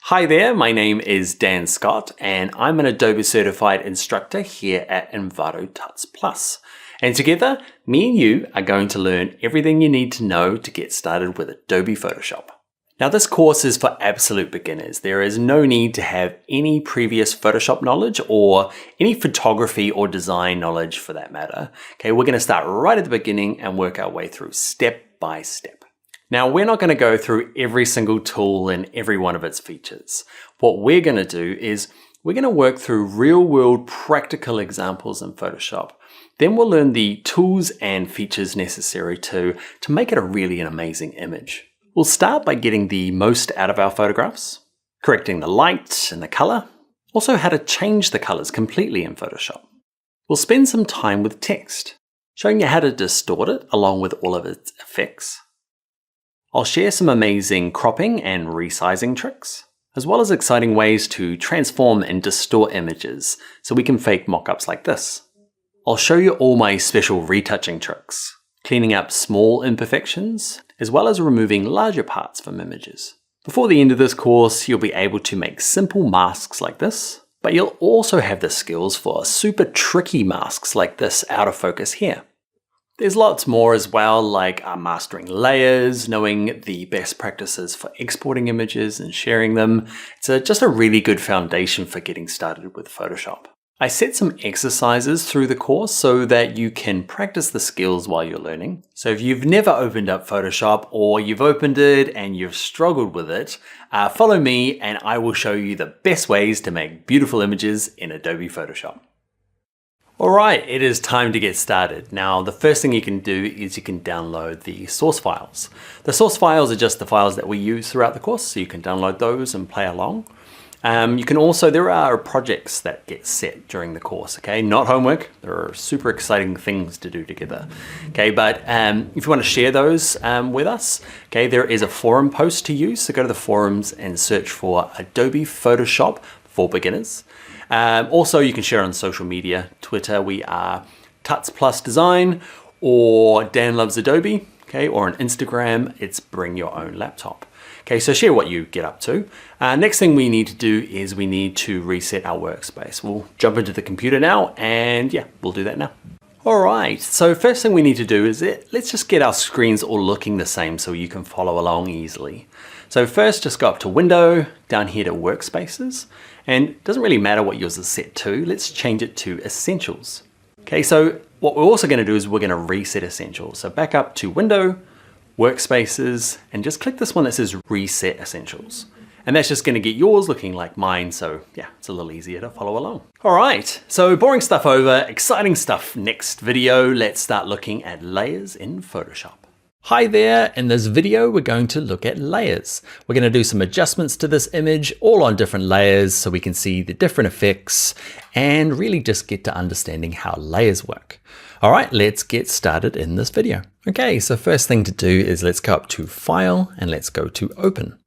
Hi there, my name is Dan Scott and I'm an Adobe certified instructor here at Envato Tuts Plus. And together, me and you are going to learn everything you need to know to get started with Adobe Photoshop. Now this course is for absolute beginners. There is no need to have any previous Photoshop knowledge or any photography or design knowledge for that matter. Okay, we're going to start right at the beginning and work our way through step by step. Now, we're not going to go through every single tool and every one of its features. What we're going to do is we're going to work through real-world practical examples in Photoshop. Then we'll learn the tools and features necessary to make it a really amazing image. We'll start by getting the most out of our photographs, correcting the light and the color, also how to change the colors completely in Photoshop. We'll spend some time with text, showing you how to distort it along with all of its effects. I'll share some amazing cropping and resizing tricks, as well as exciting ways to transform and distort images so we can fake mockups like this. I'll show you all my special retouching tricks, cleaning up small imperfections, as well as removing larger parts from images. Before the end of this course, you'll be able to make simple masks like this, but you'll also have the skills for super tricky masks like this out of focus here. There's lots more as well, like mastering layers, knowing the best practices for exporting images and sharing them. It's just a really good foundation for getting started with Photoshop. I set some exercises through the course so that you can practice the skills while you're learning. So if you've never opened up Photoshop or you've opened it and you've struggled with it, follow me and I will show you the best ways to make beautiful images in Adobe Photoshop. Alright, it is time to get started. Now, the first thing you can do is you can download the source files. The source files are just the files that we use throughout the course, so you can download those and play along. You can also, there are projects that get set during the course, okay? Not homework, there are super exciting things to do together. Okay, but if you want to share those with us, okay, there is a forum post to use, so go to the forums and search for Adobe Photoshop for beginners. Also, you can share on social media. Twitter, we are Tuts Plus Design, or Dan Loves Adobe, okay, or on Instagram, it's Bring Your Own Laptop. Okay, so share what you get up to. Next thing we need to do is we need to reset our workspace. We'll jump into the computer now, and yeah, we'll do that now. All right, so first thing we need to do is let's just get our screens all looking the same so you can follow along easily. So first, just go up to Window, down here to Workspaces, and it doesn't really matter what yours is set to. Let's change it to Essentials. Okay, so what we're also going to do is we're going to reset Essentials. So back up to Window, Workspaces, and just click this one that says Reset Essentials. And that's just going to get yours looking like mine, so yeah, it's a little easier to follow along. All right, so boring stuff over, exciting stuff next video. Let's start looking at layers in Photoshop. Hi there, in this video we're going to look at layers. We're going to do some adjustments to this image, all on different layers so we can see the different effects and really just get to understanding how layers work. All right, let's get started in this video. Okay, so first thing to do is let's go up to File and let's go to Open.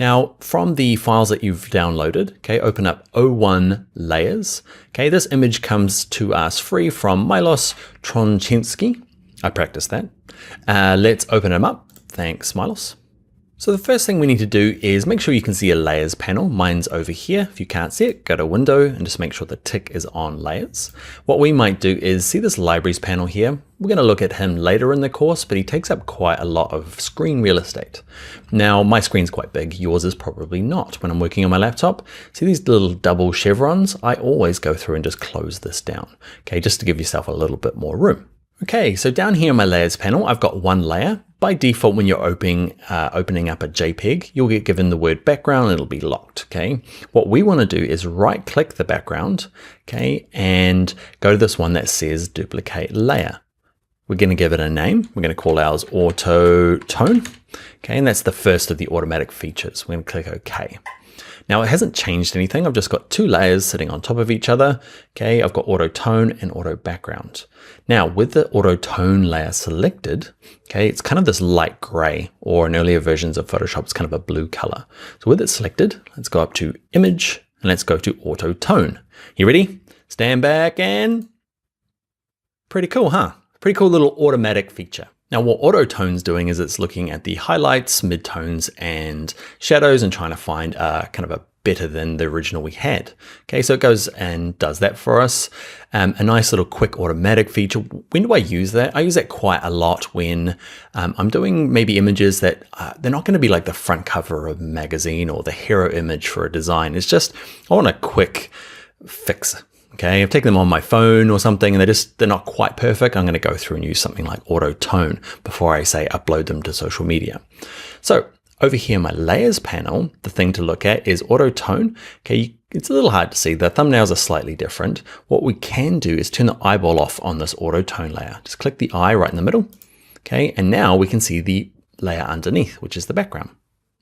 Now, from the files that you've downloaded, okay, open up O1 Layers. Okay, this image comes to us free from Milos Tronczynski. I practiced that. Let's open them up. Thanks, Milos. So the first thing we need to do is make sure you can see a layers panel. Mine's over here. If you can't see it, go to Window and just make sure the tick is on layers. What we might do is see this libraries panel here. We're going to look at him later in the course, but he takes up quite a lot of screen real estate. Now, my screen's quite big. Yours is probably not. When I'm working on my laptop, see these little double chevrons? I always go through and just close this down, okay, just to give yourself a little bit more room. Okay, so down here in my layers panel, I've got one layer. By default, when you're opening up a JPEG, you'll get given the word background and it'll be locked, okay? What we want to do is right click the background, okay, and go to this one that says duplicate layer. We're going to give it a name. We're going to call ours Auto Tone, okay, and that's the first of the automatic features. We're going to click OK. Now it hasn't changed anything. I've just got two layers sitting on top of each other. Okay, I've got auto tone and auto background. Now with the auto tone layer selected, okay, it's kind of this light gray, or in earlier versions of Photoshop, it's kind of a blue color. So with it selected, let's go up to Image and let's go to Auto Tone. You ready? Stand back and pretty cool, huh? Pretty cool little automatic feature. Now what Autotone's doing is it's looking at the highlights, midtones, and shadows and trying to find kind of a better than the original we had. Okay, so it goes and does that for us. A nice little quick automatic feature. When do I use that? I use that quite a lot when I'm doing maybe images that they're not going to be like the front cover of a magazine or the hero image for a design. It's just, I want a quick fix. Okay, I've taken them on my phone or something and they're not quite perfect. I'm going to go through and use something like Autotone before I say upload them to social media. So over here in my layers panel, the thing to look at is Autotone. Okay, it's a little hard to see. The thumbnails are slightly different. What we can do is turn the eyeball off on this Autotone layer. Just click the eye right in the middle. Okay, and now we can see the layer underneath, which is the background.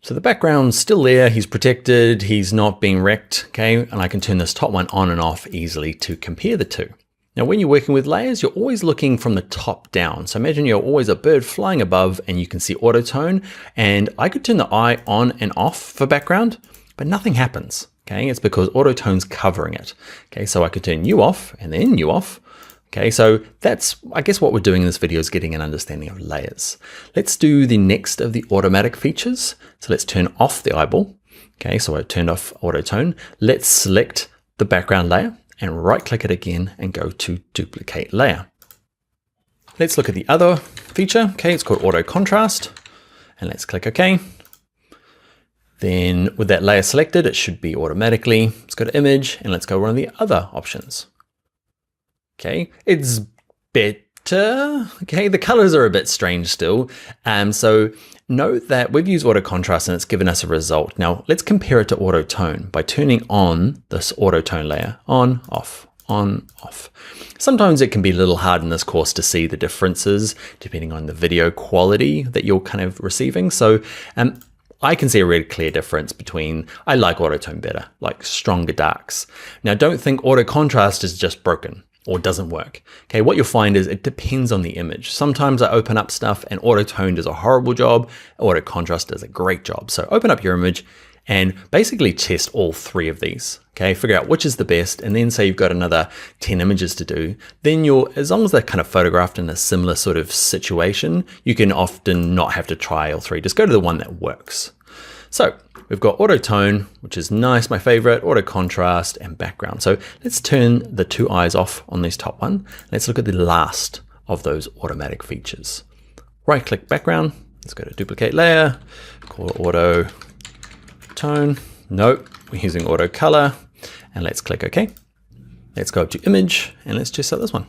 So the background's still there, he's protected, he's not being wrecked, okay? And I can turn this top one on and off easily to compare the two. Now, when you're working with layers, you're always looking from the top down. So imagine you're always a bird flying above and you can see Autotone, and I could turn the eye on and off for background, but nothing happens, okay? It's because Autotone's covering it, okay? So I could turn you off and then you off. Okay, so that's, I guess what we're doing in this video is getting an understanding of layers. Let's do the next of the automatic features. So let's turn off the eyeball. Okay, so I've turned off Autotone. Let's select the background layer and right click it again and go to duplicate layer. Let's look at the other feature. Okay, it's called auto contrast and let's click OK. Then with that layer selected, it should be automatically. Let's go to image and let's go one of the other options. Okay, it's better. Okay, the colors are a bit strange still. So note that we've used auto contrast and it's given us a result. Now let's compare it to Autotone by turning on this Autotone layer, on, off, on, off. Sometimes it can be a little hard in this course to see the differences depending on the video quality that you're kind of receiving. So I can see a really clear difference between, I like Autotone better, like stronger darks. Now don't think auto contrast is just broken or doesn't work. Okay, what you'll find is it depends on the image. Sometimes I open up stuff and Autotone does a horrible job, auto contrast does a great job. So open up your image and basically test all three of these. Okay, figure out which is the best, and then say you've got another 10 images to do, then as long as they're kind of photographed in a similar sort of situation, you can often not have to try all three. Just go to the one that works. So we've got Autotone, which is nice, my favorite, auto contrast and background. So let's turn the two eyes off on this top one. Let's look at the last of those automatic features. Right click background. Let's go to duplicate layer, call it Autotone. Nope, we're using auto color, and let's click OK. Let's go up to image and let's just set this one.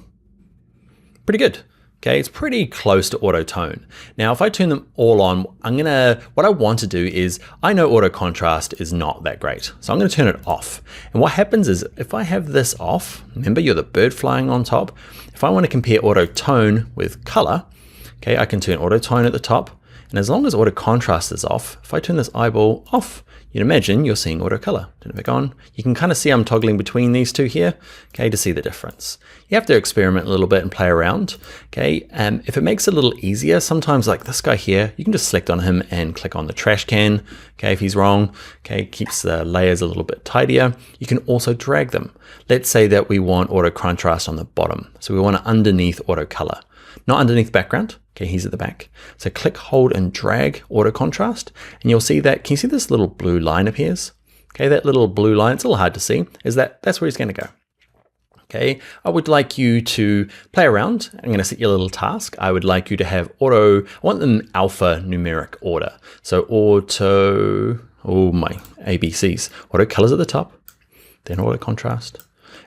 Pretty good. Okay, it's pretty close to Autotone. Now, if I turn them all on, what I want to do is, I know auto contrast is not that great. So I'm gonna turn it off. And what happens is, if I have this off, remember you're the bird flying on top. If I wanna compare Autotone with color, okay, I can turn Autotone at the top. And as long as auto contrast is off, if I turn this eyeball off, you'd imagine you're seeing auto color. Turn it back on. You can kind of see I'm toggling between these two here, okay, to see the difference. You have to experiment a little bit and play around, okay? If it makes it a little easier, sometimes like this guy here, you can just select on him and click on the trash can, okay, if he's wrong, okay, keeps the layers a little bit tidier. You can also drag them. Let's say that we want auto contrast on the bottom. So we want it underneath auto color, not underneath background. Okay, he's at the back. So click, hold, and drag auto contrast, and you'll see that, can you see this little blue line appears? Okay, that little blue line, it's a little hard to see, that's where he's gonna go. Okay, I would like you to play around. I'm gonna set you a little task. I would like you to have I want them alpha numeric order. So my ABCs. Auto colors at the top, then auto contrast,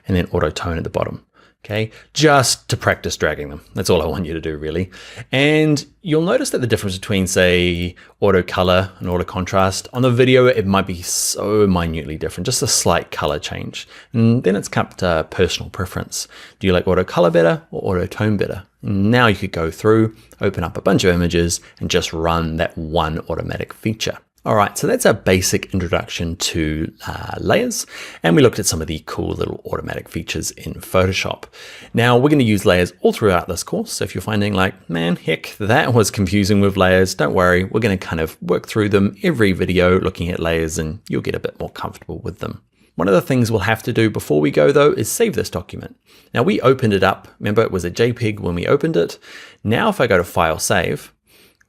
and then auto tone at the bottom. Okay, just to practice dragging them. That's all I want you to do really. And you'll notice that the difference between say auto color and auto contrast on the video, it might be so minutely different, just a slight color change. And then it's up to personal preference. Do you like auto color better or auto tone better? And now you could go through, open up a bunch of images and just run that one automatic feature. All right, so that's our basic introduction to layers, and we looked at some of the cool little automatic features in Photoshop. Now we're gonna use layers all throughout this course, so if you're finding like, man, heck, that was confusing with layers, don't worry, we're gonna kind of work through them every video looking at layers and you'll get a bit more comfortable with them. One of the things we'll have to do before we go though is save this document. Now we opened it up. Remember, it was a JPEG when we opened it. Now if I go to File, Save,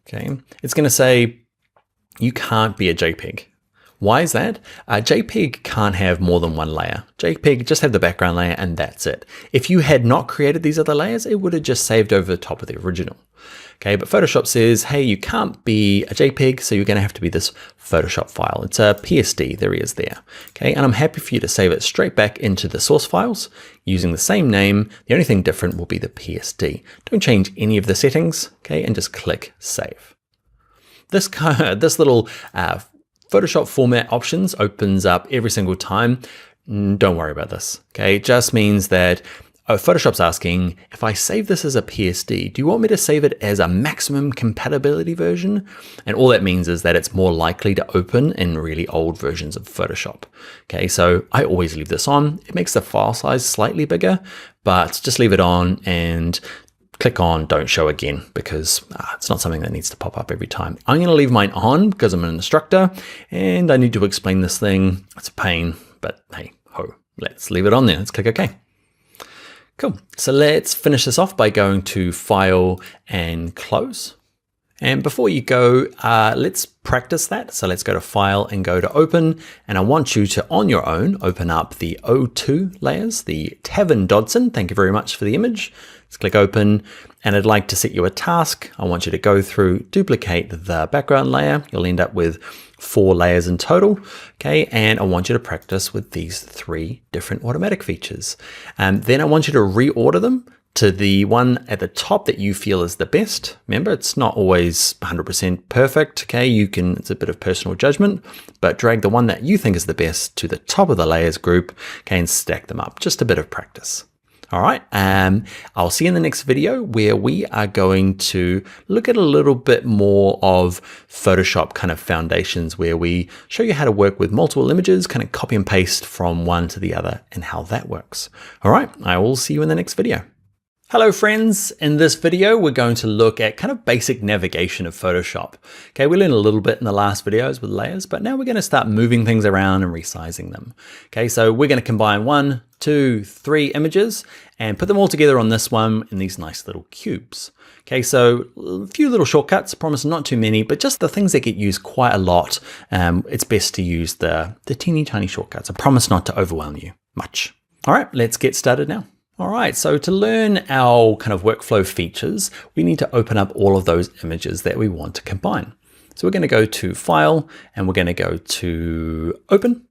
okay, it's going to say you can't be a JPEG. Why is that? JPEG can't have more than one layer. JPEG just have the background layer and that's it. If you had not created these other layers, it would have just saved over the top of the original. Okay, but Photoshop says, hey, you can't be a JPEG, so you're going to have to be this Photoshop file. It's a PSD, there he is there. Okay, and I'm happy for you to save it straight back into the source files using the same name. The only thing different will be the PSD. Don't change any of the settings, okay, and just click Save. This little Photoshop format options opens up every single time. Don't worry about this, okay? It just means that Photoshop's asking, if I save this as a PSD, do you want me to save it as a maximum compatibility version? And all that means is that it's more likely to open in really old versions of Photoshop. Okay, so I always leave this on. It makes the file size slightly bigger, but just leave it on and click on Don't Show Again because it's not something that needs to pop up every time. I'm going to leave mine on because I'm an instructor and I need to explain this thing. It's a pain, but hey ho, let's leave it on there. Let's click OK. Cool. So let's finish this off by going to File and Close. And before you go, let's practice that. So let's go to File and go to Open. And I want you to, on your own, open up the O2 layers, the Tavern Dodson. Thank you very much for the image. Let's click Open. And I'd like to set you a task. I want you to go through, duplicate the background layer. You'll end up with 4 layers in total. Okay, and I want you to practice with these 3 different automatic features. Then I want you to reorder them to the one at the top that you feel is the best. Remember, it's not always 100% perfect. Okay, it's a bit of personal judgment, but drag the one that you think is the best to the top of the layers group, okay, and stack them up. Just a bit of practice. All right, I'll see you in the next video where we are going to look at a little bit more of Photoshop kind of foundations, where we show you how to work with multiple images, kind of copy and paste from one to the other and how that works. All right, I will see you in the next video. Hello friends, in this video we're going to look at kind of basic navigation of Photoshop. Okay, we learned a little bit in the last videos with layers, but now we're going to start moving things around and resizing them. Okay, so we're going to combine 1, 2, 3 images and put them all together on this one in these nice little cubes. Okay, so a few little shortcuts, promise not too many, but just the things that get used quite a lot. It's best to use the teeny tiny shortcuts. I promise not to overwhelm you much. All right, let's get started now. All right, so to learn our kind of workflow features, we need to open up all of those images that we want to combine. So we're going to go to File and we're going to go to Open.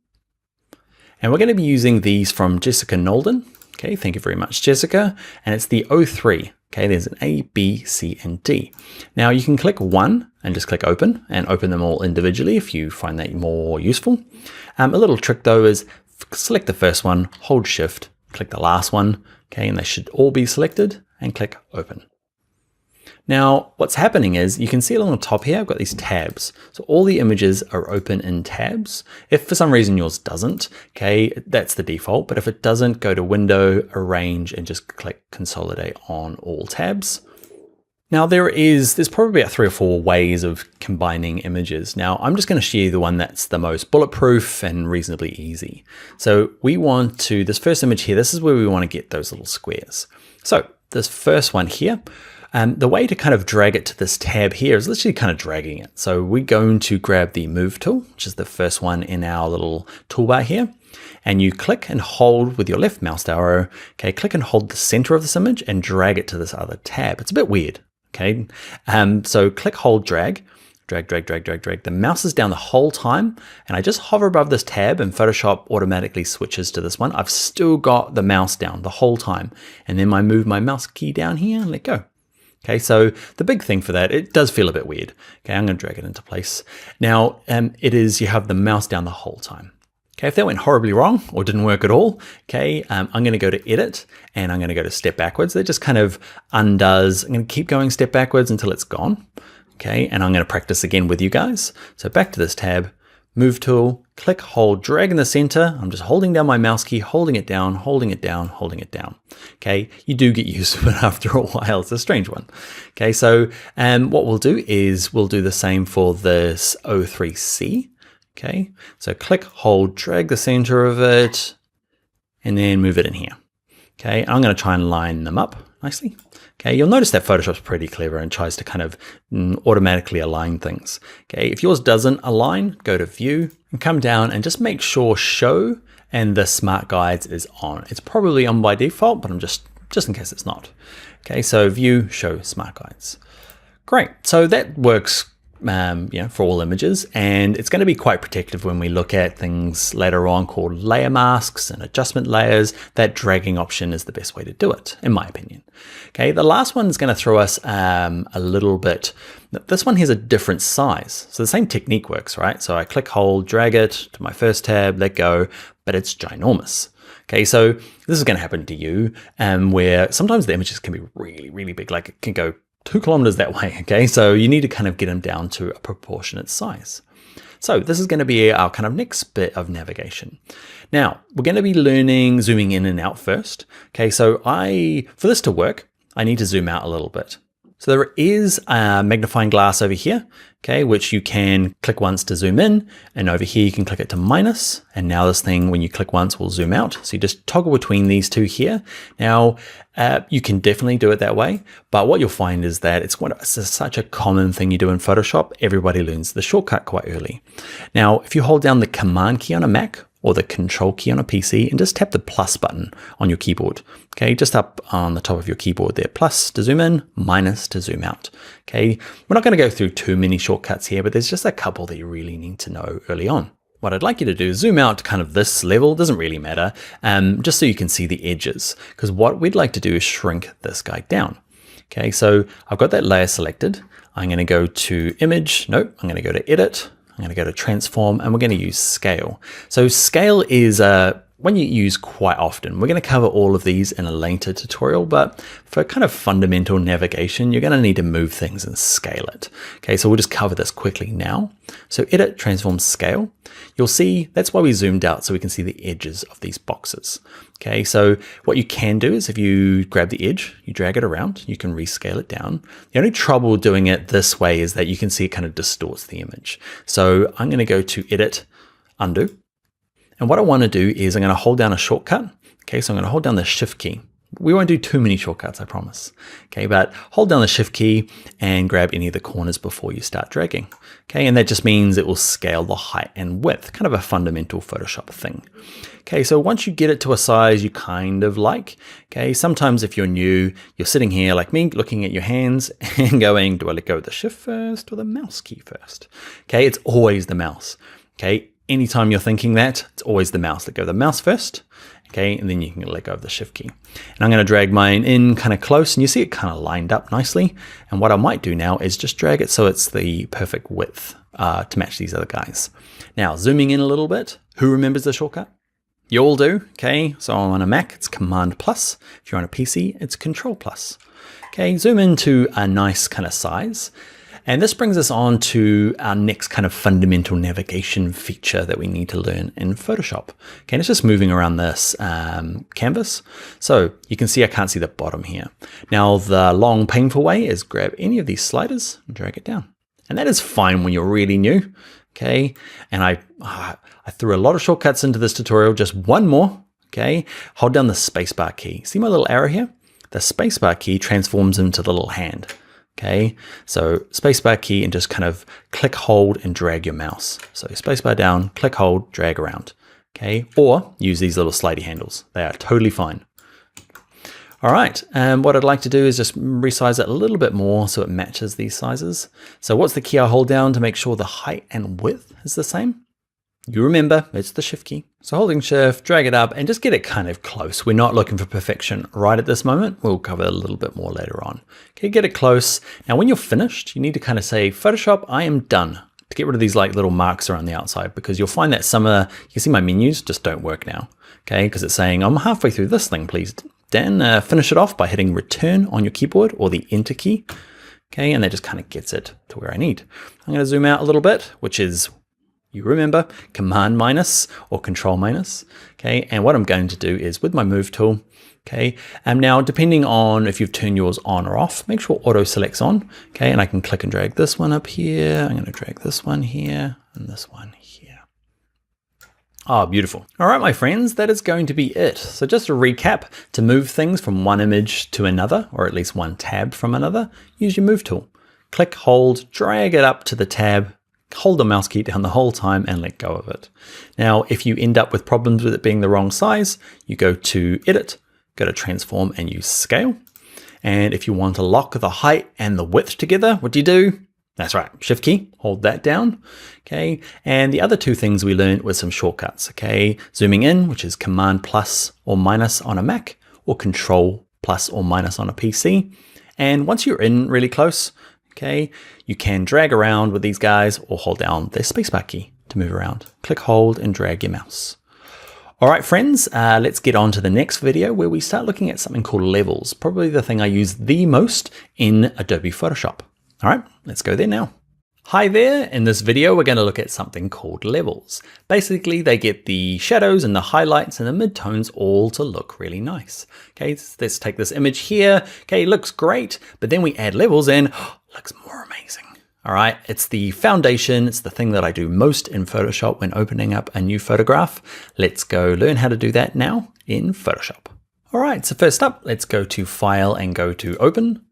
And we're going to be using these from Jessica Nolden. Okay, thank you very much, Jessica. And it's the O3. Okay, there's an A, B, C, and D. Now you can click one and just click Open and open them all individually if you find that more useful. A little trick though is select the first one, hold Shift, click the last one, okay, and they should all be selected, and click Open. Now, what's happening is you can see along the top here, I've got these tabs. So all the images are open in tabs. If for some reason yours doesn't, okay, that's the default. But if it doesn't, go to Window, Arrange, and just click Consolidate on all tabs. Now there's probably about 3 or 4 ways of combining images. Now I'm just going to show you the one that's the most bulletproof and reasonably easy. So we want to, this first image here, this is where we want to get those little squares. So this first one here, the way to kind of drag it to this tab here is literally kind of dragging it. So we're going to grab the Move tool, which is the first one in our little toolbar here. And you click and hold with your left mouse arrow, okay, click and hold the center of this image and drag it to this other tab. It's a bit weird. Okay, so click, hold, drag. The mouse is down the whole time, and I just hover above this tab and Photoshop automatically switches to this one. I've still got the mouse down the whole time, and then I move my mouse key down here and let go. Okay, so the big thing for that, it does feel a bit weird. Okay, I'm going to drag it into place. Now, you have the mouse down the whole time. Okay, if that went horribly wrong or didn't work at all, okay, I'm going to go to Edit and I'm going to go to Step Backwards. That just kind of undoes. I'm going to keep going step backwards until it's gone. Okay, and I'm going to practice again with you guys. So back to this tab, Move tool, click, hold, drag in the center. I'm just holding down my mouse key, holding it down, holding it down, holding it down. Okay, you do get used to it after a while. It's a strange one. Okay, so what we'll do is we'll do the same for this O3C. Okay, so click, hold, drag the center of it, and then move it in here. Okay, I'm going to try and line them up nicely. Okay, you'll notice that Photoshop's pretty clever and tries to kind of automatically align things. Okay, if yours doesn't align, go to View and come down and just make sure Show and the Smart Guides is on. It's probably on by default, but I'm just in case it's not. Okay, so View, Show, Smart Guides. Great, so that works for all images, and it's going to be quite protective when we look at things later on called layer masks and adjustment layers. That dragging option is the best way to do it, in my opinion. Okay, the last one is going to throw us a little bit. This one has a different size, so the same technique works, right? So I click, hold, drag it to my first tab, let go, but it's ginormous. Okay, so this is going to happen to you, where sometimes the images can be really, really big, like it can go 2 kilometers that way, okay? So you need to kind of get them down to a proportionate size. So this is going to be our kind of next bit of navigation. Now, we're going to be learning zooming in and out first. Okay, so for this to work, I need to zoom out a little bit. So there is a magnifying glass over here, okay, which you can click once to zoom in, and over here you can click it to minus, and now this thing, when you click once, will zoom out. So you just toggle between these two here. Now, you can definitely do it that way, but what you'll find is that it's such a common thing you do in Photoshop. Everybody learns the shortcut quite early. Now, if you hold down the Command key on a Mac, or the Control key on a PC, and just tap the plus button on your keyboard. Okay, just up on the top of your keyboard there. Plus to zoom in, minus to zoom out. Okay, we're not going to go through too many shortcuts here, but there's just a couple that you really need to know early on. What I'd like you to do is zoom out to kind of this level, doesn't really matter, just so you can see the edges, because what we'd like to do is shrink this guy down. Okay, so I've got that layer selected. I'm going to go to Image, nope, I'm going to go to Edit, I'm going to go to Transform, and we're going to use Scale. So Scale is one you use quite often. We're going to cover all of these in a later tutorial, but for kind of fundamental navigation, you're going to need to move things and scale it. Okay, so we'll just cover this quickly now. So Edit, Transform, Scale. You'll see that's why we zoomed out, so we can see the edges of these boxes. Okay, so what you can do is if you grab the edge, you drag it around, you can rescale it down. The only trouble doing it this way is that you can see it kind of distorts the image. So I'm going to go to Edit, Undo. And what I want to do is I'm going to hold down a shortcut. Okay, so I'm going to hold down the Shift key. We won't do too many shortcuts, I promise. Okay, but hold down the Shift key and grab any of the corners before you start dragging. Okay, and that just means it will scale the height and width, kind of a fundamental Photoshop thing. Okay, so once you get it to a size you kind of like, okay, sometimes if you're new, you're sitting here like me, looking at your hands and going, do I let go of the Shift first or the mouse key first? Okay, it's always the mouse. Okay, anytime you're thinking that, it's always the mouse. Let go of the mouse first. Okay, and then you can let go of the Shift key. And I'm going to drag mine in kind of close, and you see it kind of lined up nicely. And what I might do now is just drag it so it's the perfect width to match these other guys. Now, zooming in a little bit, who remembers the shortcut? You all do, okay? So on a Mac, it's Command plus. If you're on a PC, it's Control plus. Okay, zoom into a nice kind of size. And this brings us on to our next kind of fundamental navigation feature that we need to learn in Photoshop. Okay, and it's just moving around this canvas. So you can see I can't see the bottom here. Now the long painful way is grab any of these sliders and drag it down. And that is fine when you're really new. Okay, and I threw a lot of shortcuts into this tutorial, just one more. Okay, hold down the spacebar key. See my little arrow here? The spacebar key transforms into the little hand. Okay, so spacebar key and just kind of click, hold, and drag your mouse. So spacebar down, click, hold, drag around. Okay, or use these little slidey handles. They are totally fine. All right, what I'd like to do is just resize it a little bit more so it matches these sizes. So what's the key I hold down to make sure the height and width is the same? You remember, it's the Shift key. So holding Shift, drag it up and just get it kind of close. We're not looking for perfection right at this moment. We'll cover a little bit more later on. Okay, get it close. Now, when you're finished, you need to kind of say, Photoshop, I am done. To get rid of these like little marks around the outside, because you'll find that some of you can see my menus just don't work now. Okay, because it's saying, I'm halfway through this thing, please. Dan, finish it off by hitting Return on your keyboard or the Enter key. Okay, and that just kind of gets it to where I need. I'm going to zoom out a little bit, which is, you remember, Command minus or Control minus. Okay, and what I'm going to do is with my Move tool, okay, and now depending on if you've turned yours on or off, make sure Auto Select's on. Okay, and I can click and drag this one up here. I'm going to drag this one here and this one here. Ah, beautiful. All right, my friends, that is going to be it. So just to recap, to move things from one image to another, or at least one tab from another, use your move tool. Click, hold, drag it up to the tab, hold the mouse key down the whole time and let go of it. Now, if you end up with problems with it being the wrong size, you go to Edit, go to Transform and use Scale. And if you want to lock the height and the width together, what do? That's right, Shift key, hold that down, okay? And the other two things we learned were some shortcuts, okay? Zooming in, which is Command plus or minus on a Mac, or Control plus or minus on a PC. And once you're in really close, okay, you can drag around with these guys or hold down the spacebar key to move around. Click, hold, and drag your mouse. All right, friends, let's get on to the next video where we start looking at something called levels, probably the thing I use the most in Adobe Photoshop. All right, let's go there now. Hi there, in this video we're going to look at something called levels. Basically they get the shadows and the highlights and the midtones all to look really nice. Okay, let's take this image here. Okay, looks great, but then we add levels and looks more amazing. All right, it's the foundation, it's the thing that I do most in Photoshop when opening up a new photograph. Let's go learn how to do that now in Photoshop. All right, so first up, let's go to File and go to Open.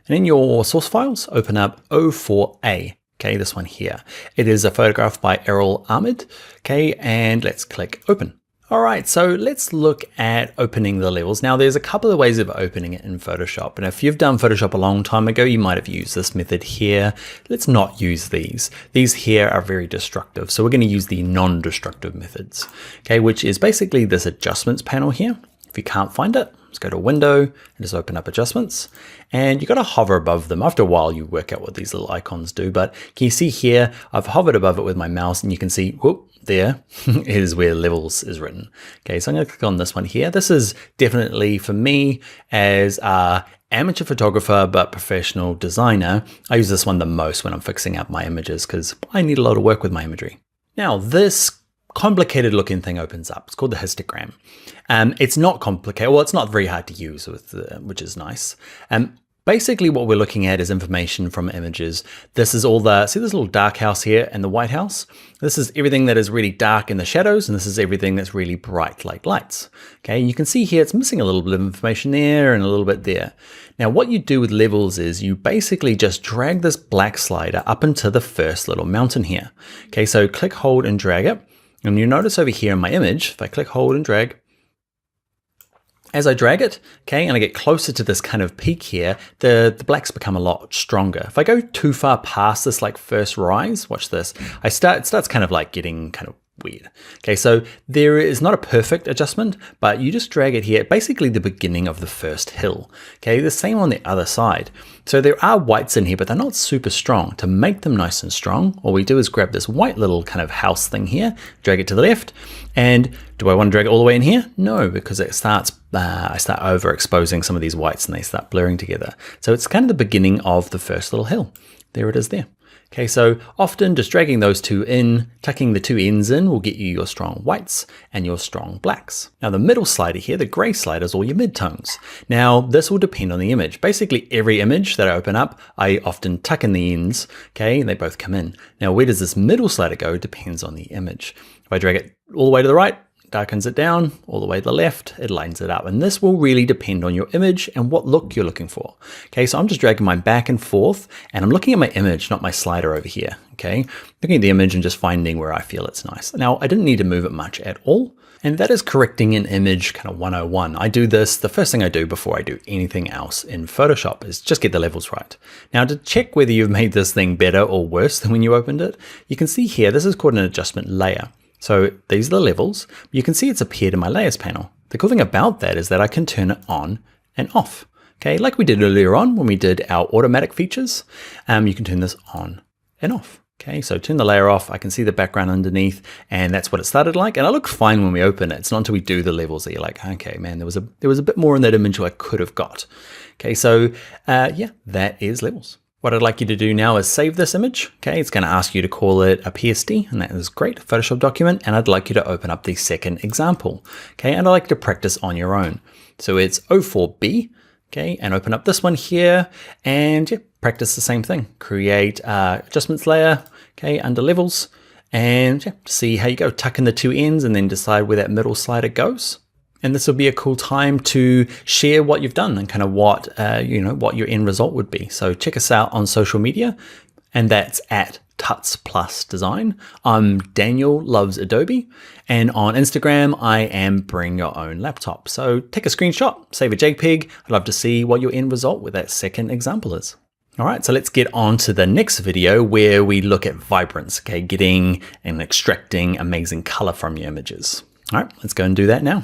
And in your source files, open up O4A, okay, this one here. It is a photograph by Errol Ahmed, okay, and let's click Open. All right, so let's look at opening the levels. Now, there's a couple of ways of opening it in Photoshop, and if you've done Photoshop a long time ago, you might have used this method here. Let's not use these. These here are very destructive, so we're going to use the non-destructive methods, okay, which is basically this adjustments panel here. If you can't find it, let's go to Window and just open up Adjustments. And you've got to hover above them. After a while, you work out what these little icons do. But can you see here, I've hovered above it with my mouse and you can see, whoop, there is where levels is written. Okay, so I'm going to click on this one here. This is definitely for me as a amateur photographer, but professional designer. I use this one the most when I'm fixing up my images because I need a lot of work with my imagery. Now, this complicated looking thing opens up. It's called the histogram. It's not complicated. Well, it's not very hard to use, which is nice. Basically what we're looking at is information from images. This is all see this little dark house here and the white house? This is everything that is really dark in the shadows, and this is everything that's really bright like lights. Okay, and you can see here it's missing a little bit of information there and a little bit there. Now what you do with levels is you basically just drag this black slider up into the first little mountain here. Okay, so click, hold, and drag it. And you notice over here in my image, if I click, hold, and drag, as I drag it, okay, and I get closer to this kind of peak here, the blacks become a lot stronger. If I go too far past this like first rise, watch this, it starts kind of like getting kind of weird. Okay, so there is not a perfect adjustment, but you just drag it here, basically the beginning of the first hill. Okay, the same on the other side. So there are whites in here, but they're not super strong. To make them nice and strong, all we do is grab this white little kind of house thing here, drag it to the left, and do I want to drag it all the way in here? No, because it starts, I start overexposing some of these whites and they start blurring together. So it's kind of the beginning of the first little hill. There it is there. Okay, so often just dragging those two in, tucking the two ends in will get you your strong whites and your strong blacks. Now the middle slider here, the gray slider, is all your midtones. Now this will depend on the image. Basically every image that I open up, I often tuck in the ends, okay, and they both come in. Now where does this middle slider go depends on the image. If I drag it all the way to the right, darkens it down, all the way to the left, it lines it up. And this will really depend on your image and what look you're looking for. Okay, so I'm just dragging mine back and forth and I'm looking at my image, not my slider over here. Okay, looking at the image and just finding where I feel it's nice. Now, I didn't need to move it much at all. And that is correcting an image kind of 101. I do this, the first thing I do before I do anything else in Photoshop is just get the levels right. Now to check whether you've made this thing better or worse than when you opened it, you can see here, this is called an adjustment layer. So these are the levels. You can see it's appeared in my layers panel. The cool thing about that is that I can turn it on and off. Okay, like we did earlier on when we did our automatic features, you can turn this on and off. Okay, so turn the layer off, I can see the background underneath, and that's what it started like. And it looks fine when we open it. It's not until we do the levels that you're like, okay, man, there was a bit more in that image I could have got. Okay, so yeah, that is levels. What I'd like you to do now is save this image. Okay, it's going to ask you to call it a PSD, and that is great, Photoshop document. And I'd like you to open up the second example. Okay, and I'd like you to practice on your own. So it's O4B. Okay, and open up this one here, and yeah, practice the same thing. Create adjustments layer. Okay, under levels, and yeah, see how you go. Tuck in the two ends and then decide where that middle slider goes. And this will be a cool time to share what you've done and kind of what, what your end result would be. So check us out on social media, and that's at Tuts Plus Design. I'm Daniel Loves Adobe, and on Instagram, I am Bring Your Own Laptop. So take a screenshot, save a JPEG. I'd love to see what your end result with that second example is. All right, so let's get on to the next video where we look at vibrance, okay, getting and extracting amazing color from your images. All right, let's go and do that now.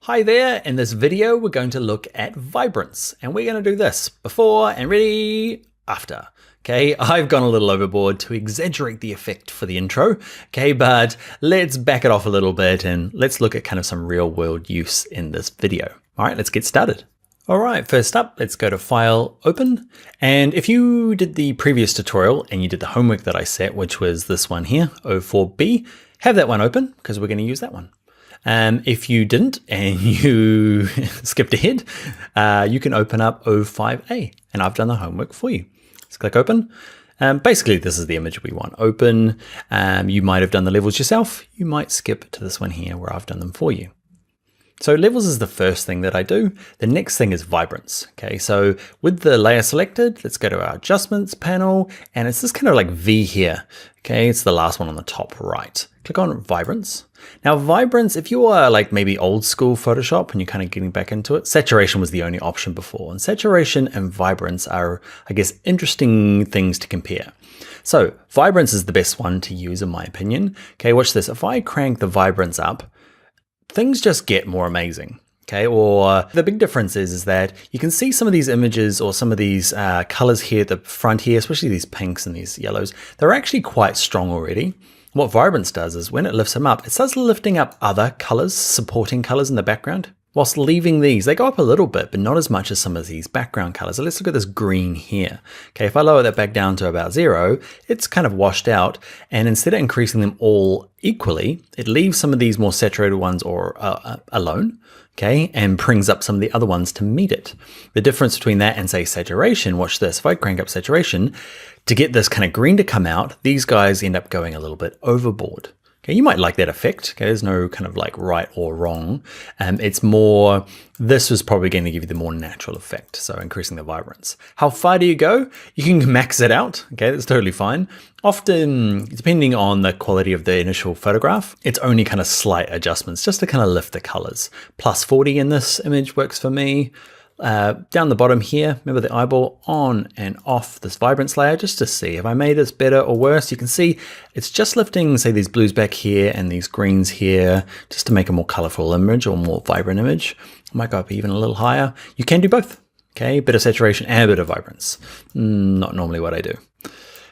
Hi there, in this video we're going to look at vibrance, and we're going to do this before and ready after. Okay, I've gone a little overboard to exaggerate the effect for the intro, okay, but let's back it off a little bit and let's look at kind of some real world use in this video. All right, let's get started. All right, first up, let's go to File, Open. And if you did the previous tutorial and you did the homework that I set, which was this one here, O4B, have that one open because we're going to use that one. If you didn't and you skipped ahead, you can open up O5A, and I've done the homework for you. Let's click open. Basically, this is the image we want open. You might have done the levels yourself. You might skip to this one here where I've done them for you. So levels is the first thing that I do. The next thing is vibrance. Okay, so with the layer selected, let's go to our adjustments panel, and it's this kind of like V here. Okay, it's the last one on the top right. Click on vibrance. Now vibrance, if you are like maybe old school Photoshop and you're kind of getting back into it, saturation was the only option before. And saturation and vibrance are, I guess, interesting things to compare. So vibrance is the best one to use in my opinion. Okay, watch this. If I crank the vibrance up, things just get more amazing. Okay, or the big difference is that you can see some of these images or some of these colors here at the front here, especially these pinks and these yellows, they're actually quite strong already. What vibrance does is when it lifts them up, it starts lifting up other colors, supporting colors in the background, whilst leaving these. They go up a little bit, but not as much as some of these background colors. So let's look at this green here. Okay, if I lower that back down to about 0, it's kind of washed out. And instead of increasing them all equally, it leaves some of these more saturated ones or alone. Okay, and brings up some of the other ones to meet it. The difference between that and say saturation, watch this, if I crank up saturation, to get this kind of green to come out, these guys end up going a little bit overboard. Okay, you might like that effect. Okay, there's no kind of like right or wrong. It's more, this was probably going to give you the more natural effect. So increasing the vibrance. How far do you go? You can max it out. Okay, that's totally fine. Often, depending on the quality of the initial photograph, it's only kind of slight adjustments just to kind of lift the colors. Plus 40 in this image works for me. Down the bottom here, remember the eyeball, on and off this vibrance layer just to see if I made this better or worse. You can see it's just lifting, say, these blues back here and these greens here just to make a more colorful image or more vibrant image. I might go up even a little higher. You can do both. Okay, bit of saturation and a bit of vibrance. Not normally what I do.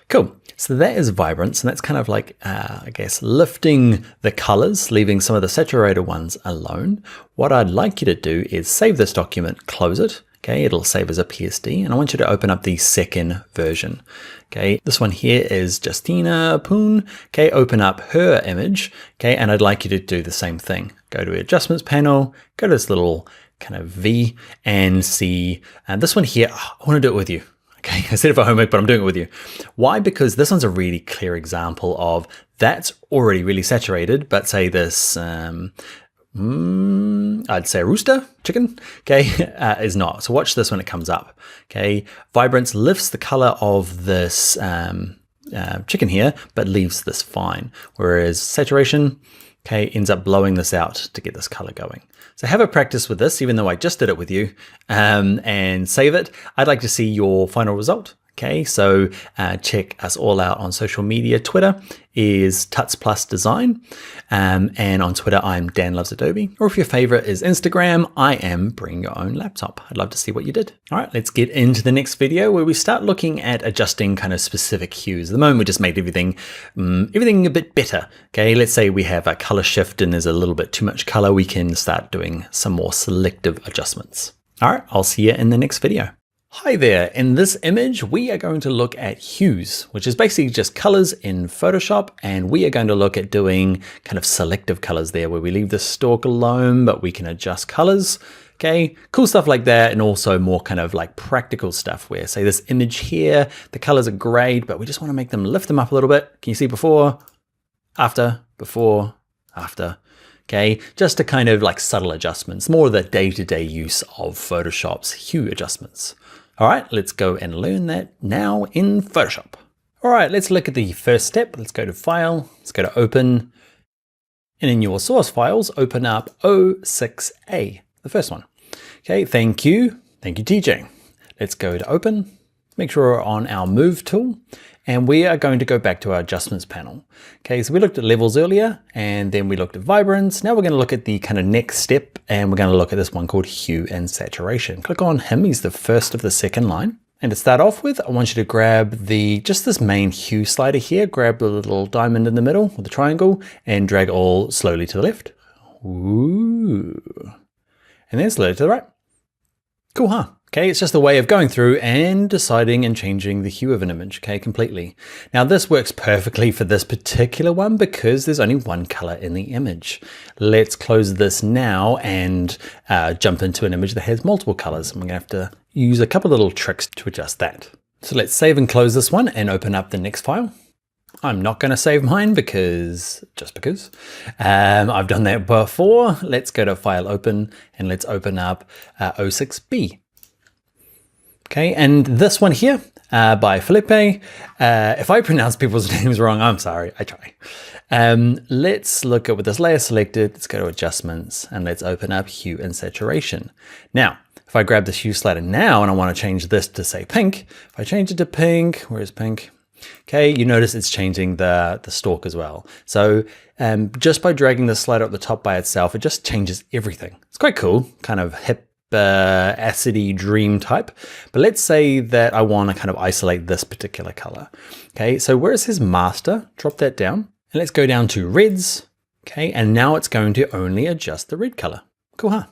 Cool. So that is vibrance, and that's kind of like, I guess, lifting the colors, leaving some of the saturated ones alone. What I'd like you to do is save this document, close it. Okay, it'll save as a PSD, and I want you to open up the second version. Okay, this one here is Justina Poon. Okay, open up her image. Okay, and I'd like you to do the same thing. Go to adjustments panel, go to this little kind of V, and see this one here. I want to do it with you. Okay, I said it for homework, but I'm doing it with you. Why? Because this one's a really clear example of that's already really saturated, but say this, I'd say rooster, chicken, okay, is not. So watch this when it comes up, okay? Vibrance lifts the color of this chicken here, but leaves this fine. Whereas saturation, okay, ends up blowing this out to get this color going. So have a practice with this, even though I just did it with you, and save it. I'd like to see your final result. Okay, so check us all out on social media. Twitter is Tuts Plus Design, and on Twitter I'm Dan Loves Adobe. Or if your favorite is Instagram, I am Bring Your Own Laptop. I'd love to see what you did. All right, let's get into the next video where we start looking at adjusting kind of specific hues. At the moment we just made everything a bit better. Okay, let's say we have a color shift and there's a little bit too much color. We can start doing some more selective adjustments. All right, I'll see you in the next video. Hi there, in this image we are going to look at hues, which is basically just colors in Photoshop, and we are going to look at doing kind of selective colors there where we leave the stalk alone but we can adjust colors. Okay, cool stuff like that, and also more kind of like practical stuff where say this image here, the colors are great but we just want to make them, lift them up a little bit. Can you see before? after, before, after. Okay, just to kind of like subtle adjustments, more of the day-to-day use of Photoshop's hue adjustments. All right, let's go and learn that now in Photoshop. All right, let's look at the first step. Let's go to File, let's go to Open, and in your source files, open up O6A, the first one. Okay, thank you TJ. Let's go to Open, make sure we're on our Move tool, and we are going to go back to our Adjustments panel. Okay, so we looked at levels earlier, and then we looked at vibrance. Now we're going to look at the kind of next step, and we're going to look at this one called Hue and Saturation. Click on him, he's the first of the second line. And to start off with, I want you to grab just this main hue slider here, grab the little diamond in the middle with the triangle, and drag all slowly to the left. Ooh. And then slowly to the right. Cool, huh? Okay, it's just a way of going through and deciding and changing the hue of an image, okay, completely. Now this works perfectly for this particular one because there's only one color in the image. Let's close this now and jump into an image that has multiple colors. I'm gonna have to use a couple little tricks to adjust that. So let's save and close this one and open up the next file. I'm not going to save mine just because. I've done that before. Let's go to File, Open, and let's open up O6B. Okay, and this one here by Felipe. If I pronounce people's names wrong, I'm sorry, I try. Let's look at with this layer selected, let's go to Adjustments, and let's open up Hue and Saturation. Now, if I grab this hue slider now and I want to change this to say pink, if I change it to pink, where's pink? Okay, you notice it's changing the stalk as well. So just by dragging the slider up the top by itself, it just changes everything. It's quite cool, kind of hip, acidy dream type. But let's say that I want to kind of isolate this particular color. Okay, so where's his master? Drop that down. And let's go down to reds. Okay, and now it's going to only adjust the red color. Cool, huh?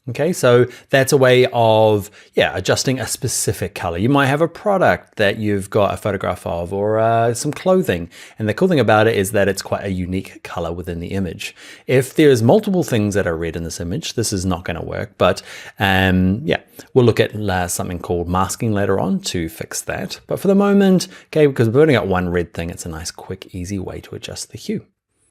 Okay, so that's a way of, adjusting a specific color. You might have a product that you've got a photograph of or some clothing. And the cool thing about it is that it's quite a unique color within the image. If there's multiple things that are red in this image, this is not going to work. But we'll look at something called masking later on to fix that. But for the moment, okay, because we've only got one red thing, it's a nice, quick, easy way to adjust the hue.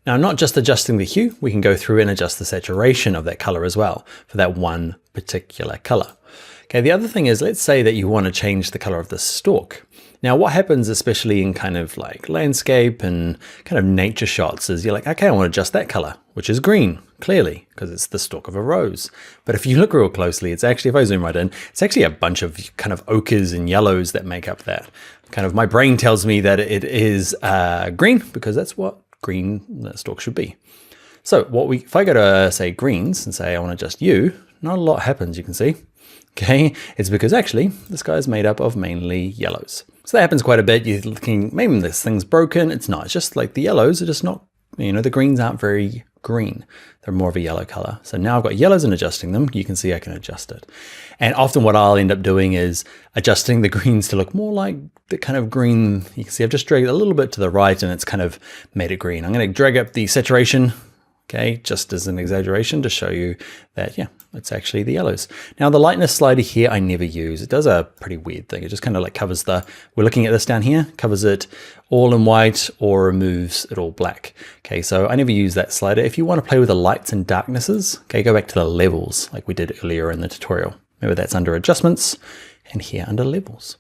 Now, not just adjusting the hue, we can go through and adjust the saturation of that color as well for that one particular color. Okay, the other thing is, let's say that you want to change the color of the stalk. Now, what happens, especially in kind of like landscape and kind of nature shots, is you're like, okay, I want to adjust that color, which is green, clearly, because it's the stalk of a rose. But if you look real closely, it's actually, if I zoom right in, it's actually a bunch of kind of ochres and yellows that make up that. Kind of my brain tells me that it is green because that's what green stalk should be. So if I go to say greens and say I want to adjust you, not a lot happens, you can see. Okay, it's because actually this guy is made up of mainly yellows. So that happens quite a bit. You're thinking maybe this thing's broken. It's not. It's just like the yellows are just not, the greens aren't very green. They're more of a yellow color. So now I've got yellows and adjusting them. You can see I can adjust it. And often what I'll end up doing is adjusting the greens to look more like the kind of green. You can see I've just dragged it a little bit to the right and it's kind of made it green. I'm going to drag up the saturation, okay, just as an exaggeration to show you that, it's actually the yellows. Now the lightness slider here, I never use. It does a pretty weird thing. It just kind of like covers we're looking at this down here, covers it all in white or removes it all black. Okay, so I never use that slider. If you want to play with the lights and darknesses, okay, go back to the levels like we did earlier in the tutorial. Remember that's under adjustments and here under levels.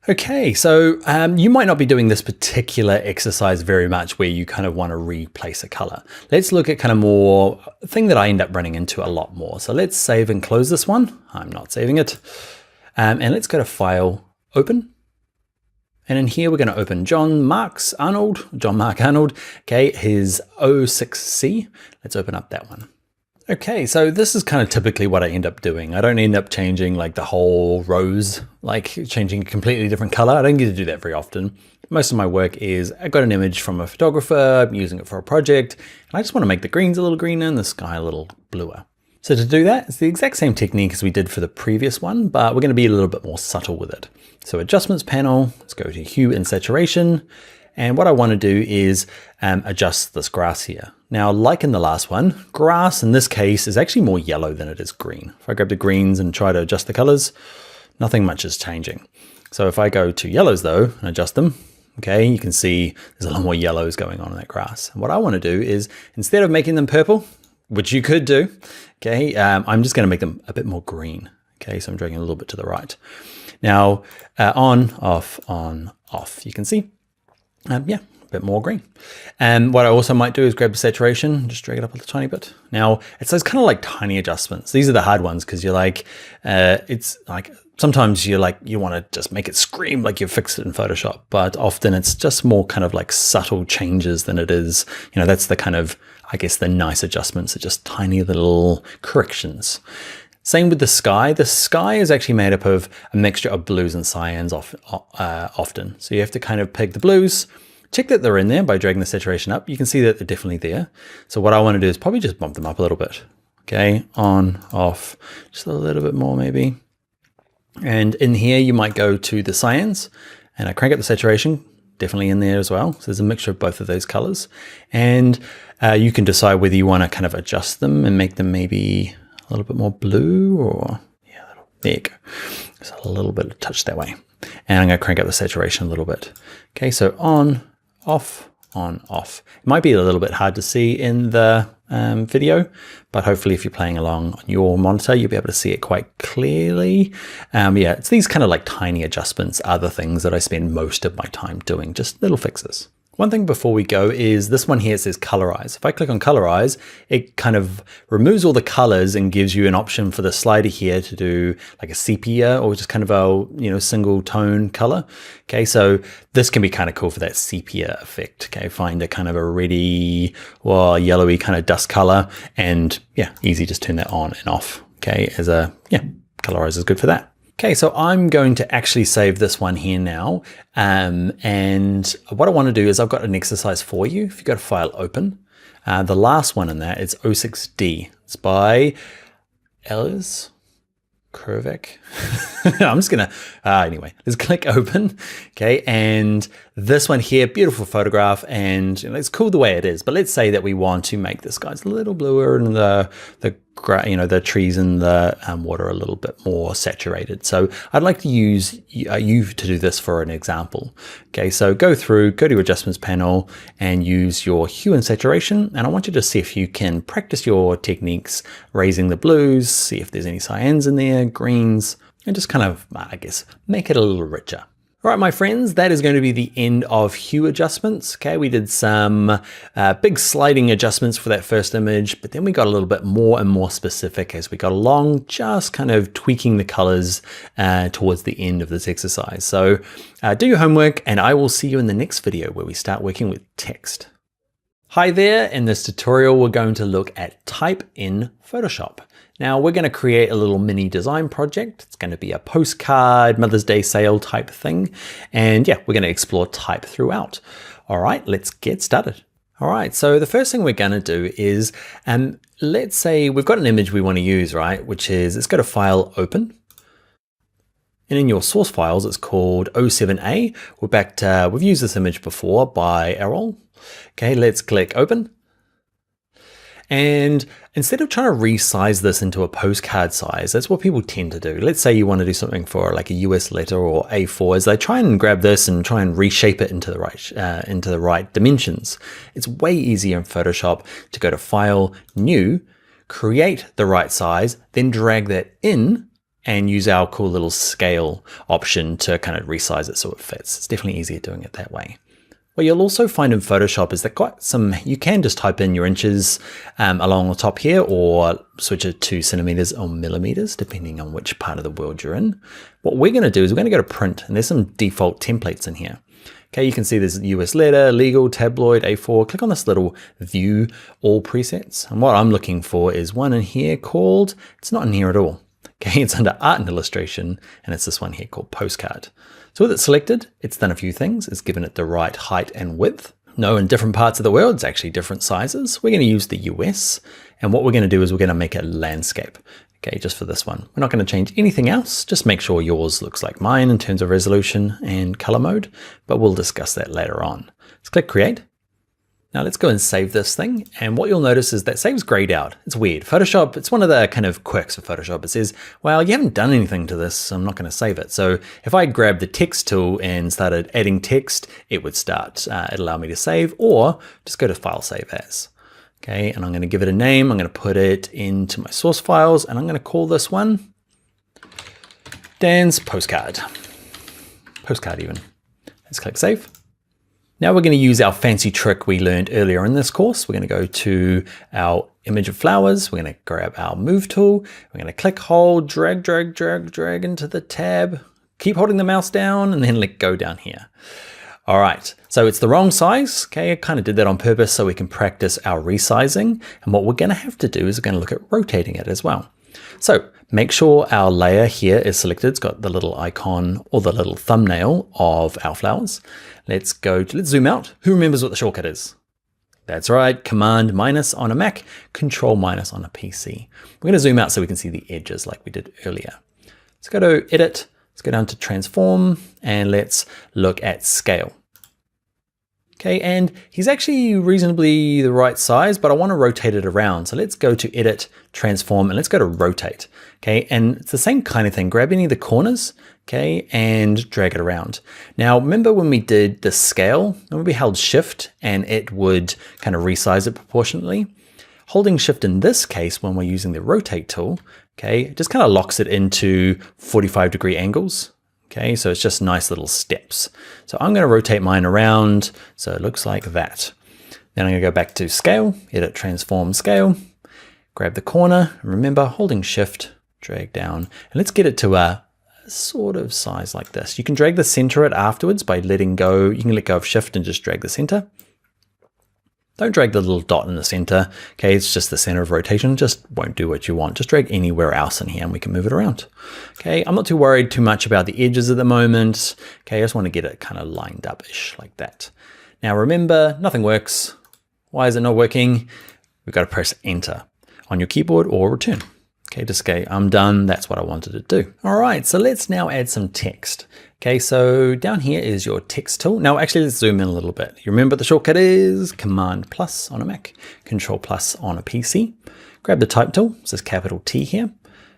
Okay, so you might not be doing this particular exercise very much where you kind of want to replace a color. Let's look at kind of more thing that I end up running into a lot more. So let's save and close this one. I'm not saving it. And let's go to File, Open. And in here, we're going to open John Mark Arnold, okay, his O6C. Let's open up that one. Okay, so this is kind of typically what I end up doing. I don't end up changing like the whole rose, like changing a completely different color. I don't get to do that very often. Most of my work is I got an image from a photographer, I'm using it for a project, and I just want to make the greens a little greener and the sky a little bluer. So to do that, it's the exact same technique as we did for the previous one, but we're going to be a little bit more subtle with it. So Adjustments panel, let's go to Hue and Saturation. And what I want to do is adjust this grass here. Now, like in the last one, grass in this case is actually more yellow than it is green. If I grab the greens and try to adjust the colors, nothing much is changing. So if I go to yellows though and adjust them, Okay, you can see there's a lot more yellows going on in that grass. And what I want to do is, instead of making them purple, which you could do, okay, I'm just going to make them a bit more green. Okay, so I'm dragging a little bit to the right. Now, on, off, you can see, yeah, a bit more green. And what I also might do is grab the saturation, just drag it up a tiny bit. Now, it's those kind of like tiny adjustments. These are the hard ones because you're like, it's like, sometimes you're like, you want to just make it scream like you've fixed it in Photoshop, but often it's just more kind of like subtle changes than it is, you know, that's the kind of, I guess, the nice adjustments are just tiny little corrections. Same with the sky. The sky is actually made up of a mixture of blues and cyans often. So you have to kind of pick the blues, check that they're in there by dragging the saturation up. You can see that they're definitely there. So what I want to do is probably just bump them up a little bit. Okay, on, off, just a little bit more maybe. And in here, you might go to the cyans and I crank up the saturation, definitely in there as well. So there's a mixture of both of those colors. And you can decide whether you want to kind of adjust them and make them maybe a little bit more blue or, yeah, there you go. Just a little bit of touch that way. And I'm going to crank up the saturation a little bit. Okay, so on, off, on, off. It might be a little bit hard to see in the video, but hopefully if you're playing along on your monitor, you'll be able to see it quite clearly. Yeah, it's these kind of like tiny adjustments are the things that I spend most of my time doing, just little fixes. One thing before we go is this one here says colorize. If I click on colorize, it kind of removes all the colors and gives you an option for the slider here to do like a sepia or just kind of a, you know, single tone color. Okay, so this can be kind of cool for that sepia effect. Okay, find a kind of a reddy or yellowy kind of dust color, and yeah, easy, just turn that on and off. Okay, as a, yeah, colorize is good for that. Okay, so I'm going to actually save this one here now. And what I want to do is I've got an exercise for you. If you go to File, Open, the last one in that is 06D. It's by Ellis Krvek. I'm just gonna, anyway, let's click Open. Okay, and this one here, beautiful photograph, and you know, it's cool the way it is, but let's say that we want to make this guy's a little bluer and the trees and the water a little bit more saturated. So I'd like to use you to do this for an example. Okay, so go to your adjustments panel and use your hue and saturation. And I want you to see if you can practice your techniques, raising the blues, see if there's any cyans in there, greens, and just kind of, I guess, make it a little richer. All right, my friends, that is going to be the end of hue adjustments. Okay, we did some big sliding adjustments for that first image, but then we got a little bit more and more specific as we got along, just kind of tweaking the colors towards the end of this exercise. So do your homework, and I will see you in the next video where we start working with text. Hi there, in this tutorial, we're going to look at type in Photoshop. Now we're going to create a little mini design project. It's going to be a postcard, Mother's Day sale type thing. And yeah, we're going to explore type throughout. All right, let's get started. All right, so the first thing we're going to do is, let's say we've got an image we want to use, right? Which is, let's go to File, Open. And in your source files, it's called 07A. We've used this image before by Errol. Okay, let's click Open. And instead of trying to resize this into a postcard size, that's what people tend to do. Let's say you want to do something for like a US letter or A4, as they try and grab this and try and reshape it into the right dimensions. It's way easier in Photoshop to go to File, New, create the right size, then drag that in and use our cool little scale option to kind of resize it so it fits. It's definitely easier doing it that way. What you'll also find in Photoshop is that you can just type in your inches along the top here, or switch it to centimeters or millimeters, depending on which part of the world you're in. What we're going to do is we're going to go to Print, and there's some default templates in here. Okay, you can see there's US letter, legal, tabloid, A4. Click on this little View All Presets. And what I'm looking for is one in here called, it's not in here at all. Okay, it's under Art and Illustration, and it's this one here called Postcard. So with it selected, it's done a few things. It's given it the right height and width. No, in different parts of the world, it's actually different sizes. We're going to use the US, and what we're going to do is we're going to make a landscape. Okay, just for this one. We're not going to change anything else. Just make sure yours looks like mine in terms of resolution and color mode, but we'll discuss that later on. Let's click Create. Now let's go and save this thing. And what you'll notice is that save's grayed out. It's weird. Photoshop, it's one of the kind of quirks of Photoshop. It says, well, you haven't done anything to this, so I'm not going to save it. So if I grab the text tool and started adding text, it would start. It'd allow me to save, or just go to File, Save As. Okay, and I'm going to give it a name. I'm going to put it into my source files, and I'm going to call this one Dan's Postcard. Postcard even. Let's click Save. Now we're going to use our fancy trick we learned earlier in this course. We're going to go to our image of flowers. We're going to grab our move tool. We're going to click, hold, drag into the tab. Keep holding the mouse down and then let go down here. All right, so it's the wrong size. Okay, I kind of did that on purpose so we can practice our resizing. And what we're going to have to do is we're going to look at rotating it as well. So make sure our layer here is selected. It's got the little icon or the little thumbnail of our flowers. Let's zoom out. Who remembers what the shortcut is? That's right, Command minus on a Mac, Control minus on a PC. We're going to zoom out so we can see the edges like we did earlier. Let's go to Edit, let's go down to Transform, and let's look at Scale. Okay, and he's actually reasonably the right size, but I want to rotate it around. So let's go to Edit, Transform, and let's go to Rotate. Okay, and it's the same kind of thing. Grab any of the corners, okay, and drag it around. Now, remember when we did the scale, when we held Shift and it would kind of resize it proportionately? Holding Shift in this case, when we're using the Rotate tool, okay, it just kind of locks it into 45-degree angles. Okay, so it's just nice little steps. So I'm going to rotate mine around so it looks like that. Then I'm going to go back to Scale, Edit, Transform, Scale, grab the corner, and remember holding Shift, drag down, and let's get it to a sort of size like this. You can drag the center it afterwards by letting go. You can let go of Shift and just drag the center. Don't drag the little dot in the center. Okay, it's just the center of rotation. Just won't do what you want. Just drag anywhere else in here and we can move it around. Okay, I'm not too worried too much about the edges at the moment. Okay, I just want to get it kind of lined up-ish like that. Now remember, nothing works. Why is it not working? We've got to press Enter on your keyboard or Return. Okay, just say, I'm done. That's what I wanted to do. All right, so let's now add some text. Okay, so down here is your text tool. Now, actually, let's zoom in a little bit. You remember the shortcut is Command plus on a Mac, Control plus on a PC. Grab the type tool. It says capital T here.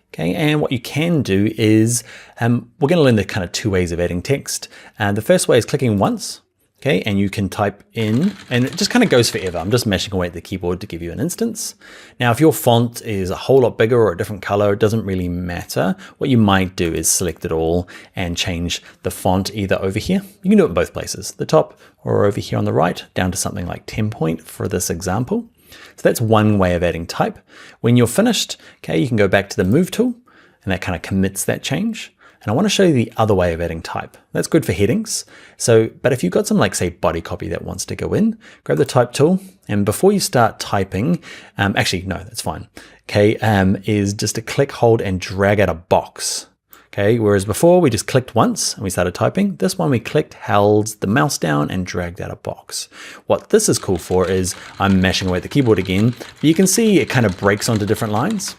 Okay, and what you can do is, we're going to learn the kind of two ways of adding text. The first way is clicking once. Okay, and you can type in, and it just kind of goes forever. I'm just mashing away at the keyboard to give you an instance. Now, if your font is a whole lot bigger or a different color, it doesn't really matter. What you might do is select it all and change the font either over here. You can do it in both places, the top or over here on the right, down to something like 10 point for this example. So that's one way of adding type. When you're finished, okay, you can go back to the Move tool, and that kind of commits that change. And I want to show you the other way of adding type. That's good for headings. So, but if you've got some like say body copy that wants to go in, grab the type tool. And before you start typing, actually, no, that's fine. Okay, is just to click, hold, and drag out a box. Okay, whereas before we just clicked once and we started typing. This one we clicked, held the mouse down and dragged out a box. What this is cool for is I'm mashing away at the keyboard again, but you can see it kind of breaks onto different lines.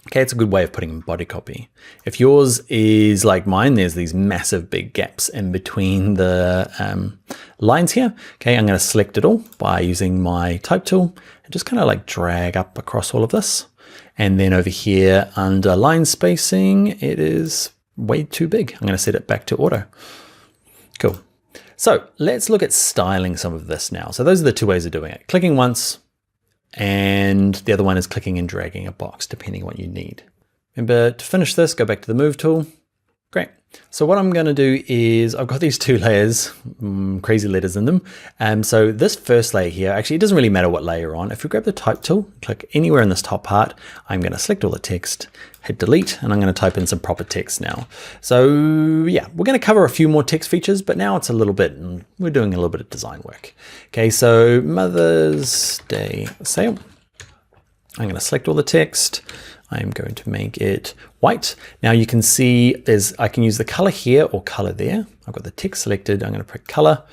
Okay, it's a good way of putting in body copy. If yours is like mine, there's these massive big gaps in between the lines here. Okay, I'm going to select it all by using my type tool and just kind of like drag up across all of this. And then over here under line spacing, it is way too big. I'm going to set it back to auto. Cool. So let's look at styling some of this now. So those are the two ways of doing it. Clicking once, and the other one is clicking and dragging a box, depending on what you need. Remember to finish this, go back to the Move tool. Great. So what I'm going to do is I've got these two layers, crazy letters in them. So this first layer here, actually, it doesn't really matter what layer you're on. If you grab the type tool, click anywhere in this top part, I'm going to select all the text, hit delete, and I'm going to type in some proper text now. So yeah, we're going to cover a few more text features, but now it's a little bit, we're doing a little bit of design work. Okay, so Mother's Day sale. I'm going to select all the text. I'm going to make it white. Now you can see I can use the color here or color there. I've got the text selected. I'm going to pick color.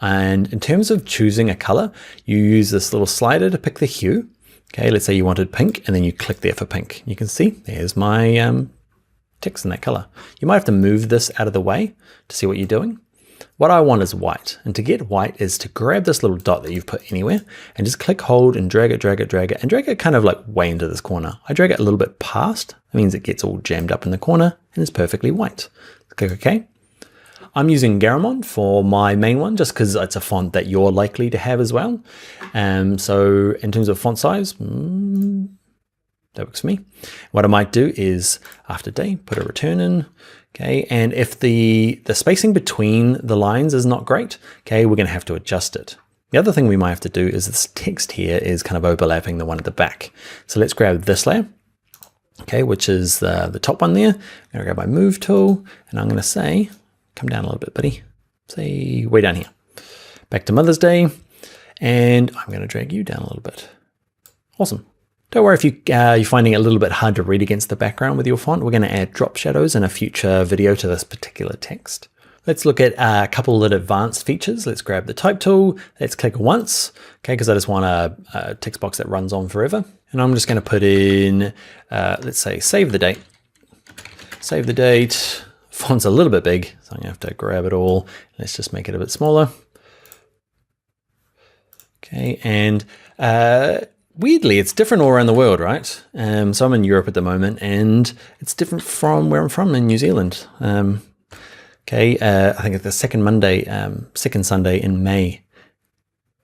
And in terms of choosing a color, you use this little slider to pick the hue. Okay, let's say you wanted pink and then you click there for pink. You can see there's my text in that color. You might have to move this out of the way to see what you're doing. What I want is white. And to get white is to grab this little dot that you've put anywhere and just click, hold, and drag it, and drag it kind of like way into this corner. I drag it a little bit past. That means it gets all jammed up in the corner and it's perfectly white. Click OK. I'm using Garamond for my main one just because it's a font that you're likely to have as well. So in terms of font size, that works for me. What I might do is after day, put a return in. Okay, and if the spacing between the lines is not great, okay, we're going to have to adjust it. The other thing we might have to do is this text here is kind of overlapping the one at the back. So let's grab this layer, okay, which is the top one there. I'm going to grab my move tool, and I'm going to say, come down a little bit, buddy. Say way down here. Back to Mother's Day, and I'm going to drag you down a little bit. Awesome. Don't worry if you're finding it a little bit hard to read against the background with your font. We're going to add drop shadows in a future video to this particular text. Let's look at a couple of advanced features. Let's grab the type tool. Let's click once, okay, because I just want a text box that runs on forever. And I'm just going to put in, let's say, save the date. Save the date. Font's a little bit big, so I'm going to have to grab it all. Let's just make it a bit smaller. Okay, and weirdly, it's different all around the world, right? So I'm in Europe at the moment, and it's different from where I'm from in New Zealand. Okay, I think it's the second Sunday in May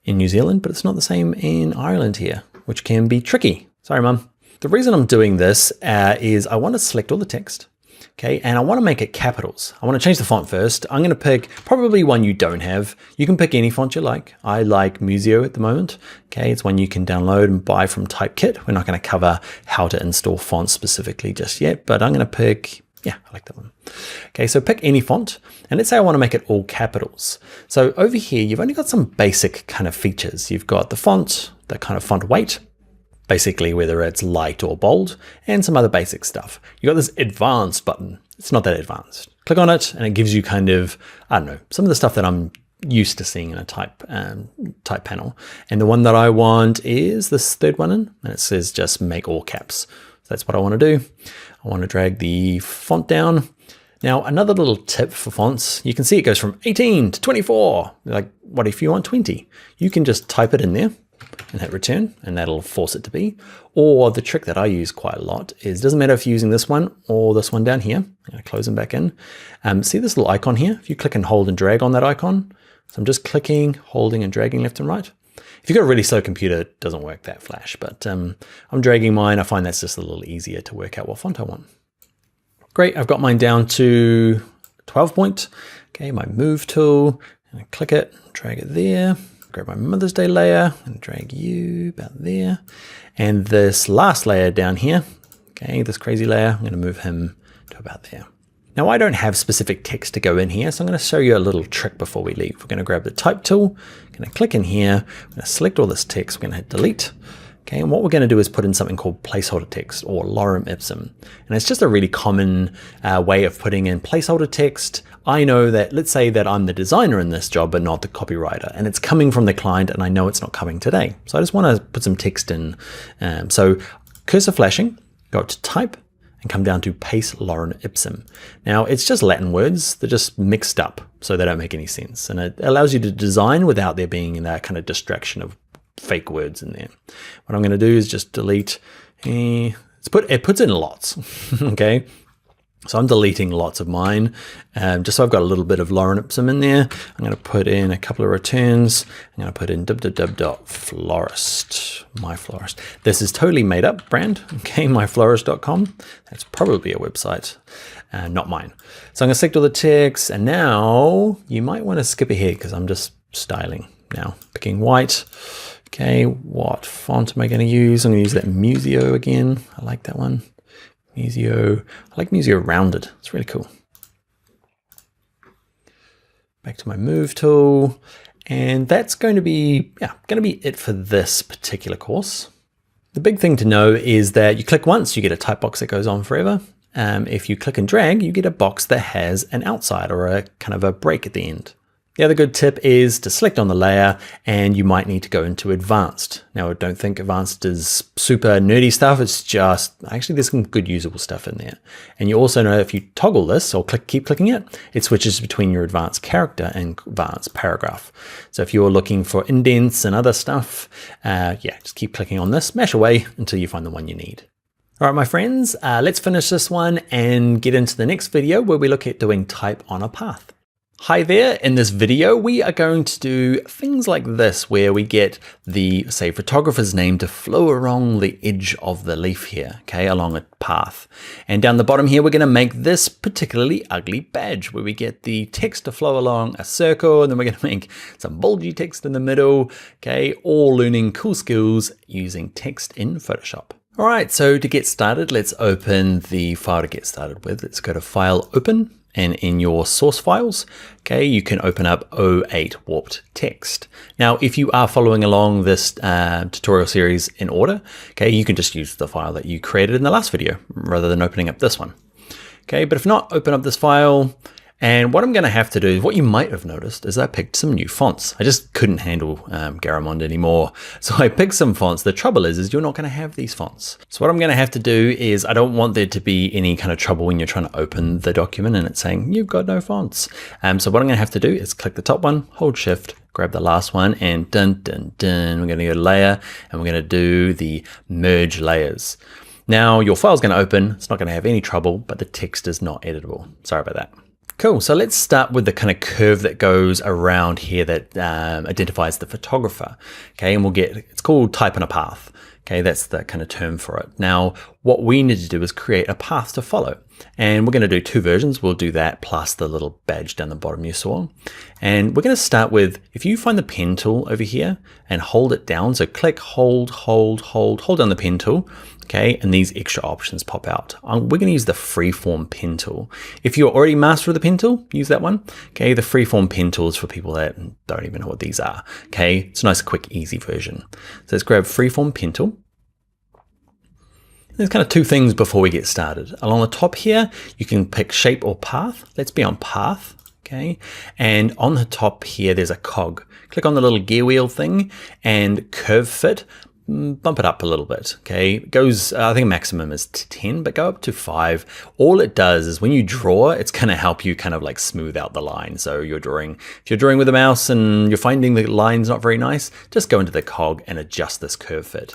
in New Zealand, but it's not the same in Ireland here, which can be tricky. Sorry, Mum. The reason I'm doing this is I want to select all the text. Okay, and I want to make it capitals. I want to change the font first. I'm going to pick probably one you don't have. You can pick any font you like. I like Museo at the moment. Okay, it's one you can download and buy from Typekit. We're not going to cover how to install fonts specifically just yet, but I'm going to pick, yeah, I like that one. Okay, so pick any font, and let's say I want to make it all capitals. So over here, you've only got some basic kind of features. You've got the font, the kind of font weight, basically whether it's light or bold, and some other basic stuff. You got this advanced button. It's not that advanced. Click on it and it gives you kind of, I don't know, some of the stuff that I'm used to seeing in a type panel. And the one that I want is this third one in, and it says just make all caps. So that's what I want to do. I want to drag the font down. Now, another little tip for fonts, you can see it goes from 18 to 24. Like, what if you want 20? You can just type it in there and hit return, and that'll force it to be. Or the trick that I use quite a lot is, doesn't matter if you're using this one or this one down here. I'm going to close them back in. See this little icon here? If you click and hold and drag on that icon, so I'm just clicking, holding and dragging left and right. If you've got a really slow computer, it doesn't work that flash, but I'm dragging mine. I find that's just a little easier to work out what font I want. Great, I've got mine down to 12 point. Okay, my move tool, and I click it, drag it there. Grab my Mother's Day layer and drag you about there. And this last layer down here, okay, this crazy layer, I'm going to move him to about there. Now, I don't have specific text to go in here, so I'm going to show you a little trick before we leave. We're going to grab the type tool, I'm going to click in here, I'm going to select all this text, we're going to hit delete. Okay, and what we're going to do is put in something called placeholder text, or lorem ipsum. And it's just a really common way of putting in placeholder text. I know that, let's say that I'm the designer in this job, but not the copywriter, and it's coming from the client, and I know it's not coming today. So I just want to put some text in. So cursor flashing, go up to type, and come down to paste lorem ipsum. Now, it's just Latin words. They're just mixed up, so they don't make any sense. And it allows you to design without there being that kind of distraction of fake words in there. What I'm going to do is just delete. It puts in lots. Okay, so I'm deleting lots of mine, just so I've got a little bit of lorem ipsum in there. I'm going to put in a couple of returns. I'm going to put in www.florist, my florist. This is totally made up brand. Okay, myflorist.com. That's probably a website, not mine. So I'm going to select all the text, and now you might want to skip ahead because I'm just styling now, picking white. Okay, what font am I going to use? I'm going to use that Museo again. I like that one. Museo. I like Museo rounded. It's really cool. Back to my move tool. And that's going to be it for this particular course. The big thing to know is that you click once, you get a type box that goes on forever. If you click and drag, you get a box that has an outside or a kind of a break at the end. The other good tip is to select on the layer, and you might need to go into advanced. Now, I don't think advanced is super nerdy stuff. It's just, actually there's some good usable stuff in there. And you also know if you toggle this or keep clicking it, it switches between your advanced character and advanced paragraph. So if you're looking for indents and other stuff, yeah, just keep clicking on this, mash away until you find the one you need. All right, my friends, let's finish this one and get into the next video where we look at doing type on a path. Hi there, in this video we are going to do things like this where we get the, say, photographer's name to flow along the edge of the leaf here, okay, along a path. And down the bottom here we're going to make this particularly ugly badge where we get the text to flow along a circle, and then we're going to make some bulgy text in the middle, okay, all learning cool skills using text in Photoshop. All right, so to get started, let's open the file to get started with. Let's go to File, Open. And in your source files, okay, you can open up 08 warped text. Now, if you are following along this tutorial series in order, okay, you can just use the file that you created in the last video rather than opening up this one. Okay, but if not, open up this file. And what I'm going to have to do, what you might have noticed, is I picked some new fonts. I just couldn't handle Garamond anymore. So I picked some fonts. The trouble is you're not going to have these fonts. So what I'm going to have to do is I don't want there to be any kind of trouble when you're trying to open the document and it's saying you've got no fonts. So what I'm going to have to do is click the top one, hold shift, grab the last one, and dun, dun, dun, we're going to go to layer and we're going to do the merge layers. Now your file's going to open. It's not going to have any trouble, but the text is not editable. Sorry about that. Cool, so let's start with the kind of curve that goes around here that identifies the photographer. Okay, and we'll get, it's called type on a path. Okay, that's the kind of term for it. Now, what we need to do is create a path to follow. And we're going to do two versions. We'll do that plus the little badge down the bottom you saw. And we're going to start with, if you find the pen tool over here and hold it down, so click, hold down the pen tool. Okay, and these extra options pop out. We're going to use the freeform pen tool. If you're already master of the pen tool, use that one. Okay, the freeform pen tool is for people that don't even know what these are. Okay, it's a nice, quick, easy version. So let's grab freeform pen tool. There's kind of two things before we get started. Along the top here, you can pick shape or path. Let's be on path. Okay, and on the top here, there's a cog. Click on the little gear wheel thing and curve fit. Bump it up a little bit, okay? It goes, I think maximum is 10, but go up to 5. All it does is when you draw, it's gonna help you kind of like smooth out the line. So if you're drawing with a mouse and you're finding the line's not very nice, just go into the cog and adjust this curve fit.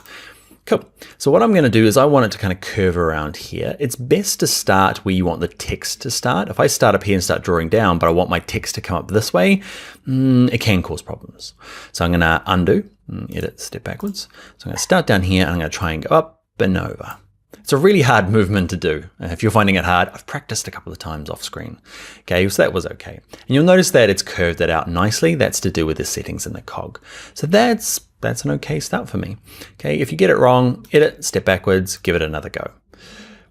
Cool. So what I'm going to do is I want it to kind of curve around here. It's best to start where you want the text to start. If I start up here and start drawing down, but I want my text to come up this way, it can cause problems. So I'm going to undo, edit, step backwards. So I'm going to start down here and I'm going to try and go up and over. It's a really hard movement to do. If you're finding it hard, I've practiced a couple of times off screen. Okay, so that was okay. And you'll notice that it's curved it out nicely. That's to do with the settings in the cog. So that's an okay start for me. Okay, if you get it wrong, edit, step backwards, give it another go.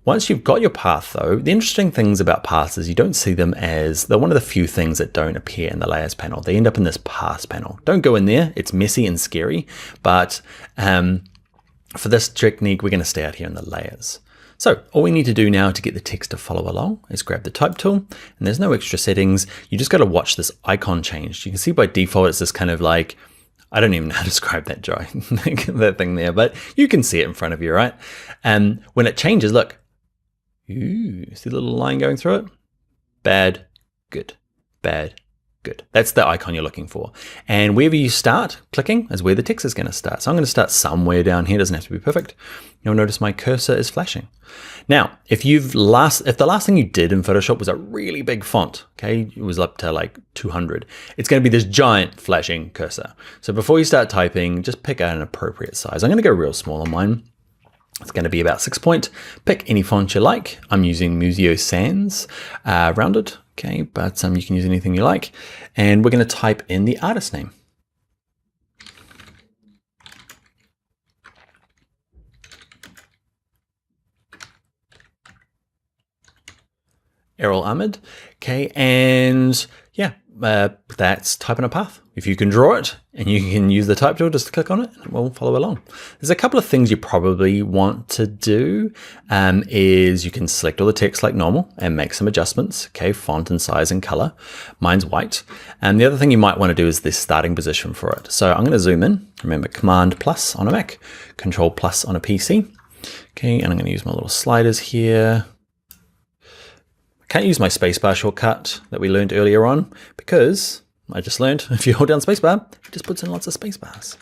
Once you've got your path though, the interesting things about paths is you don't see them as, they're one of the few things that don't appear in the layers panel. They end up in this path panel. Don't go in there, it's messy and scary, but for this technique, we're going to stay out here in the layers. So all we need to do now to get the text to follow along is grab the type tool, and there's no extra settings. You just got to watch this icon change. You can see by default, it's this kind of like, I don't even know how to describe that that thing there, but you can see it in front of you, right? And when it changes, look, ooh, see the little line going through it? Bad, good, bad, good. That's the icon you're looking for. And wherever you start clicking is where the text is going to start. So I'm going to start somewhere down here. It doesn't have to be perfect. You'll notice my cursor is flashing. Now, if the last thing you did in Photoshop was a really big font, okay, it was up to like 200, it's going to be this giant flashing cursor. So before you start typing, just pick out an appropriate size. I'm going to go real small on mine. It's going to be about 6 point. Pick any font you like. I'm using Museo Sans rounded, okay, but you can use anything you like. And we're going to type in the artist name. Errol Ahmed, okay, and yeah, that's typing a path. If you can draw it and you can use the type tool just to click on it, and we'll follow along. There's a couple of things you probably want to do is you can select all the text like normal and make some adjustments, okay, font and size and color. Mine's white. And the other thing you might want to do is this starting position for it. So I'm going to zoom in. Remember, Command plus on a Mac, Control plus on a PC. Okay, and I'm going to use my little sliders here. Can't use my spacebar shortcut that we learned earlier on because I just learned if you hold down spacebar, it just puts in lots of spacebars.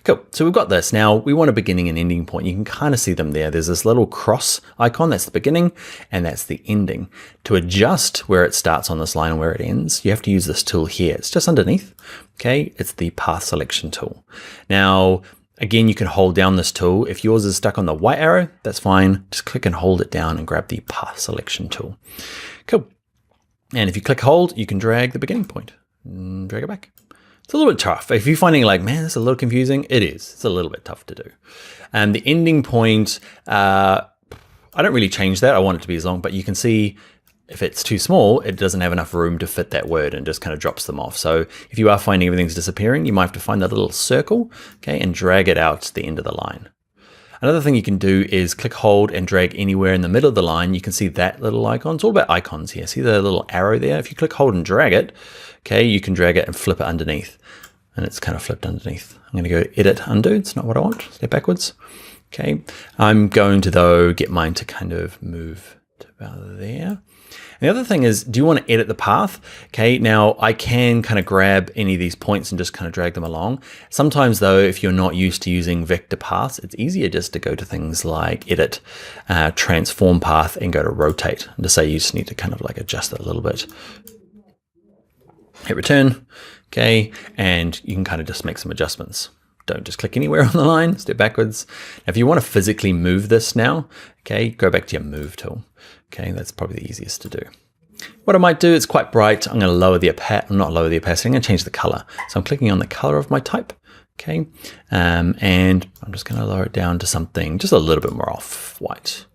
Cool, so we've got this. Now we want a beginning and ending point. You can kind of see them there. There's this little cross icon, that's the beginning, and that's the ending. To adjust where it starts on this line and where it ends, you have to use this tool here. It's just underneath, okay? It's the path selection tool. Now, again, you can hold down this tool. If yours is stuck on the white arrow, that's fine. Just click and hold it down and grab the path selection tool. Cool. And if you click hold, you can drag the beginning point and drag it back. It's a little bit tough. If you're finding like, man, this is a little confusing, it is. It's a little bit tough to do. And the ending point, I don't really change that. I want it to be as long, but you can see if it's too small, it doesn't have enough room to fit that word and just kind of drops them off. So if you are finding everything's disappearing, you might have to find that little circle, okay, and drag it out to the end of the line. Another thing you can do is click, hold, and drag anywhere in the middle of the line. You can see that little icon. It's all about icons here. See the little arrow there? If you click, hold, and drag it, okay, you can drag it and flip it underneath. And it's kind of flipped underneath. I'm going to go edit, undo. It's not what I want. Step backwards. Okay. I'm going to, though, get mine to kind of move to about there. And the other thing is, do you want to edit the path? Okay, now I can kind of grab any of these points and just kind of drag them along. Sometimes though, if you're not used to using vector paths, it's easier just to go to things like edit, transform path, and go to rotate. And to say you just need to kind of like adjust it a little bit. Hit return, okay, and you can kind of just make some adjustments. Don't just click anywhere on the line, step backwards. Now, if you want to physically move this now, okay, go back to your move tool. Okay, that's probably the easiest to do. What I might do, it's quite bright. I'm going to lower the opacity, not lower the opacity, I'm going to change the color. So I'm clicking on the color of my type, okay, and I'm just going to lower it down to something just a little bit more off-white.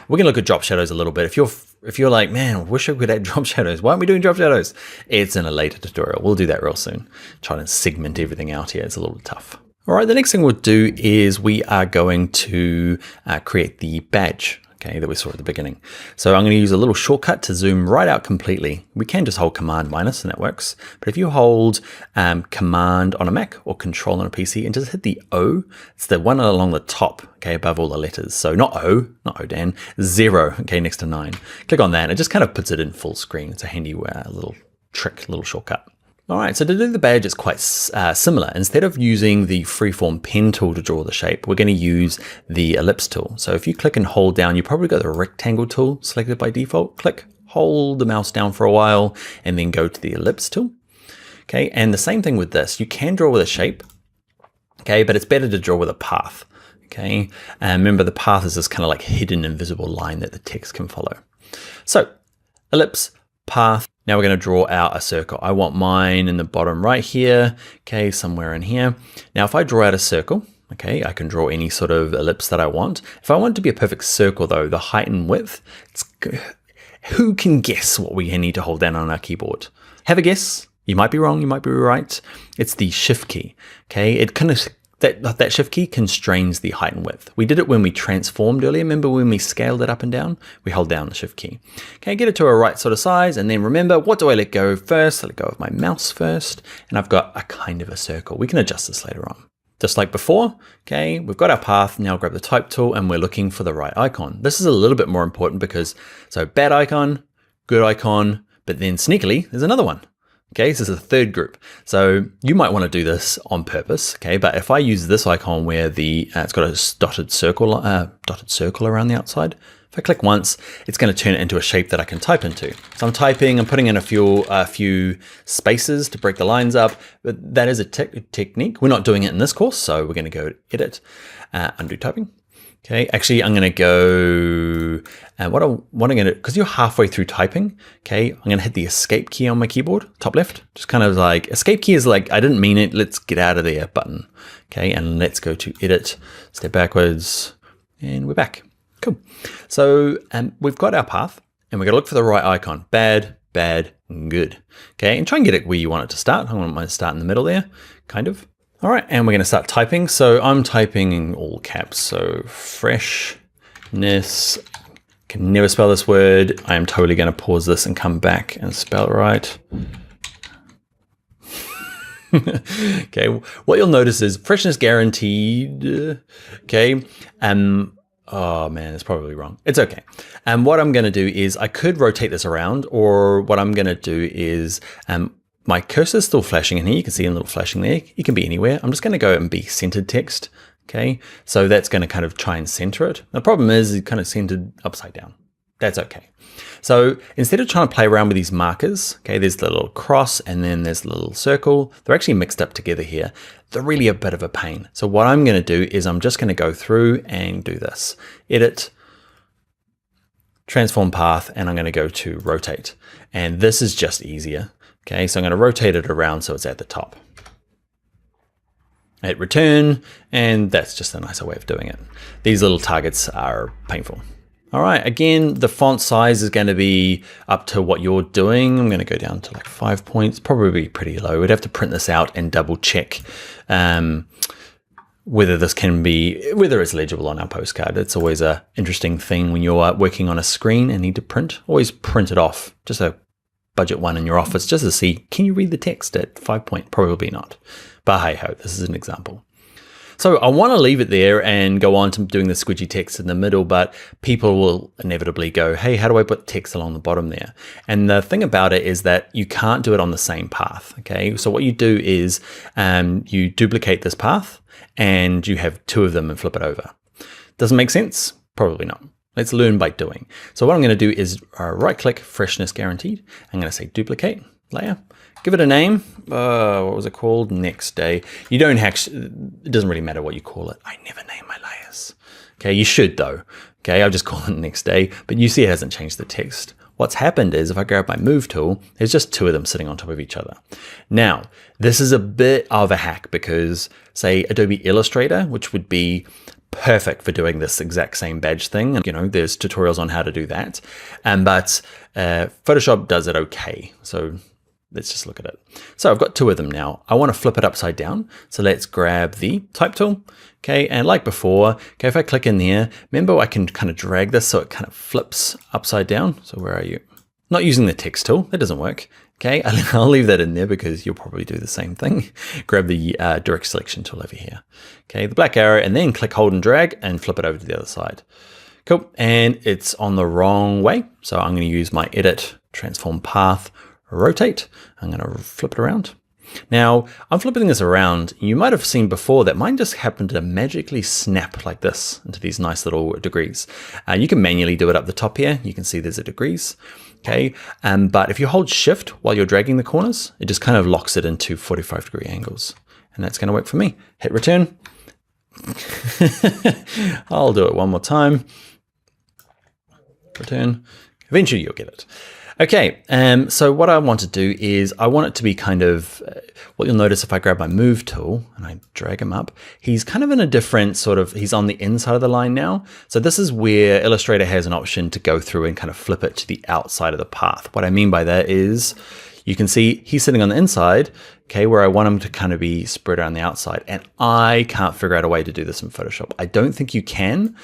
We're going to look at drop shadows a little bit. If you're like, man, I wish I could add drop shadows. Why aren't we doing drop shadows? It's in a later tutorial. We'll do that real soon. Trying to segment everything out here. It's a little bit tough. All right, the next thing we'll do is we are going to create the badge, okay, that we saw at the beginning. So I'm going to use a little shortcut to zoom right out completely. We can just hold Command minus and that works. But if you hold Command on a Mac or Control on a PC and just hit the O, it's the one along the top, okay, above all the letters. So not O, Dan, 0, okay, next to 9. Click on that and it just kind of puts it in full screen. It's a handy little trick, little shortcut. All right, so to do the badge, it's quite similar. Instead of using the freeform pen tool to draw the shape, we're going to use the ellipse tool. So if you click and hold down, you probably got the rectangle tool selected by default. Click, hold the mouse down for a while, and then go to the ellipse tool. Okay, and the same thing with this. You can draw with a shape, okay, but it's better to draw with a path. Okay, and remember the path is this kind of like hidden invisible line that the text can follow. So ellipse, path. Now we're going to draw out a circle. I want mine in the bottom right here, okay, somewhere in here. Now if I draw out a circle, okay, I can draw any sort of ellipse that I want. If I want it to be a perfect circle though, the height and width, who can guess what we need to hold down on our keyboard? Have a guess. You might be wrong, you might be right. It's the shift key, okay? It kind of, that shift key constrains the height and width. We did it when we transformed earlier. Remember when we scaled it up and down? We hold down the shift key. Okay, get it to a right sort of size, and then remember, what do I let go first? I let go of my mouse first, and I've got a kind of a circle. We can adjust this later on. Just like before, okay, we've got our path. Now grab the type tool, and we're looking for the right icon. This is a little bit more important because, so bad icon, good icon, but then sneakily, there's another one. Okay, so this is a third group. So you might want to do this on purpose, okay? But if I use this icon where it's got a dotted circle around the outside, if I click once, it's going to turn it into a shape that I can type into. So I'm putting in a few spaces to break the lines up, but that is a technique. We're not doing it in this course, so we're going to go edit, undo typing. Okay, actually, I'm going to go, what I'm going to do, because you're halfway through typing, okay, I'm going to hit the escape key on my keyboard, top left, just kind of like, escape key is like, I didn't mean it, let's get out of there button, okay, and let's go to edit, step backwards, and we're back. Cool. So we've got our path, and we're going to look for the right icon, bad, bad, good. Okay, and try and get it where you want it to start. I want mine to start in the middle there, kind of. All right, and we're gonna start typing. So I'm typing in all caps. So freshness, can never spell this word. I am totally gonna pause this and come back and spell it right. Okay, what you'll notice is freshness guaranteed. Okay, oh man, it's probably wrong. It's okay. And what I'm gonna do is I could rotate this around, or what I'm gonna do is my cursor's still flashing in here. You can see a little flashing there. It can be anywhere. I'm just gonna go and be centered text. Okay, so that's gonna kind of try and center it. The problem is it's kind of centered upside down. That's okay. So instead of trying to play around with these markers, okay, there's the little cross and then there's the little circle. They're actually mixed up together here. They're really a bit of a pain. So what I'm going to do is I'm just going to go through and do this. Edit, transform path, and I'm going to go to rotate. And this is just easier. Okay, so I'm going to rotate it around so it's at the top. Hit return, and that's just a nicer way of doing it. These little targets are painful. All right, again, the font size is going to be up to what you're doing. I'm going to go down to like 5 points, probably pretty low. We'd have to print this out and double check whether it's legible on our postcard. It's always an interesting thing when you're working on a screen and need to print. Always print it off, just a budget one in your office, just to see, can you read the text at 5 point? Probably not. But hey ho, this is an example. So I want to leave it there and go on to doing the squidgy text in the middle, but people will inevitably go, hey, how do I put text along the bottom there? And the thing about it is that you can't do it on the same path, okay? So what you do is you duplicate this path and you have two of them and flip it over. Doesn't make sense? Probably not. Let's learn by doing. So what I'm going to do is right click, freshness guaranteed. I'm going to say duplicate layer. Give it a name. What was it called? Next day. You don't actually, it doesn't really matter what you call it. I never name my layers. Okay, you should though. Okay, I'll just call it next day, but you see it hasn't changed the text. What's happened is if I grab my move tool, there's just two of them sitting on top of each other. Now, this is a bit of a hack because say Adobe Illustrator, which would be perfect for doing this exact same badge thing. And, you know, there's tutorials on how to do that. But Photoshop does it okay. So let's just look at it. So I've got two of them now. I want to flip it upside down. So let's grab the type tool. Okay, and like before, okay, if I click in there, remember I can kind of drag this so it kind of flips upside down. So where are you? Not using the text tool, that doesn't work. Okay, I'll leave that in there because you'll probably do the same thing. Grab the direct selection tool over here. Okay, the black arrow, and then click, hold and drag and flip it over to the other side. Cool, and it's on the wrong way. So I'm going to use my edit, transform path, rotate. I'm going to flip it around. Now I'm flipping this around. You might have seen before that mine just happened to magically snap like this into these nice little degrees. You can manually do it up the top here. You can see there's a degrees. Okay, but if you hold shift while you're dragging the corners, it just kind of locks it into 45-degree angles. And that's going to work for me. Hit return. I'll do it one more time. Return. Eventually you'll get it. Okay, so what I want to do is I want it to be kind of, what you'll notice if I grab my move tool and I drag him up, he's kind of in a different sort of, he's on the inside of the line now. So this is where Illustrator has an option to go through and kind of flip it to the outside of the path. What I mean by that is you can see he's sitting on the inside, okay, where I want him to kind of be spread around the outside. And I can't figure out a way to do this in Photoshop. I don't think you can.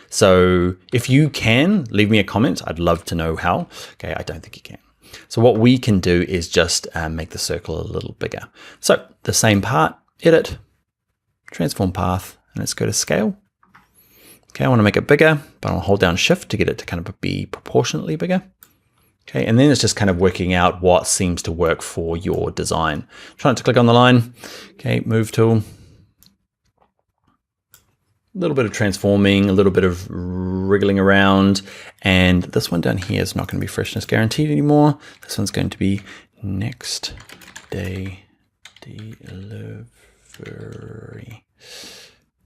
So if you can, leave me a comment. I'd love to know how. Okay, I don't think you can. So what we can do is just make the circle a little bigger. So the same part, edit, transform path, and let's go to scale. Okay, I want to make it bigger, but I'll hold down shift to get it to kind of be proportionately bigger. Okay, and then it's just kind of working out what seems to work for your design. Try not to click on the line. Okay, move tool. A little bit of transforming, a little bit of wriggling around. And this one down here is not going to be freshness guaranteed anymore. This one's going to be next day delivery.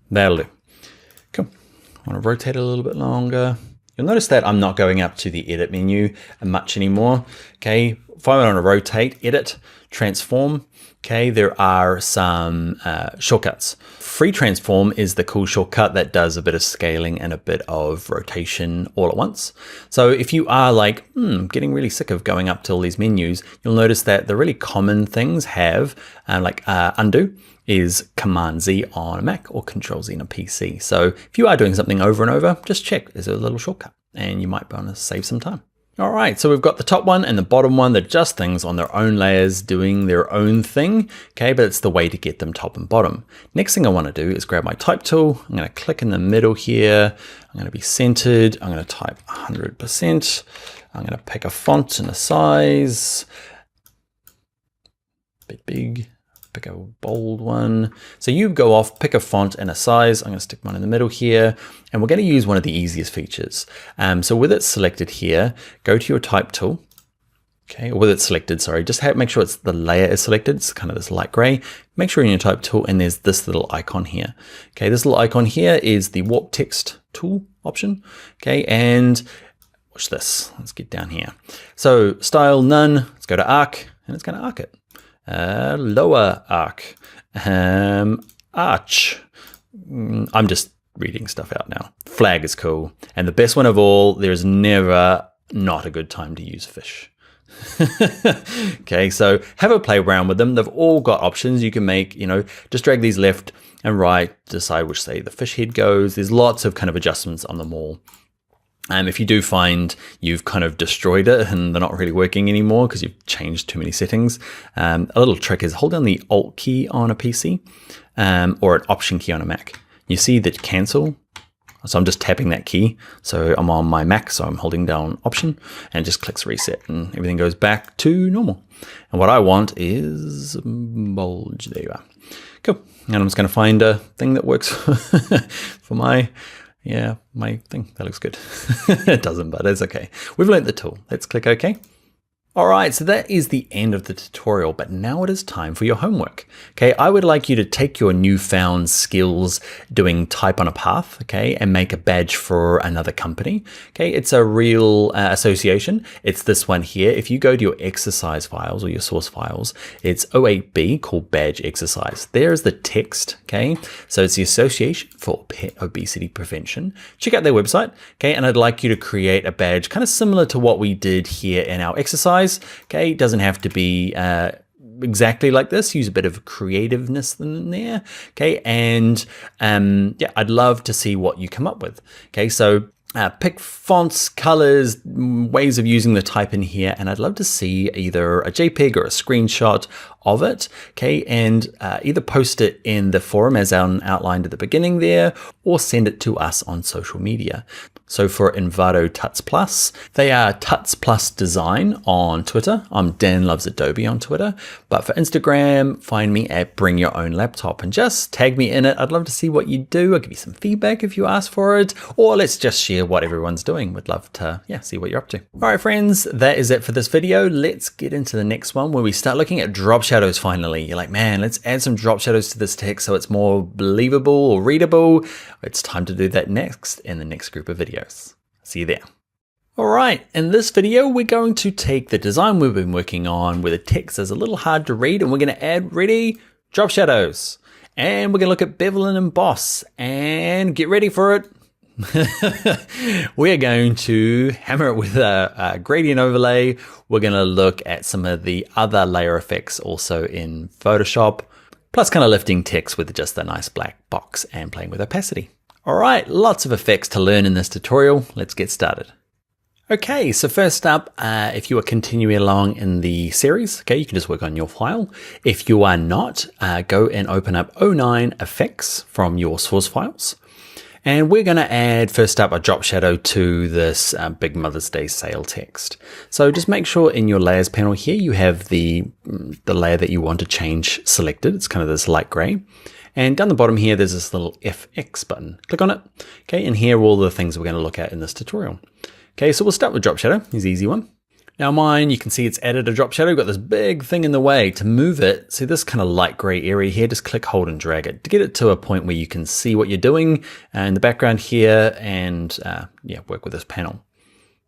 That'll do. Cool. I want to rotate it a little bit longer. You'll notice that I'm not going up to the edit menu much anymore. Okay, if I want to rotate, edit, transform, okay, there are some shortcuts. Free transform is the cool shortcut that does a bit of scaling and a bit of rotation all at once. So if you are like, getting really sick of going up to all these menus, you'll notice that the really common things have undo is Command Z on a Mac or Control Z on a PC. So if you are doing something over and over, just check, there's a little shortcut and you might want to save some time. All right, so we've got the top one and the bottom one. They're just things on their own layers doing their own thing, okay? But it's the way to get them top and bottom. Next thing I want to do is grab my type tool. I'm going to click in the middle here. I'm going to be centered. I'm going to type 100%. I'm going to pick a font and a size. Big. Pick a bold one. So you go off, pick a font and a size. I'm going to stick one in the middle here, and we're going to use one of the easiest features. So with it selected here, go to your type tool. Okay, or with it selected, sorry, just make sure it's the layer is selected. It's kind of this light gray. Make sure you're in your type tool and there's this little icon here. Okay, this little icon here is the warp text tool option. Okay, and watch this. Let's get down here. So style none, let's go to arc and it's going to arc it. Lower arc, arch. I'm just reading stuff out now. Flag is cool. And the best one of all, there's never not a good time to use fish. Okay, so have a play around with them. They've all got options you can make, just drag these left and right, decide which say the fish head goes. There's lots of kind of adjustments on them all. If you do find you've kind of destroyed it and they're not really working anymore because you've changed too many settings, a little trick is hold down the Alt key on a PC or an Option key on a Mac. You see the cancel. So I'm just tapping that key. So I'm on my Mac, so I'm holding down Option and it just clicks reset and everything goes back to normal. And what I want is bulge. There you are. Cool. And I'm just going to find a thing that works for my thing. That looks good. It doesn't, but it's okay. We've learned the tool. Let's click OK. All right, so that is the end of the tutorial, but now it is time for your homework. Okay, I would like you to take your newfound skills doing type on a path, okay, and make a badge for another company. Okay, it's a real association. It's this one here. If you go to your exercise files or your source files, it's 08B called badge exercise. There's the text, okay? So it's the Association for Pet Obesity Prevention. Check out their website, okay? And I'd like you to create a badge kind of similar to what we did here in our exercise. Okay, it doesn't have to be exactly like this. Use a bit of creativeness in there. Okay, and I'd love to see what you come up with. Okay, so pick fonts, colors, ways of using the type in here, and I'd love to see either a JPEG or a screenshot of it, okay, and either post it in the forum as outlined at the beginning there, or send it to us on social media. So for Envato Tuts Plus, they are Tuts Plus Design on Twitter. I'm Dan Loves Adobe on Twitter. But for Instagram, find me at Bring Your Own Laptop and just tag me in it. I'd love to see what you do. I'll give you some feedback if you ask for it, or let's just share what everyone's doing. We'd love to, see what you're up to. All right, friends, that is it for this video. Let's get into the next one where we start looking at drop shadows finally. You're like, man, let's add some drop shadows to this text so it's more believable or readable. It's time to do that next in the next group of videos. See you there. All right, in this video, we're going to take the design we've been working on where the text is a little hard to read, and we're going to add, ready, drop shadows. And we're going to look at bevel and emboss, and get ready for it. We're going to hammer it with a gradient overlay. We're going to look at some of the other layer effects also in Photoshop, plus kind of lifting text with just a nice black box and playing with opacity. All right, lots of effects to learn in this tutorial. Let's get started. Okay, so first up, if you are continuing along in the series, okay, you can just work on your file. If you are not, go and open up 09 effects from your source files. And we're going to add, first up, a drop shadow to this big Mother's Day sale text. So just make sure in your layers panel here, you have the layer that you want to change selected. It's kind of this light gray. And down the bottom here, there's this little FX button. Click on it. Okay, and here are all the things we're going to look at in this tutorial. Okay, so we'll start with drop shadow. Here's the easy one. Now mine, you can see it's added a drop shadow. Got this big thing in the way. To move it, see this kind of light gray area here, just click, hold, and drag it to get it to a point where you can see what you're doing in the background here, and work with this panel.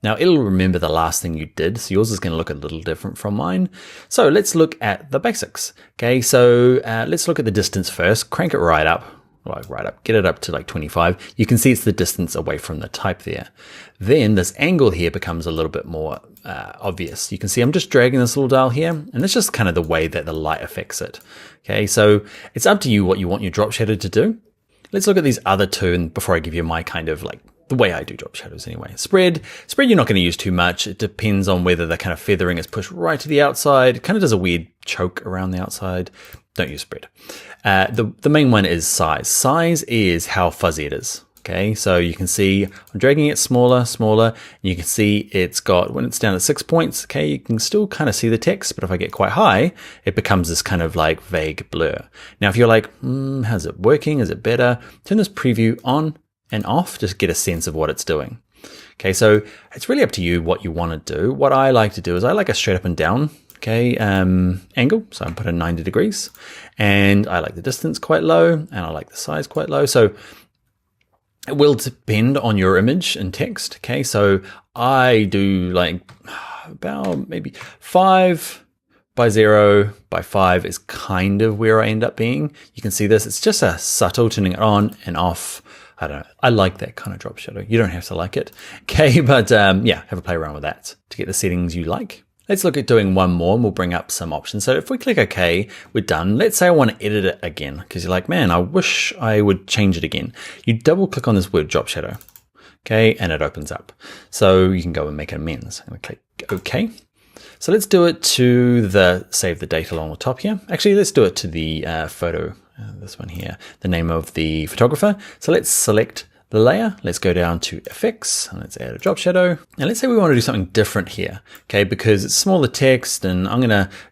Now it'll remember the last thing you did, so yours is going to look a little different from mine. So let's look at the basics. Okay, so let's look at the distance first. Crank it right up. like right up, get it up to like 25. You can see it's the distance away from the type there. Then this angle here becomes a little bit more obvious. You can see I'm just dragging this little dial here, and it's just kind of the way that the light affects it. Okay, so it's up to you what you want your drop shadow to do. Let's look at these other two, and before I give you my kind of like the way I do drop shadows anyway. Spread you're not going to use too much. It depends on whether the kind of feathering is pushed right to the outside. It kind of does a weird choke around the outside. Don't use spread. The main one is size. Size is how fuzzy it is. Okay, so you can see I'm dragging it smaller, and you can see it's got, when it's down at 6 points, okay, you can still kind of see the text, but if I get quite high, it becomes this kind of like vague blur. Now, if you're like, how's it working? Is it better? Turn this preview on and off, just get a sense of what it's doing. Okay, so it's really up to you what you want to do. What I like to do is I like a straight up and down, okay, angle. So I'm putting 90 degrees, and I like the distance quite low, and I like the size quite low. So it will depend on your image and text. Okay, so I do like about maybe 5 by 0 by 5 is kind of where I end up being. You can see this. It's just a subtle turning it on and off. I don't know. I like that kind of drop shadow. You don't have to like it. Okay, but yeah, have a play around with that to get the settings you like. Let's look at doing one more, and we'll bring up some options. So if we click OK, we're done. Let's say I want to edit it again, because you're like, man, I wish I would change it again. You double click on this word drop shadow, okay, and it opens up. So you can go and make amends. I'm going to click OK. So let's do it to the save the date along the top here. Actually, let's do it to the photo, this one here, the name of the photographer. So let's select the layer. Let's go down to effects, and let's add a drop shadow. And let's say we want to do something different here, okay, because it's smaller text, and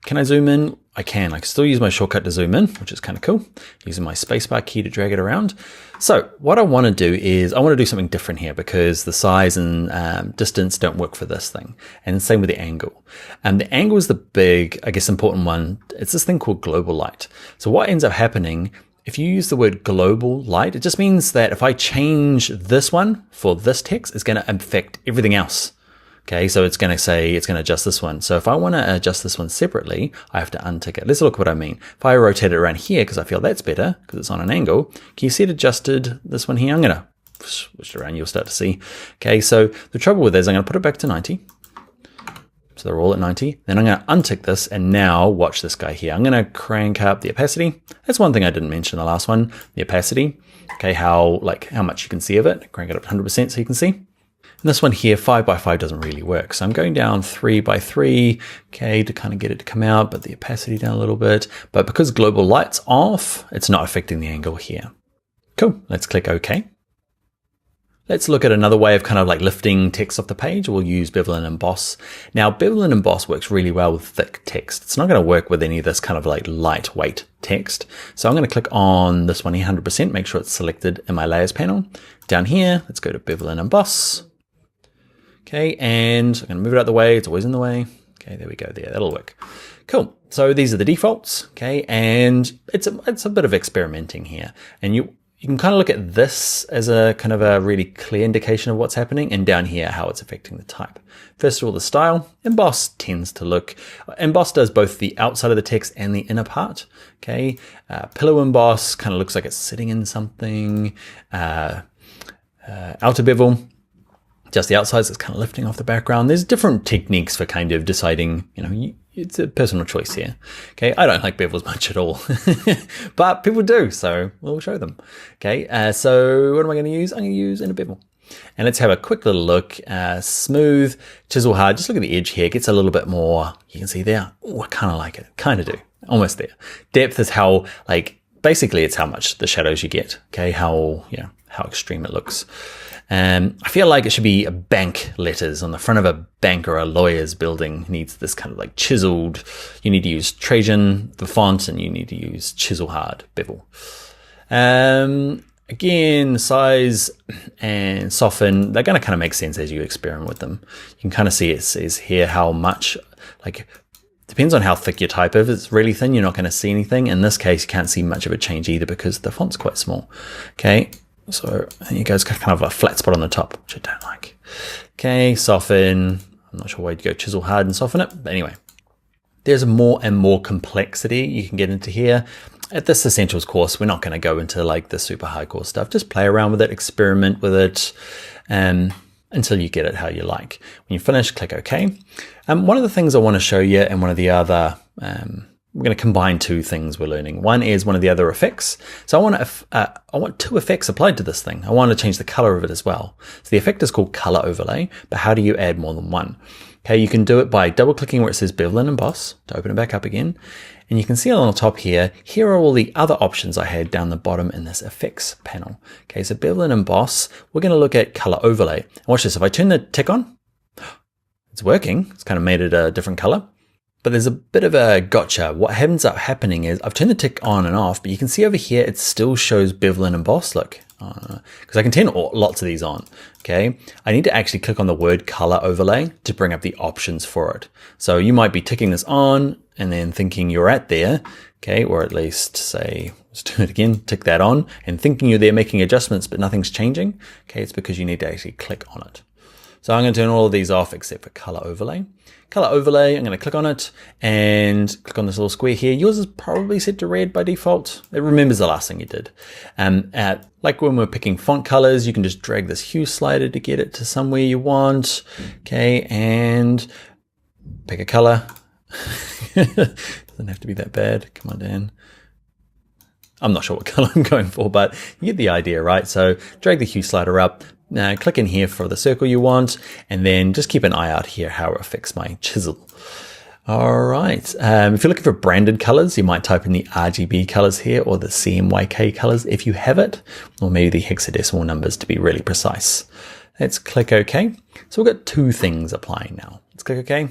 can I zoom in? I can. I can still use my shortcut to zoom in, which is kind of cool, using my spacebar key to drag it around. So what I want to do is I want to do something different here, because the size and distance don't work for this thing. And same with the angle. And the angle is the big, I guess, important one. It's this thing called global light. So what ends up happening, if you use the word global light, it just means that if I change this one for this text, it's going to affect everything else. Okay, so it's going to say, it's going to adjust this one. So if I want to adjust this one separately, I have to untick it. Let's look what I mean. If I rotate it around here, because I feel that's better, because it's on an angle, can you see it adjusted, this one here? I'm going to switch it around, you'll start to see. Okay, so the trouble with this, I'm going to put it back to 90. So they're all at 90. Then I'm going to untick this, and now watch this guy here. I'm going to crank up the opacity. That's one thing I didn't mention in the last one, the opacity. Okay, how much you can see of it. Crank it up to 100% so you can see. And this one here, 5 by 5 doesn't really work. So I'm going down 3 by 3, okay, to kind of get it to come out, but the opacity down a little bit. But because global light's off, it's not affecting the angle here. Cool, let's click OK. Let's look at another way of kind of like lifting text off the page. We'll use Bevel and Emboss. Now, Bevel and Emboss works really well with thick text. It's not going to work with any of this kind of like lightweight text. So I'm going to click on this one here, 100%, make sure it's selected in my layers panel. Down here, let's go to Bevel and Emboss. Okay, and I'm going to move it out of the way. It's always in the way. Okay, there we go. There, that'll work. Cool. So these are the defaults. Okay, and it's a bit of experimenting here. And you can kind of look at this as a kind of a really clear indication of what's happening, and down here how it's affecting the type. First of all, the style. Emboss tends to look, Emboss does both the outside of the text and the inner part. Okay, Pillow Emboss kind of looks like it's sitting in something. Outer Bevel, just the outside, so it's kind of lifting off the background. There's different techniques for kind of deciding, it's a personal choice here. Okay, I don't like bevels much at all, but people do, so we'll show them. Okay, so what am I going to use? I'm going to use Inner Bevel. And let's have a quick little look. Smooth, chisel hard. Just look at the edge here. It gets a little bit more, you can see there. Oh, I kind of like it. Kind of do. Almost there. Depth is how, basically it's how much the shadows you get. Okay, how extreme it looks. I feel like it should be bank letters on the front of a bank or a lawyer's building. It needs this kind of like chiseled. You need to use Trajan, the font, and you need to use chisel hard bevel. Again, size and soften, they're going to kind of make sense as you experiment with them. You can kind of see it says here how much, depends on how thick your type is. If it's really thin, you're not going to see anything. In this case, you can't see much of a change either because the font's quite small. Okay. So here goes kind of a flat spot on the top, which I don't like. Okay, soften. I'm not sure why you'd go chisel hard and soften it. But anyway, there's more and more complexity you can get into here. at this Essentials course, we're not going to go into like the super hardcore stuff. Just play around with it, experiment with it, until you get it how you like. When you finish, click OK. One of the things I want to show you, and one of the other, we're going to combine two things we're learning. One is one of the other effects. So I want two effects applied to this thing. I want to change the color of it as well. So the effect is called color overlay, but how do you add more than one? Okay, you can do it by double clicking where it says Bevel and Emboss to open it back up again. And you can see on the top here are all the other options I had down the bottom in this effects panel. Okay, so Bevel and Emboss, we're going to look at color overlay. And watch this, if I turn the tick on, it's working. It's kind of made it a different color. But there's a bit of a gotcha. What ends up happening is I've turned the tick on and off, but you can see over here it still shows Bevel and Emboss. Look, because I can turn lots of these on. Okay, I need to actually click on the word color overlay to bring up the options for it. So you might be ticking this on and then thinking you're at there. Okay, or at least say, let's do it again, tick that on and thinking you're there making adjustments, but nothing's changing. Okay, it's because you need to actually click on it. So I'm going to turn all of these off except for color overlay. Color overlay, I'm going to click on it and click on this little square here. Yours is probably set to red by default. It remembers the last thing you did. Like when we're picking font colors, you can just drag this hue slider to get it to somewhere you want. Okay, and pick a color. Doesn't have to be that bad. Come on, Dan. I'm not sure what color I'm going for, but you get the idea, right? So drag the hue slider up. Now click in here for the circle you want, and then just keep an eye out here how it affects my chisel. All right, if you're looking for branded colors, you might type in the RGB colors here or the CMYK colors if you have it, or maybe the hexadecimal numbers to be really precise. Let's click OK. So we've got two things applying now. Let's click OK.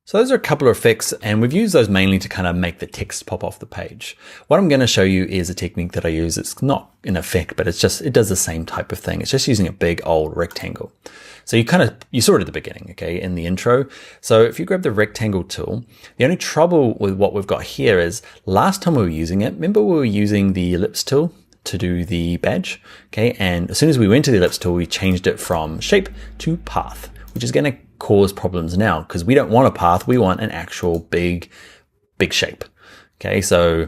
So those are a couple of effects, and we've used those mainly to kind of make the text pop off the page. What I'm going to show you is a technique that I use. It's not an effect, but it does the same type of thing. It's just using a big old rectangle. So you saw it at the beginning, okay, in the intro. So if you grab the rectangle tool, the only trouble with what we've got here is last time we were using it, remember we were using the ellipse tool to do the badge, okay? And as soon as we went to the ellipse tool, we changed it from shape to path, which is going to cause problems now because we don't want a path, we want an actual big shape. Okay, so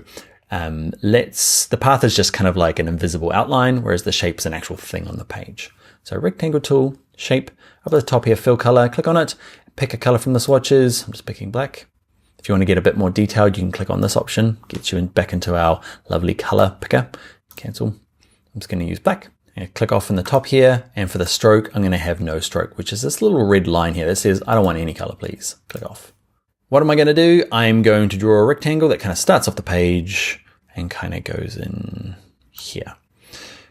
the path is just kind of like an invisible outline, whereas the shape's an actual thing on the page. So rectangle tool, shape, up at the top here, fill color, click on it, pick a color from the swatches. I'm just picking black. If you want to get a bit more detailed, you can click on this option, gets you back into our lovely color picker. Cancel. I'm just going to use black. And click off in the top here, and for the stroke, I'm going to have no stroke, which is this little red line here that says, I don't want any color, please. Click off. What am I going to do? I'm going to draw a rectangle that kind of starts off the page and kind of goes in here.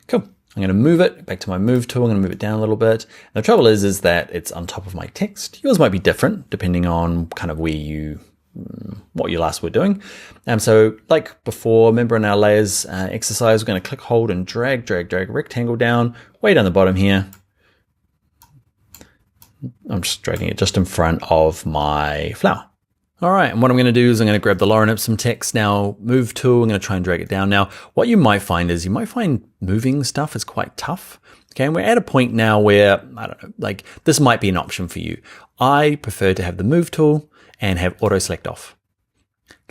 Cool. I'm going to move it back to my move tool. I'm going to move it down a little bit. And the trouble is that it's on top of my text. Yours might be different depending on kind of what you last were doing. So like before, remember in our layers exercise, we're going to click, hold, and drag rectangle down, way down the bottom here. I'm just dragging it just in front of my flower. All right, and what I'm going to do is I'm going to grab the Lorem Ipsum text now, move tool, I'm going to try and drag it down. Now, what you might find is moving stuff is quite tough. Okay, and we're at a point now where, I don't know, like this might be an option for you. I prefer to have the move tool and have auto select off.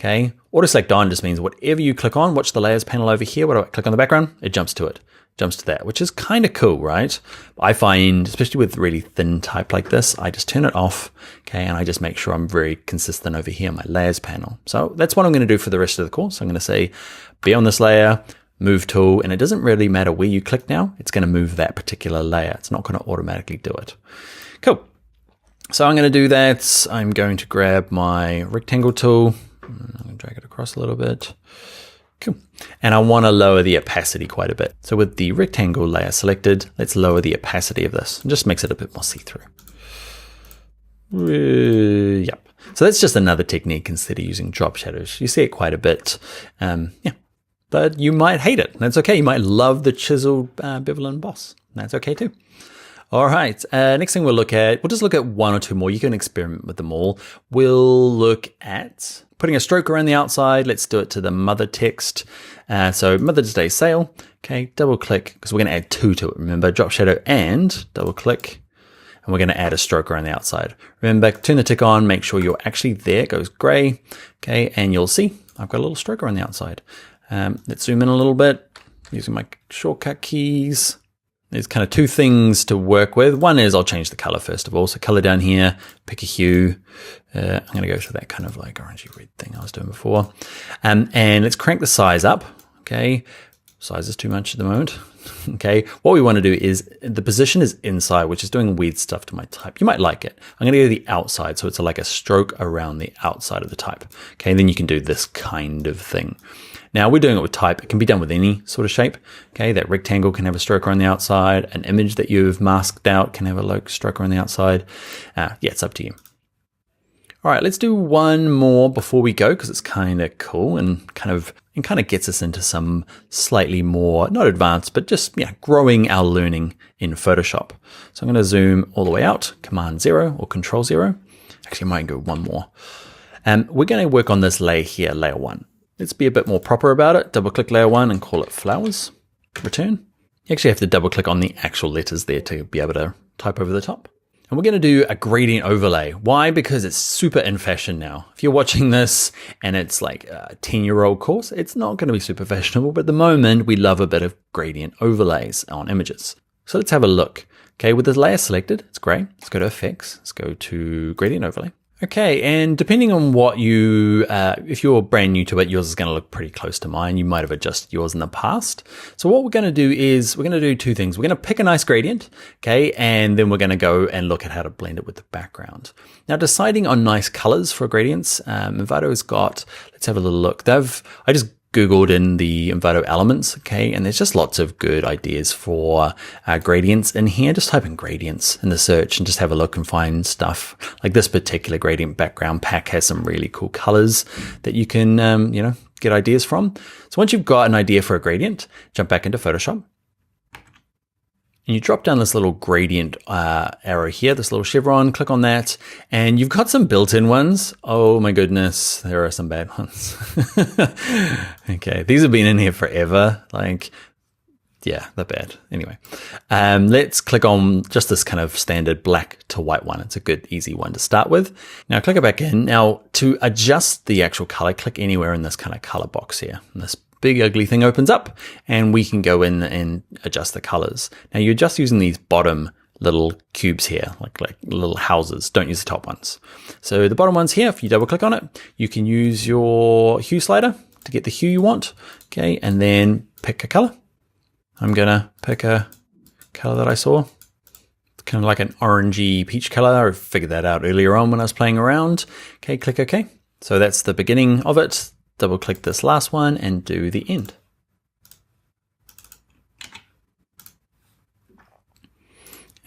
Okay, auto select on just means whatever you click on, watch the layers panel over here. What do I click on the background? It jumps to it, jumps to that, which is kind of cool, right? I find, especially with really thin type like this, I just turn it off, okay, and I just make sure I'm very consistent over here, my layers panel. So that's what I'm going to do for the rest of the course. I'm going to say, be on this layer, move tool, and it doesn't really matter where you click now, it's going to move that particular layer. It's not going to automatically do it. Cool. So I'm going to do that. I'm going to grab my rectangle tool. I'm going to drag it across a little bit. Cool. And I want to lower the opacity quite a bit. So with the rectangle layer selected, let's lower the opacity of this. It just makes it a bit more see-through. Yep. So that's just another technique instead of using drop shadows. You see it quite a bit. But you might hate it. That's okay. You might love the chiseled bevel and emboss. That's okay too. All right, next thing we'll just look at one or two more. You can experiment with them all. We'll look at putting a stroke around the outside. Let's do it to the mother text. So Mother's Day sale. Okay, double click, because we're going to add two to it. Remember, drop shadow and double click. And we're going to add a stroke around the outside. Remember, turn the tick on, make sure you're actually there. It goes gray. Okay, and you'll see I've got a little stroke around the outside. Let's zoom in a little bit using my shortcut keys. There's kind of two things to work with. One is I'll change the color first of all. So color down here, pick a hue. I'm going to go to that kind of like orangey red thing I was doing before. And let's crank the size up. Okay. Size is too much at the moment. Okay. What we want to do is the position is inside, which is doing weird stuff to my type. You might like it. I'm going to go to the outside. So it's like a stroke around the outside of the type. Okay. And then you can do this kind of thing. Now we're doing it with type. It can be done with any sort of shape. Okay, that rectangle can have a stroke around the outside. An image that you've masked out can have a stroke around the outside. Yeah, it's up to you. All right, let's do one more before we go because it's kind of cool and kind of gets us into some slightly more, not advanced, but just growing our learning in Photoshop. So I'm going to zoom all the way out, Command 0 or Control 0. Actually, I might go one more. We're going to work on this layer here, layer 1. Let's be a bit more proper about it. Double click layer 1 and call it flowers. Return. You actually have to double click on the actual letters there to be able to type over the top. And we're going to do a gradient overlay. Why? Because it's super in fashion now. If you're watching this and it's like a 10-year-old course, it's not going to be super fashionable, but at the moment we love a bit of gradient overlays on images. So let's have a look. Okay, with the layer selected, it's great. Let's go to Effects. Let's go to Gradient Overlay. Okay, and depending on what you, if you're brand new to it, yours is going to look pretty close to mine. You might have adjusted yours in the past. So what we're going to do is we're going to do two things. We're going to pick a nice gradient, okay, and then we're going to go and look at how to blend it with the background. Now, deciding on nice colors for gradients, Envato's got, let's have a little look. I just Googled in the Envato elements, okay, and there's just lots of good ideas for gradients in here. Just type in gradients in the search and just have a look and find stuff. Like this particular gradient background pack has some really cool colors that you can, get ideas from. So once you've got an idea for a gradient, jump back into Photoshop. And you drop down this little gradient arrow here, this little chevron, click on that, and you've got some built-in ones. Oh my goodness, there are some bad ones. Okay, these have been in here forever. Yeah, they're bad. Anyway, let's click on just this kind of standard black to white one. It's a good, easy one to start with. Now click it back in. Now to adjust the actual color, click anywhere in this kind of color box here. And this big ugly thing opens up and we can go in and adjust the colors. Now you're just using these bottom little cubes here, like little houses. Don't use the top ones. So the bottom ones here, if you double click on it, you can use your hue slider to get the hue you want. Okay, and then pick a color. I'm gonna pick a color that I saw. It's kind of like an orangey peach color. I figured that out earlier on when I was playing around. Okay, click OK. So that's the beginning of it. Double click this last one and do the end.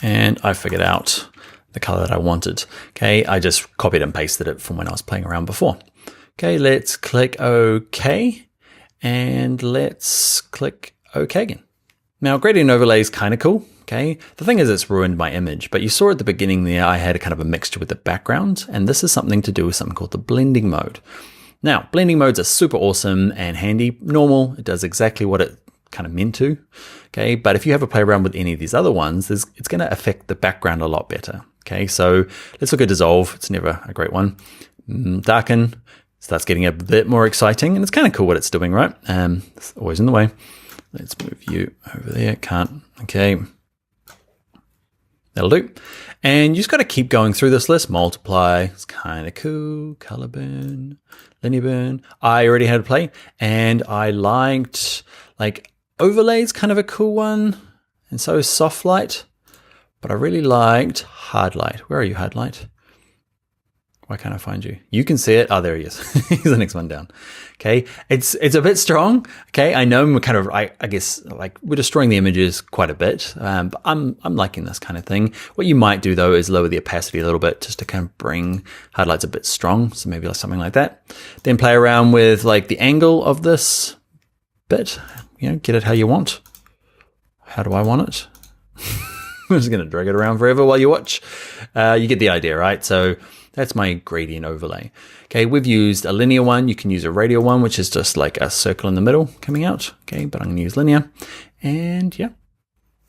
And I figured out the color that I wanted. Okay, I just copied and pasted it from when I was playing around before. Okay, let's click OK and let's click OK again. Now, gradient overlay is kind of cool. Okay, the thing is it's ruined my image, but you saw at the beginning there I had a kind of a mixture with the background, and this is something to do with something called the blending mode. Now, blending modes are super awesome and handy. Normal, it does exactly what it kind of meant to. Okay, but if you have a play around with any of these other ones, it's going to affect the background a lot better. Okay, so let's look at dissolve. It's never a great one. Darken starts getting a bit more exciting, and it's kind of cool what it's doing, right? It's always in the way. Let's move you over there. Can't. Okay. That'll do. And you just got to keep going through this list. Multiply. It's kind of cool. Color burn. Linear burn. I already had a play. And I liked, overlay's kind of a cool one. And so is soft light. But I really liked hard light. Where are you, hard light? Why can't I find you? You can see it. Oh, there he is. He's the next one down. Okay. It's a bit strong. Okay. I know we're kind of, I guess, we're destroying the images quite a bit. But I'm liking this kind of thing. What you might do though is lower the opacity a little bit just to kind of bring highlights a bit strong. So maybe something like that. Then play around with the angle of this bit, get it how you want. How do I want it? I'm just going to drag it around forever while you watch. You get the idea, right? So that's my gradient overlay. Okay, we've used a linear one. You can use a radial one, which is just like a circle in the middle coming out. Okay, but I'm going to use linear. And yeah,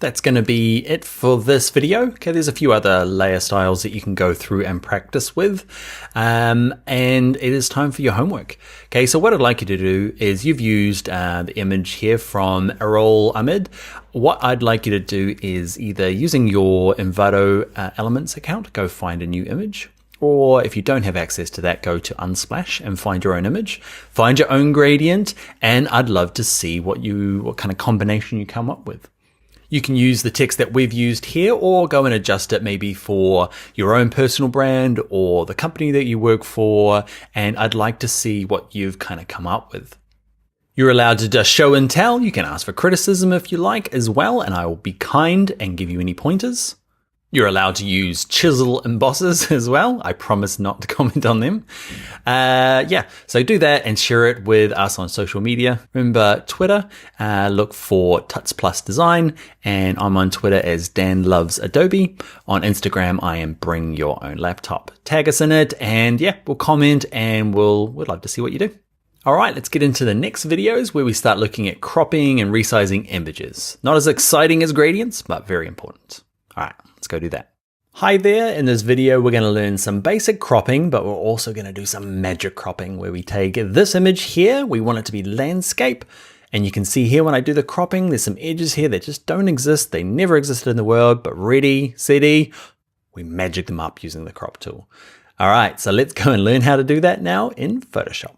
That's going to be it for this video. Okay, there's a few other layer styles that you can go through and practice with. And it is time for your homework. Okay, so what I'd like you to do is you've used the image here from Errol Ahmed. What I'd like you to do is either using your Envato Elements account, go find a new image. Or if you don't have access to that, go to Unsplash and find your own image, find your own gradient, and I'd love to see what kind of combination you come up with. You can use the text that we've used here or go and adjust it maybe for your own personal brand or the company that you work for. And I'd like to see what you've kind of come up with. You're allowed to just show and tell. You can ask for criticism if you like as well, and I will be kind and give you any pointers. You're allowed to use chisel embossers as well. I promise not to comment on them. So do that and share it with us on social media. Remember Twitter, look for Tuts Plus Design, and I'm on Twitter as Dan Loves Adobe. On Instagram, I am Bring Your Own Laptop. Tag us in it, and we'll comment, and we'd love to see what you do. All right, let's get into the next videos where we start looking at cropping and resizing images. Not as exciting as gradients, but very important. All right, let's go do that. Hi there, in this video we're going to learn some basic cropping, but we're also going to do some magic cropping where we take this image here, we want it to be landscape, and you can see here when I do the cropping, there's some edges here that just don't exist, they never existed in the world, but ready, steady, we magic them up using the crop tool. All right, so let's go and learn how to do that now in Photoshop.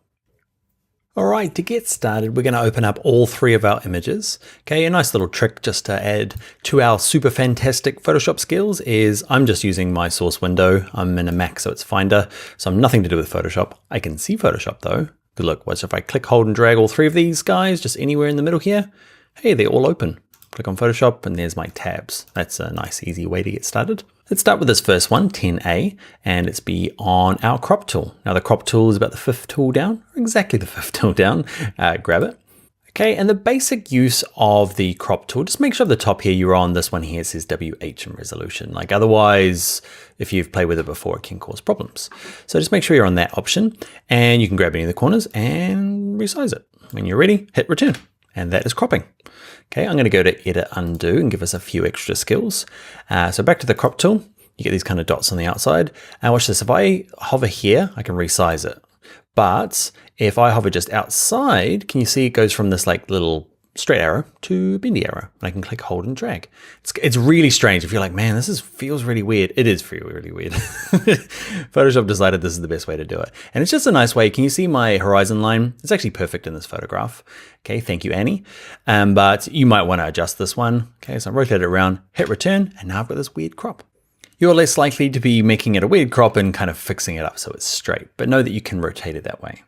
All right, to get started, we're going to open up all three of our images. Okay, a nice little trick just to add to our super fantastic Photoshop skills is I'm just using my source window. I'm in a Mac, so it's Finder, so I'm nothing to do with Photoshop. I can see Photoshop though. Good look, what if I click, hold, and drag all three of these guys just anywhere in the middle here? Hey, they're all open. Click on Photoshop and there's my tabs. That's a nice easy way to get started. Let's start with this first one, 10A, and let's be on our crop tool. Now the crop tool is about the fifth tool down, or exactly the fifth tool down. Grab it. Okay, and the basic use of the crop tool, just make sure at the top here you're on this one here, it says WH in resolution. Like otherwise, if you've played with it before, it can cause problems. So just make sure you're on that option and you can grab any of the corners and resize it. When you're ready, hit return. And that is cropping. Okay, I'm going to go to Edit Undo and give us a few extra skills. So back to the crop tool, you get these kind of dots on the outside. And watch this, if I hover here, I can resize it. But if I hover just outside, can you see it goes from this like little straight arrow to bendy arrow? And I can click, hold, and drag. It's really strange. If you're like, man, feels really weird. It is really weird. Photoshop decided this is the best way to do it. And it's just a nice way. Can you see my horizon line? It's actually perfect in this photograph. Okay, thank you, Annie. But you might want to adjust this one. Okay, so I rotate it around, hit return, and now I've got this weird crop. You're less likely to be making it a weird crop and kind of fixing it up so it's straight, but know that you can rotate it that way.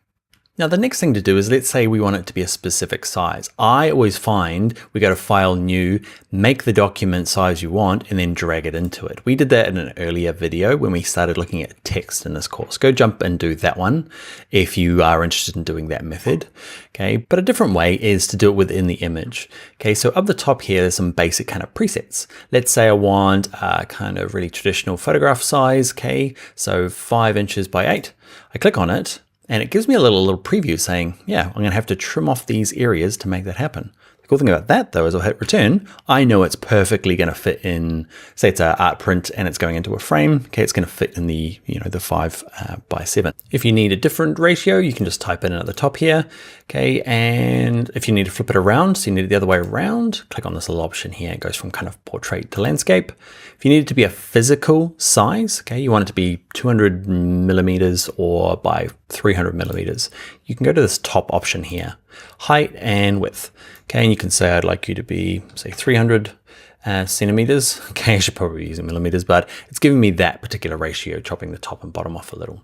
Now the next thing to do is, let's say we want it to be a specific size. I always find we go to File, New, make the document size you want, and then drag it into it. We did that in an earlier video when we started looking at text in this course. Go jump and do that one if you are interested in doing that method. Okay, but a different way is to do it within the image. Okay, so up the top here, there's some basic kind of presets. Let's say I want a kind of really traditional photograph size. Okay, so 5 inches by 8. I click on it. And it gives me a little preview saying, yeah, I'm going to have to trim off these areas to make that happen. The cool thing about that though is I'll hit return. I know it's perfectly going to fit in, say it's an art print and it's going into a frame. Okay, it's going to fit in the, the 5 by 7. If you need a different ratio, you can just type it in at the top here. Okay, and if you need to flip it around, so you need it the other way around, click on this little option here. It goes from kind of portrait to landscape. If you need it to be a physical size, okay, you want it to be 200 millimeters or by 300 millimeters, you can go to this top option here, height and width. Okay, and you can say I'd like you to be, say, 300 centimeters. Okay, I should probably be using millimeters, but it's giving me that particular ratio, chopping the top and bottom off a little.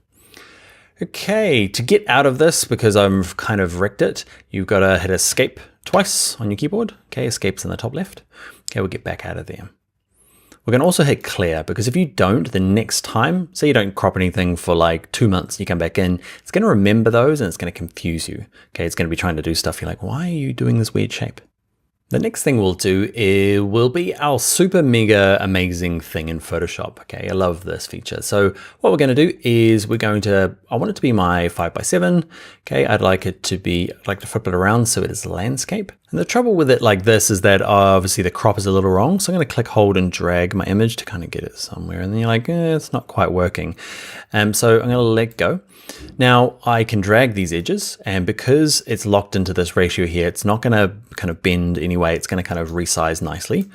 Okay, to get out of this, because I've kind of wrecked it, you've got to hit escape twice on your keyboard. Okay, escape's in the top left. Okay, we'll get back out of there. We're going to also hit clear, because if you don't, the next time, say you don't crop anything for like 2 months, you come back in, it's going to remember those and it's going to confuse you. Okay, it's going to be trying to do stuff. You're like, why are you doing this weird shape? The next thing we'll do will be our super mega amazing thing in Photoshop. Okay, I love this feature. So what we're going to do is I want it to be my 5 by 7. Okay, I'd like to flip it around so it is landscape. And the trouble with it like this is that obviously the crop is a little wrong. So I'm going to click, hold, and drag my image to kind of get it somewhere. And then you're like, it's not quite working. So I'm going to let go. Now I can drag these edges, and because it's locked into this ratio here, it's not going to kind of bend anyway. It's going to kind of resize nicely.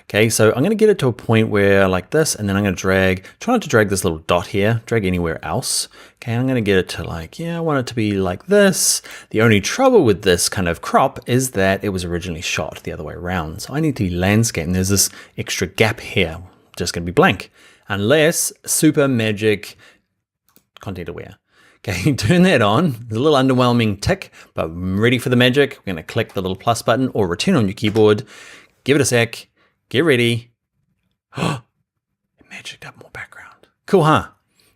Okay, so I'm going to get it to a point where like this, and then I'm going to try not to drag this little dot here, drag anywhere else. Okay, I'm going to get it to like, I want it to be like this. The only trouble with this kind of crop is that it was originally shot the other way around. So I need to be landscape, and there's this extra gap here, just going to be blank, unless super magic content aware. Okay, turn that on. It's a little underwhelming tick, but I'm ready for the magic. We're going to click the little plus button or return on your keyboard. Give it a sec. Get ready. Oh, it magicked up more background. Cool, huh?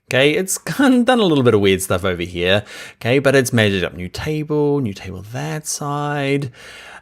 Okay, it's done a little bit of weird stuff over here. Okay, but it's magicked up new table that side.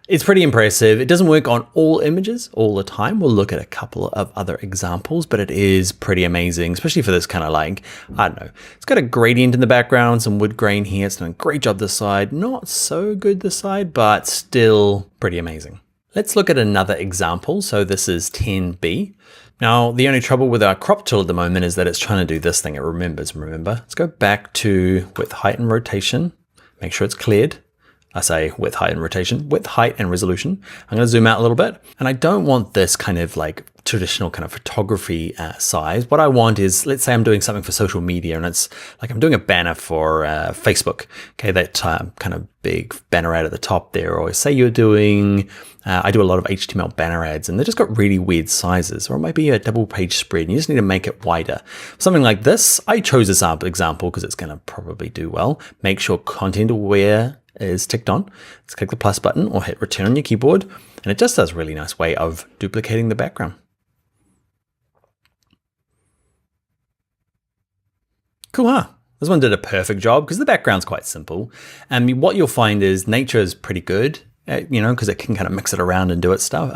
It's pretty impressive. It doesn't work on all images all the time. We'll look at a couple of other examples, but it is pretty amazing, especially for this kind of like, I don't know. It's got a gradient in the background, some wood grain here. It's done a great job this side. Not so good this side, but still pretty amazing. Let's look at another example. So this is 10B. Now, the only trouble with our crop tool at the moment is that it's trying to do this thing. It remembers, remember. Let's go back to width, height, and rotation. Make sure it's cleared. I say width, height, and rotation, width, height, and resolution. I'm going to zoom out a little bit. And I don't want this kind of like traditional kind of photography size. What I want is, let's say I'm doing something for social media, and it's like I'm doing a banner for Facebook. Okay, that kind of big banner ad at the top there. Or say you're doing, I do a lot of HTML banner ads, and they just got really weird sizes. Or it might be a double page spread, and you just need to make it wider. Something like this. I chose this example because it's going to probably do well. Make sure content aware is ticked on. Let's click the plus button or hit return on your keyboard, and it just does a really nice way of duplicating the background. Cool, huh? This one did a perfect job because the background's quite simple. And what you'll find is nature is pretty good, because it can kind of mix it around and do its stuff,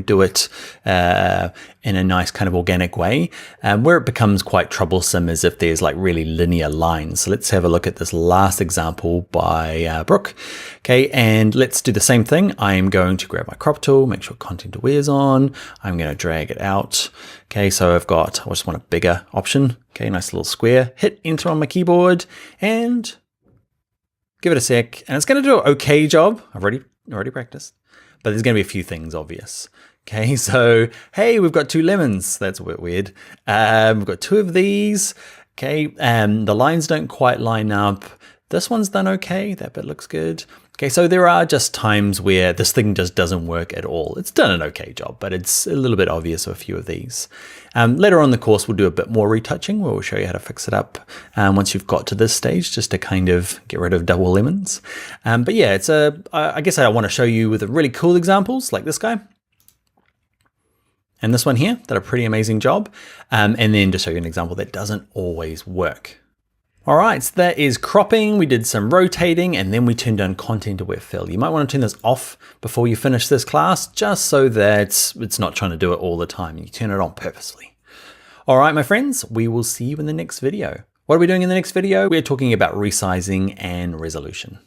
do it in a nice kind of organic way. Where it becomes quite troublesome is if there's like really linear lines. So let's have a look at this last example by Brooke. Okay, and let's do the same thing. I'm going to grab my crop tool, make sure content aware is on. I'm going to drag it out. Okay, so I just want a bigger option. Okay, nice little square. Hit enter on my keyboard and give it a sec. And it's going to do an okay job. I've already practiced, but there's going to be a few things obvious. Okay, so hey, we've got 2 lemons. That's a bit weird. We've got 2 of these. Okay, the lines don't quite line up. This one's done okay. That bit looks good. Okay, so there are just times where this thing just doesn't work at all. It's done an okay job, but it's a little bit obvious with a few of these. Later on in the course, we'll do a bit more retouching where we'll show you how to fix it up once you've got to this stage, just to kind of get rid of double lemons. But yeah, I guess I want to show you with really cool examples like this guy. And this one here did a pretty amazing job. And then to show you an example that doesn't always work. All right, so that is cropping. We did some rotating, and then we turned on content aware fill. You might want to turn this off before you finish this class, just so that it's not trying to do it all the time. You turn it on purposely. All right, my friends, we will see you in the next video. What are we doing in the next video? We're talking about resizing and resolution.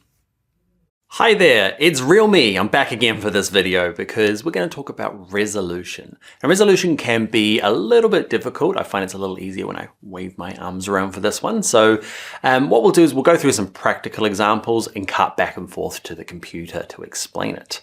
Hi there, it's Real Me. I'm back again for this video because we're going to talk about resolution. And resolution can be a little bit difficult. I find it's a little easier when I wave my arms around for this one. So what we'll do is we'll go through some practical examples and cut back and forth to the computer to explain it.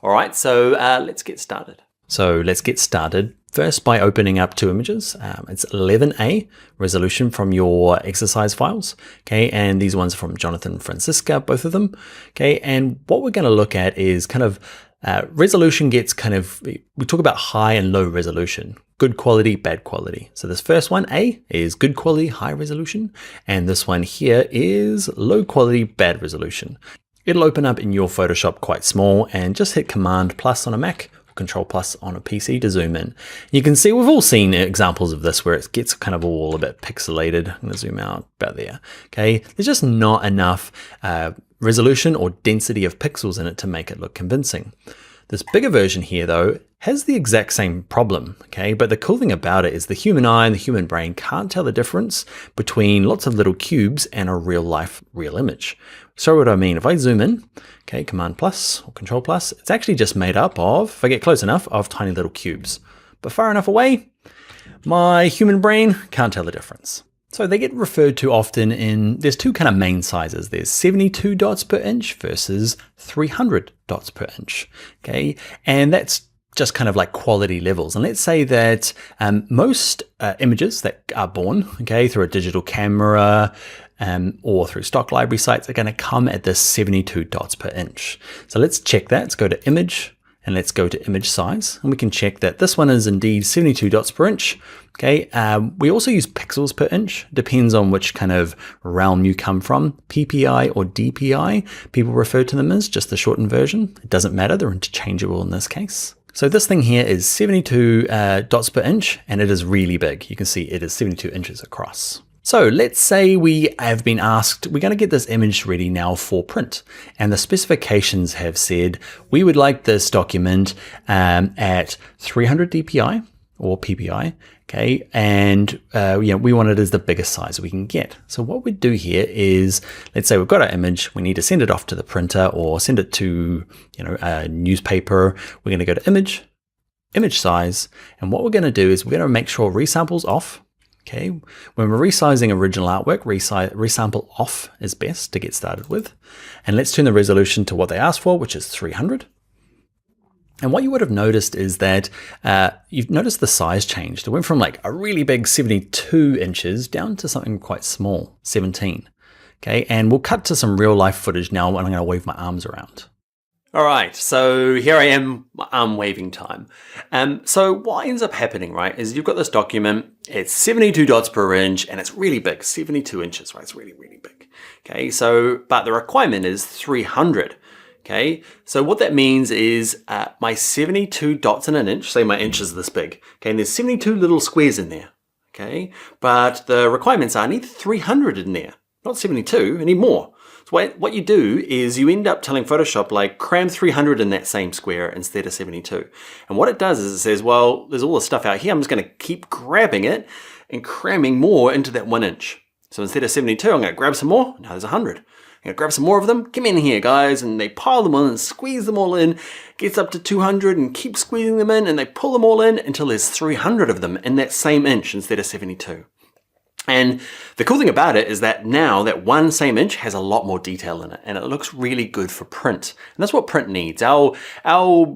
All right, so let's get started. So let's get started first by opening up 2 images. It's 11A resolution from your exercise files. Okay, and these ones are from Jonathan Francisca, both of them. Okay, and what we're going to look at is kind of resolution gets kind of, we talk about high and low resolution, good quality, bad quality. So this first one, A, is good quality, high resolution. And this one here is low quality, bad resolution. It'll open up in your Photoshop quite small, and just hit Command plus on a Mac, Control plus on a PC to zoom in. You can see we've all seen examples of this where it gets kind of all a bit pixelated. I'm going to zoom out about there. Okay, there's just not enough resolution or density of pixels in it to make it look convincing. This bigger version here though has the exact same problem, okay? But the cool thing about it is the human eye and the human brain can't tell the difference between lots of little cubes and a real image. So what do I mean? If I zoom in, okay, Command plus or Control plus, it's actually just made up of, if I get close enough, of tiny little cubes. But far enough away, my human brain can't tell the difference. So they get referred to often in, there's two kind of main sizes. There's 72 dots per inch versus 300 dots per inch, okay? And that's just kind of like quality levels. And let's say that most images that are born, okay, through a digital camera or through stock library sites are going to come at this 72 dots per inch. So let's check that. Let's go to image and let's go to image size. And we can check that this one is indeed 72 dots per inch. Okay, we also use pixels per inch, depends on which kind of realm you come from. PPI or DPI, people refer to them as, just the shortened version. It doesn't matter, they're interchangeable in this case. So this thing here is 72 dots per inch, and it is really big. You can see it is 72 inches across. So let's say we have been asked, we're going to get this image ready now for print. And the specifications have said, we would like this document at 300 DPI or PPI, okay? And we want it as the biggest size we can get. So what we'd do here is, let's say we've got our image, we need to send it off to the printer or send it to a newspaper. We're going to go to image, image size. And what we're going to do is we're going to make sure resample's off. Okay, when we're resizing original artwork, resample off is best to get started with. And let's turn the resolution to what they asked for, which is 300. And what you would have noticed is that you've noticed the size changed. It went from like a really big 72 inches down to something quite small, 17. Okay, and we'll cut to some real life footage now when I'm going to wave my arms around. All right, so here I am, arm waving time. So what ends up happening, right, is you've got this document, it's 72 dots per inch, and it's really big, 72 inches, right? It's really, really big. Okay, so, but the requirement is 300. Okay, so what that means is my 72 dots in an inch, say my inch is this big, okay, and there's 72 little squares in there, okay, but the requirements are I need 300 in there, not 72, I need more. So what you do is you end up telling Photoshop like cram 300 in that same square instead of 72. And what it does is it says, well, there's all this stuff out here, I'm just going to keep grabbing it and cramming more into that 1 inch. So instead of 72, I'm going to grab some more, now there's 100. I'm going to grab some more of them, come in here guys, and they pile them on and squeeze them all in, gets up to 200 and keep squeezing them in, and they pull them all in until there's 300 of them in that same inch instead of 72. And the cool thing about it is that now that one same inch has a lot more detail in it, and it looks really good for print. And that's what print needs. Our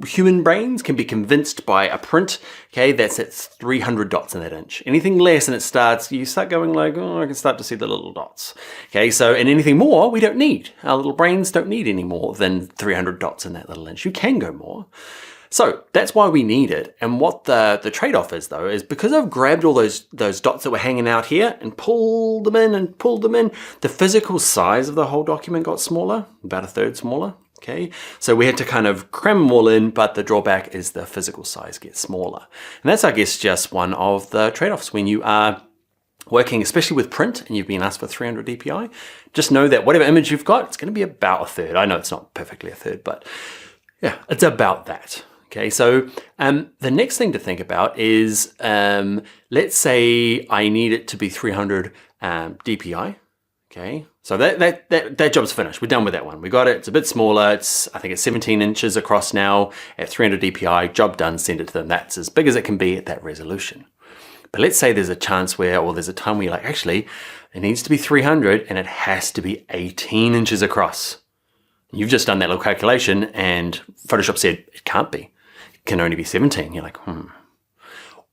human brains can be convinced by a print, okay, that's at 300 dots in that inch. Anything less and you start going like, oh, I can start to see the little dots. Okay, so, and anything more, we don't need. Our little brains don't need any more than 300 dots in that little inch. You can go more. So that's why we need it. And what the trade-off is though, is because I've grabbed all those dots that were hanging out here and pulled them in, the physical size of the whole document got smaller, about a third smaller. Okay, so we had to kind of cram them all in, but the drawback is the physical size gets smaller. And that's, I guess, just one of the trade-offs when you are working, especially with print, and you've been asked for 300 DPI. Just know that whatever image you've got, it's going to be about a third. I know it's not perfectly a third, but yeah, it's about that. Okay, so the next thing to think about is, let's say I need it to be 300 DPI. Okay, so that job's finished. We're done with that one. We got it. It's a bit smaller. I think it's 17 inches across now at 300 DPI. Job done. Send it to them. That's as big as it can be at that resolution. But let's say there's a chance where, or there's a time where you're like, actually, it needs to be 300 and it has to be 18 inches across. You've just done that little calculation and Photoshop said it can't be. Can only be 17. You're like,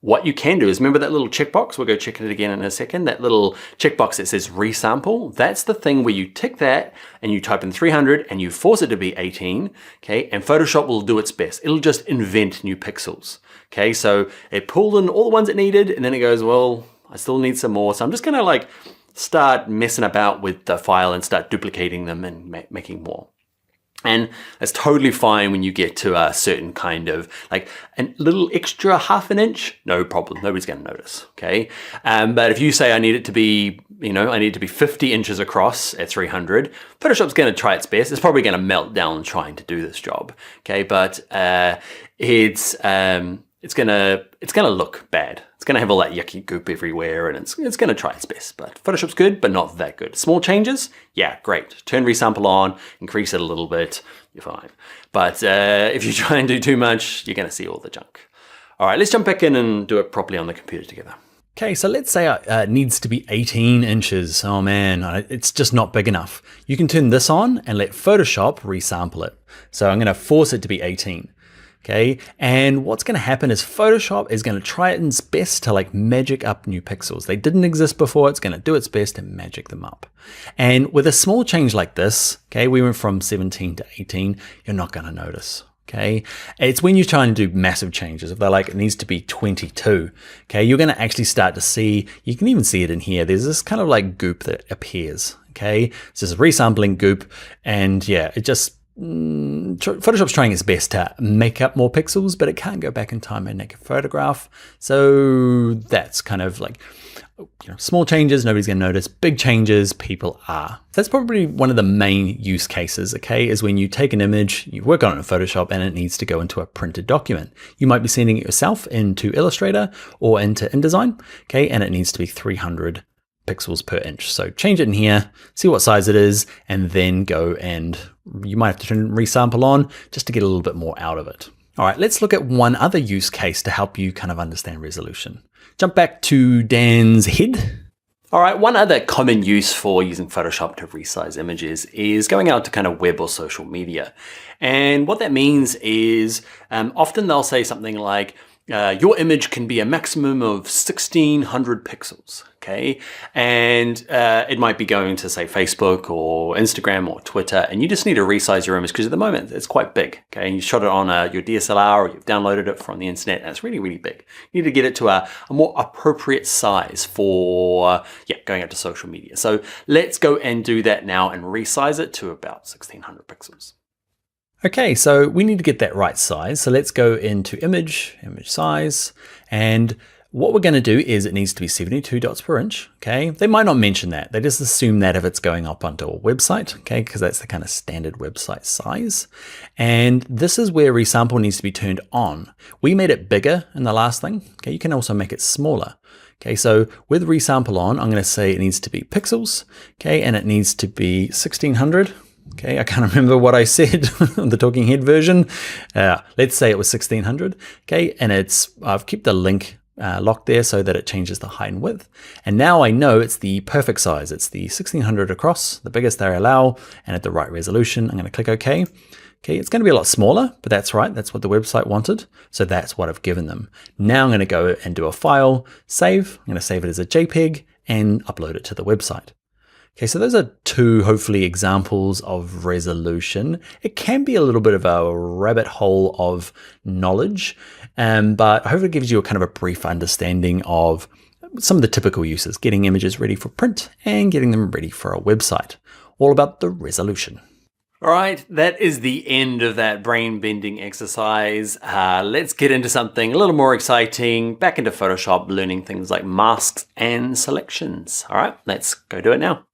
What you can do is, remember that little checkbox? We'll go check it again in a second. That little checkbox that says resample, that's the thing where you tick that and you type in 300 and you force it to be 18, okay? And Photoshop will do its best. It'll just invent new pixels, okay? So it pulled in all the ones it needed and then it goes, well, I still need some more. So I'm just gonna like start messing about with the file and start duplicating them and making more. And that's totally fine when you get to a certain kind of like a little extra half an inch, no problem. Nobody's going to notice. Okay. But if you say I need it to be, I need it to be 50 inches across at 300, Photoshop's going to try its best. It's probably going to melt down trying to do this job. Okay. But it's going to look bad. It's going to have all that yucky goop everywhere, and it's going to try its best. But Photoshop's good, but not that good. Small changes, yeah, great. Turn resample on, increase it a little bit, you're fine. But if you try and do too much, you're going to see all the junk. All right, let's jump back in and do it properly on the computer together. Okay, so let's say it needs to be 18 inches. Oh man, it's just not big enough. You can turn this on and let Photoshop resample it. So I'm going to force it to be 18. Okay, and what's going to happen is Photoshop is going to try its best to like magic up new pixels. They didn't exist before. It's going to do its best to magic them up. And with a small change like this, okay, we went from 17 to 18, you're not going to notice. Okay, it's when you're trying to do massive changes. If they're like, it needs to be 22, okay, you're going to actually start to see, you can even see it in here. There's this kind of like goop that appears. Okay, it's just resampling goop, and yeah, it just, Photoshop's trying its best to make up more pixels, but it can't go back in time and make a photograph. So that's kind of like, small changes, nobody's going to notice. Big changes, people are. That's probably one of the main use cases, okay, is when you take an image, you work on it in Photoshop, and it needs to go into a printed document. You might be sending it yourself into Illustrator or into InDesign, okay, and it needs to be 300 pixels per inch. So change it in here, see what size it is, and then go and you might have to turn resample on just to get a little bit more out of it. All right, let's look at one other use case to help you kind of understand resolution. Jump back to Dan's head. All right, one other common use for using Photoshop to resize images is going out to kind of web or social media. And what that means is often they'll say something like, your image can be a maximum of 1600 pixels, okay? And it might be going to, say, Facebook or Instagram or Twitter, and you just need to resize your image because at the moment it's quite big, okay? And you shot it on your DSLR or you've downloaded it from the internet, and it's really, really big. You need to get it to a more appropriate size for going out to social media. So let's go and do that now and resize it to about 1600 pixels. Okay, so we need to get that right size. So let's go into image size. And what we're going to do is it needs to be 72 dots per inch. Okay, they might not mention that. They just assume that if it's going up onto a website, okay, because that's the kind of standard website size. And this is where resample needs to be turned on. We made it bigger in the last thing. Okay, you can also make it smaller. Okay, so with resample on, I'm going to say it needs to be pixels. Okay, and it needs to be 1600. Okay, I can't remember what I said on the talking head version. Let's say it was 1600. Okay, and I've kept the link locked there so that it changes the height and width. And now I know it's the perfect size. It's the 1600 across, the biggest they allow, and at the right resolution. I'm going to click OK. Okay, it's going to be a lot smaller, but that's right. That's what the website wanted. So that's what I've given them. Now I'm going to go and do a file, save. I'm going to save it as a JPEG and upload it to the website. Okay, so those are two, hopefully, examples of resolution. It can be a little bit of a rabbit hole of knowledge, but hopefully it gives you a kind of a brief understanding of some of the typical uses, getting images ready for print and getting them ready for a website. All about the resolution. All right, that is the end of that brain-bending exercise. Let's get into something a little more exciting, back into Photoshop, learning things like masks and selections. All right, let's go do it now.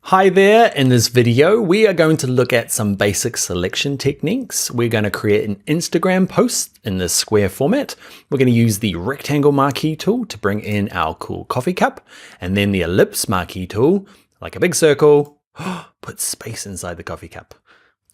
Hi there, in this video we are going to look at some basic selection techniques. We're going to create an Instagram post in this square format. We're going to use the rectangle marquee tool to bring in our cool coffee cup, and then the ellipse marquee tool, like a big circle, put space inside the coffee cup.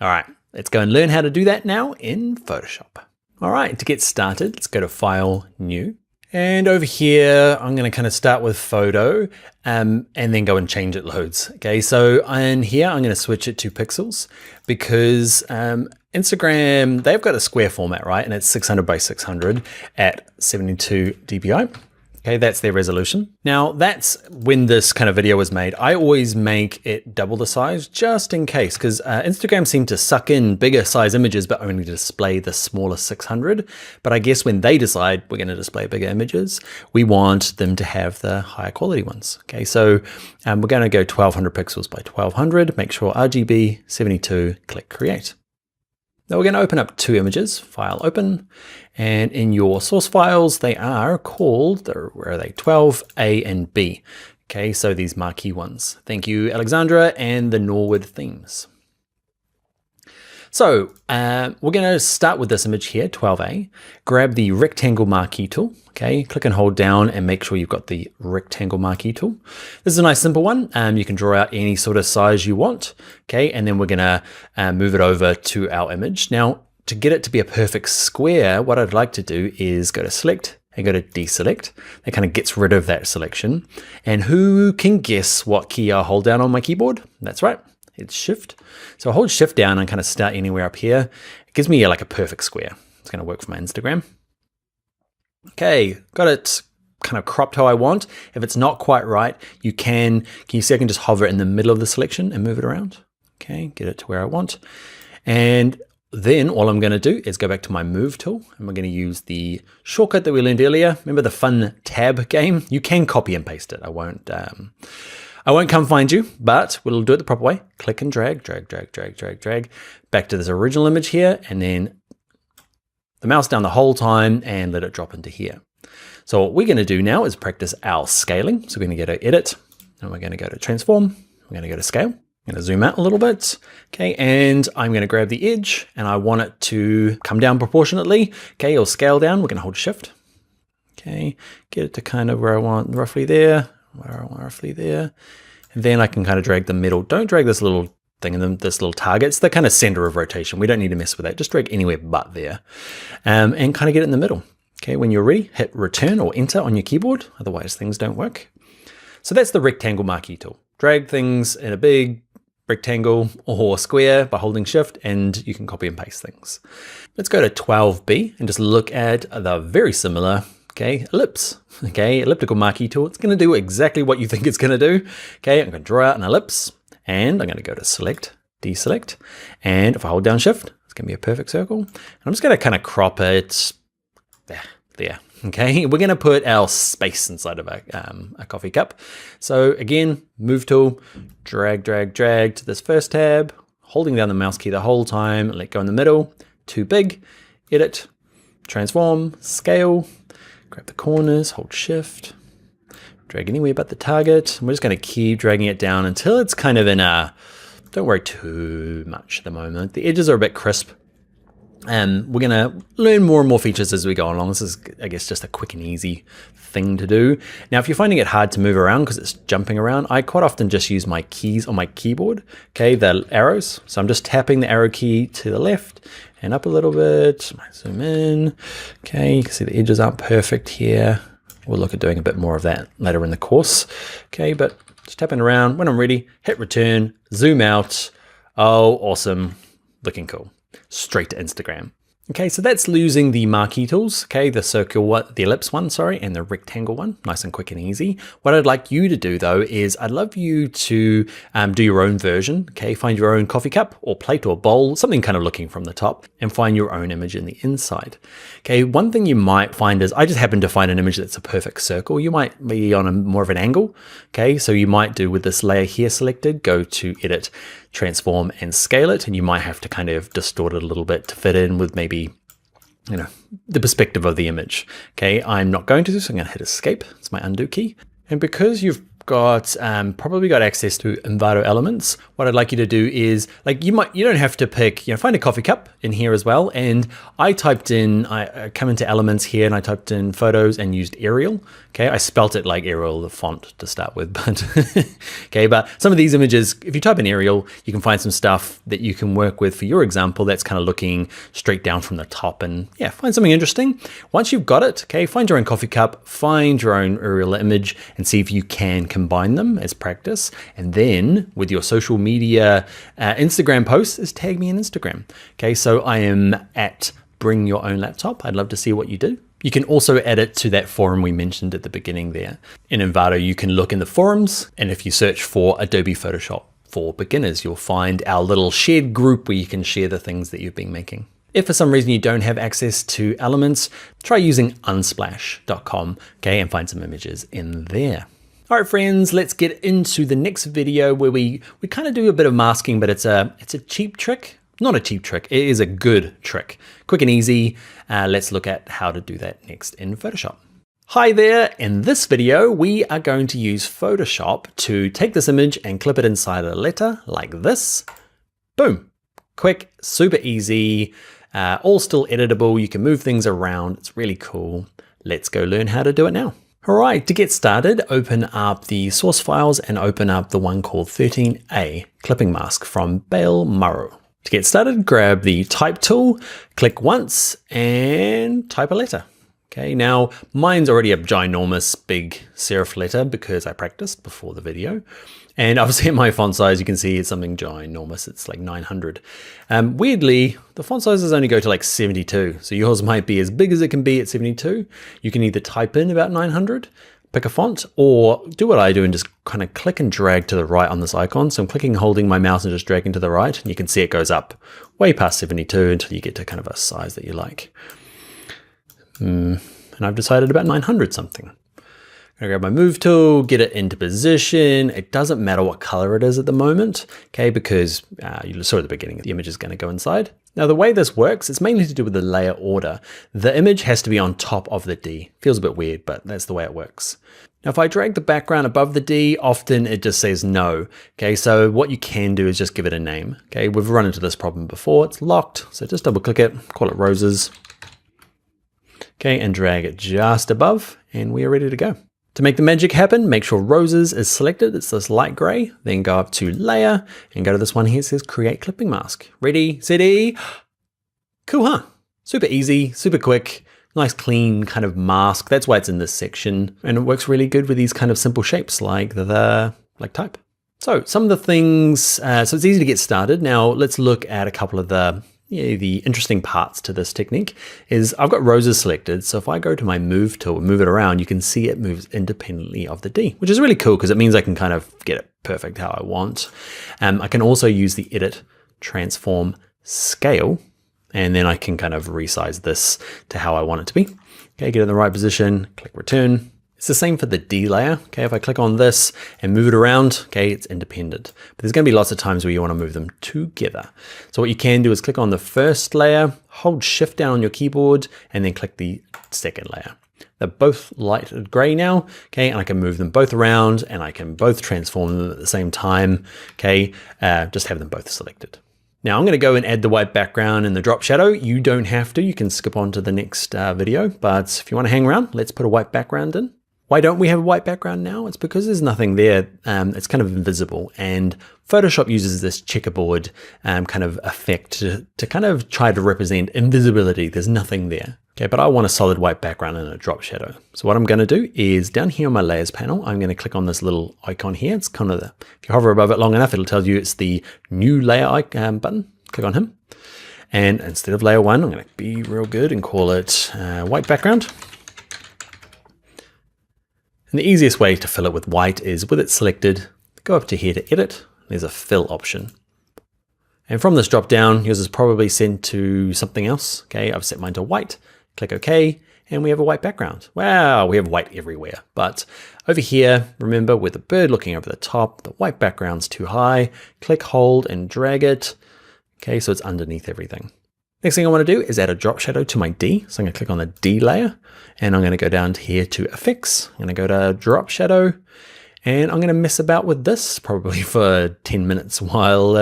All right, let's go and learn how to do that now in Photoshop. All right, to get started, let's go to File, New. And over here, I'm going to kind of start with photo and then go and change it loads. Okay, so in here, I'm going to switch it to pixels because Instagram, they've got a square format, right? And it's 600 by 600 at 72 dpi. Okay, that's their resolution. Now that's when this kind of video was made. I always make it double the size just in case, because Instagram seemed to suck in bigger size images, but only display the smaller 600. But I guess when they decide we're gonna display bigger images, we want them to have the higher quality ones. Okay, so we're gonna go 1200 pixels by 1200, make sure RGB 72, click create. Now we're going to open up two images, file open, and in your source files, they are called, where are they, 12A and B. Okay, so these marquee ones. Thank you, Alexandra, and the Norwood themes. So we're going to start with this image here, 12A. Grab the rectangle marquee tool. Okay, click and hold down and make sure you've got the rectangle marquee tool. This is a nice simple one. You can draw out any sort of size you want. Okay, and then we're going to move it over to our image. Now, to get it to be a perfect square, what I'd like to do is go to select and go to deselect. That kind of gets rid of that selection. And who can guess what key I hold down on my keyboard? That's right. It's Shift. So I hold Shift down and kind of start anywhere up here. It gives me like a perfect square. It's going to work for my Instagram. Okay, got it kind of cropped how I want. If it's not quite right, you can you see I can just hover in the middle of the selection and move it around? Okay, get it to where I want. And then all I'm going to do is go back to my move tool, and we're going to use the shortcut that we learned earlier. Remember the fun tab game? You can copy and paste it. I won't come find you, but we'll do it the proper way. Click and drag, drag, drag, drag, drag, drag, back to this original image here, and then the mouse down the whole time and let it drop into here. So what we're going to do now is practice our scaling. So we're going to go to Edit, and we're going to go to Transform. We're going to go to Scale. I'm going to zoom out a little bit. Okay, and I'm going to grab the edge, and I want it to come down proportionately. Okay, or scale down. We're going to hold Shift. Okay, get it to kind of where I want, roughly there. Roughly there. And then I can kind of drag the middle. Don't drag this little thing in this little target. It's the kind of center of rotation. We don't need to mess with that. Just drag anywhere but there. And kind of get it in the middle. Okay, when you're ready, hit Return or Enter on your keyboard. Otherwise things don't work. So that's the rectangle marquee tool. Drag things in a big rectangle or square by holding Shift, and you can copy and paste things. Let's go to 12B and just look at the very similar ellipse. Okay, elliptical marquee tool. It's going to do exactly what you think it's going to do. Okay, I'm going to draw out an ellipse, and I'm going to go to Select, Deselect, and if I hold down Shift, it's going to be a perfect circle. And I'm just going to kind of crop it there. Okay, we're going to put our space inside of a coffee cup. So again, move tool, drag, drag, drag to this first tab, holding down the mouse key the whole time, let go in the middle, too big, Edit, Transform, Scale, grab the corners, hold Shift, drag anywhere but the target. And we're just going to keep dragging it down until it's kind of in a, don't worry too much at the moment. The edges are a bit crisp. We're going to learn more and more features as we go along. This is, I guess, just a quick and easy thing to do. Now, if you're finding it hard to move around because it's jumping around, I quite often just use my keys on my keyboard, okay, the arrows. So I'm just tapping the arrow key to the left and up a little bit. Zoom in. Okay, you can see the edges aren't perfect here. We'll look at doing a bit more of that later in the course. Okay, but just tapping around. When I'm ready, hit Return, zoom out. Oh, awesome. Looking cool. Straight to Instagram. Okay, so that's using the marquee tools, okay, the circle one, the ellipse one, sorry, and the rectangle one, nice and quick and easy. What I'd like you to do though is I'd love you to do your own version, okay, find your own coffee cup or plate or bowl, something kind of looking from the top, and find your own image in the inside. Okay, one thing you might find is I just happen to find an image that's a perfect circle. You might be on a more of an angle, okay, so you might do with this layer here selected, go to Edit, Transform and Scale it, and you might have to kind of distort it a little bit to fit in with maybe, you know, the perspective of the image. Okay, I'm not going to, so I'm going to hit Escape. It's my undo key. And because you've got probably got access to Envato Elements, what I'd like you to do is, like, you don't have to pick, you know, find a coffee cup in here as well. And I typed in, I come into Elements here and I typed in photos and used Arial. Okay, I spelt it like Arial, the font to start with, but okay, but some of these images, if you type in Arial, you can find some stuff that you can work with for your example that's kind of looking straight down from the top, and yeah, find something interesting. Once you've got it, okay, find your own coffee cup, find your own Arial image, and see if you can combine them as practice. And then with your social media Instagram posts, is tag me in Instagram. Okay, so I am at Bring Your Own Laptop. I'd love to see what you do. You can also add it to that forum we mentioned at the beginning there. In Envato, you can look in the forums, and if you search for Adobe Photoshop for beginners, you'll find our little shared group where you can share the things that you've been making. If for some reason you don't have access to Elements, try using unsplash.com, okay, and find some images in there. All right, friends, let's get into the next video where we kind of do a bit of masking, but it's a cheap trick. Not a cheap trick, it is a good trick. Quick and easy. Let's look at how to do that next in Photoshop. Hi there, in this video we are going to use Photoshop to take this image and clip it inside a letter like this. Boom. Quick, super easy, all still editable. You can move things around. It's really cool. Let's go learn how to do it now. All right, to get started, open up the source files and open up the one called 13A clipping mask from Bale Murrow. To get started, grab the type tool, click once and type a letter. Okay, now mine's already a ginormous big serif letter because I practiced before the video. And obviously at my font size, you can see it's something ginormous. It's like 900. Weirdly, the font sizes only go to like 72. So yours might be as big as it can be at 72. You can either type in about 900, pick a font, or do what I do and just kind of click and drag to the right on this icon. So I'm clicking, holding my mouse and just dragging to the right. And you can see it goes up way past 72 until you get to kind of a size that you like. And I've decided about 900 something. I'm gonna grab my move tool, get it into position. It doesn't matter what color it is at the moment, okay, because you saw at the beginning, the image is gonna go inside. Now the way this works, it's mainly to do with the layer order. The image has to be on top of the D. Feels a bit weird, but that's the way it works. Now if I drag the background above the D, often it just says no. Okay, so what you can do is just give it a name. Okay, we've run into this problem before, it's locked. So just double click it, call it roses. Okay, and drag it just above, and we are ready to go. To make the magic happen, make sure roses is selected. It's this light gray. Then go up to layer and go to this one here. It says create clipping mask. Ready, steady. Cool, huh? Super easy, super quick, nice clean kind of mask. That's why it's in this section. And it works really good with these kind of simple shapes like type. So some of the things, so it's easy to get started. Now let's look at a couple of the interesting parts to this technique. Is I've got roses selected. So if I go to my move tool and move it around, you can see it moves independently of the D, which is really cool because it means I can kind of get it perfect how I want. I can also use the edit, transform, scale, and then I can kind of resize this to how I want it to be. Okay, get in the right position, click return. It's the same for the D layer. Okay, if I click on this and move it around, okay, it's independent. But there's gonna be lots of times where you wanna move them together. So what you can do is click on the first layer, hold shift down on your keyboard, and then click the second layer. They're both light gray now, okay, and I can move them both around and I can both transform them at the same time, okay, just have them both selected. Now I'm gonna go and add the white background and the drop shadow. You don't have to, you can skip on to the next video, but if you wanna hang around, let's put a white background in. Why don't we have a white background now? It's because there's nothing there. It's kind of invisible, and Photoshop uses this checkerboard kind of effect to kind of try to represent invisibility. There's nothing there. Okay, but I want a solid white background and a drop shadow. So what I'm gonna do is down here on my layers panel, I'm gonna click on this little icon here. It's kind of if you hover above it long enough, it'll tell you it's the new layer button. Click on him. And instead of layer one, I'm gonna be real good and call it white background. And the easiest way to fill it with white is with it selected, go up to here to edit, there's a fill option. And from this drop down, yours is probably sent to something else. Okay, I've set mine to white, click OK, and we have a white background. Wow, we have white everywhere. But over here, remember with the bird looking over the top, the white background's too high, click, hold, and drag it. Okay, so it's underneath everything. Next thing I want to do is add a drop shadow to my D. So I'm going to click on the D layer and I'm going to go down to here to effects. I'm going to go to drop shadow and I'm going to mess about with this probably for 10 minutes while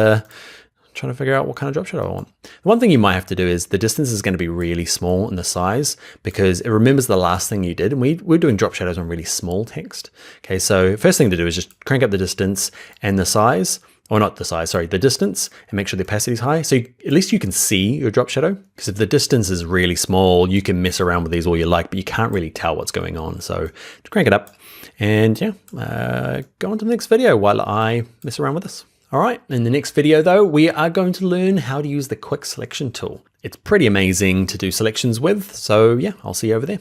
trying to figure out what kind of drop shadow I want. The one thing you might have to do is the distance is going to be really small in the size because it remembers the last thing you did. And we're doing drop shadows on really small text. Okay, so first thing to do is just crank up the distance and the size. Or not the size, sorry, the distance, and make sure the opacity is high. So at least you can see your drop shadow, because if the distance is really small, you can mess around with these all you like, but you can't really tell what's going on. So crank it up and yeah, go on to the next video while I mess around with this. All right, in the next video though, we are going to learn how to use the quick selection tool. It's pretty amazing to do selections with, so yeah, I'll see you over there.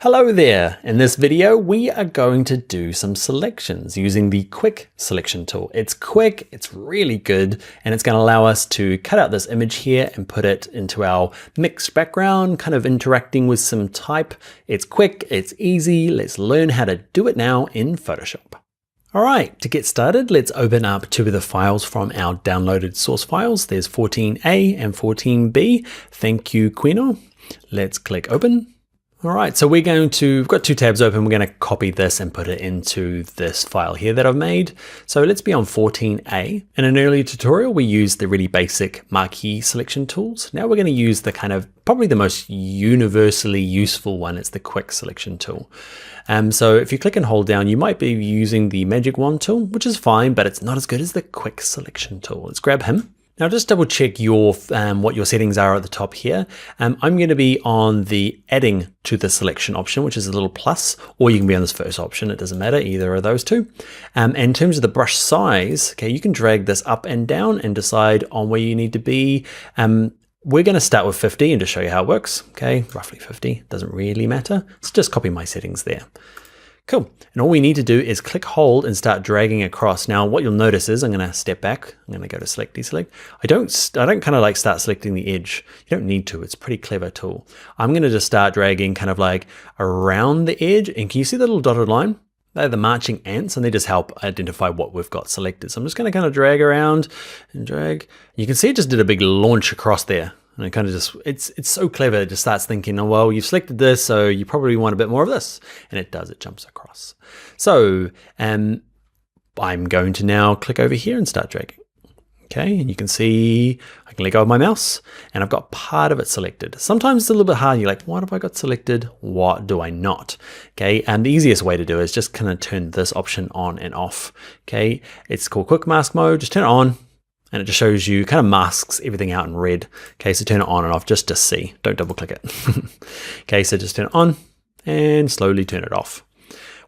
Hello there! In this video, we are going to do some selections using the quick selection tool. It's quick, it's really good, and it's going to allow us to cut out this image here and put it into our mixed background, kind of interacting with some type. It's quick, it's easy. Let's learn how to do it now in Photoshop. All right, to get started, let's open up two of the files from our downloaded source files. There's 14a and 14b. Thank you, Quino. Let's click open. All right, so we've got two tabs open. We're going to copy this and put it into this file here that I've made. So let's be on 14a. In an earlier tutorial, we used the really basic marquee selection tools. Now we're going to use the kind of probably the most universally useful one. It's the quick selection tool. So if you click and hold down, you might be using the magic wand tool, which is fine, but it's not as good as the quick selection tool. Let's grab him. Now just double check your what your settings are at the top here. I'm going to be on the adding to the selection option, which is a little plus, or you can be on this first option. It doesn't matter, either of those two. And in terms of the brush size, okay, you can drag this up and down and decide on where you need to be. We're going to start with 50 and just show you how it works. Okay, roughly 50, doesn't really matter. Let's just copy my settings there. Cool, and all we need to do is click hold and start dragging across. Now what you'll notice is I'm going to step back. I'm going to go to select, deselect. I don't kind of like start selecting the edge. You don't need to, it's a pretty clever tool. I'm going to just start dragging kind of like around the edge, and can you see the little dotted line? They're the marching ants, and they just help identify what we've got selected. So I'm just going to kind of drag around and drag. You can see it just did a big launch across there. And it kind of just, it's so clever. It just starts thinking, oh, well, you've selected this, so you probably want a bit more of this. And it does, it jumps across. So I'm going to now click over here and start dragging. Okay, and you can see I can let go of my mouse and I've got part of it selected. Sometimes it's a little bit hard. You're like, what have I got selected? What do I not? Okay, and the easiest way to do it is just kind of turn this option on and off. Okay, it's called quick mask mode. Just turn it on. And it just shows you, kind of masks everything out in red. Okay, so turn it on and off just to see. Don't double click it. Okay, so just turn it on and slowly turn it off.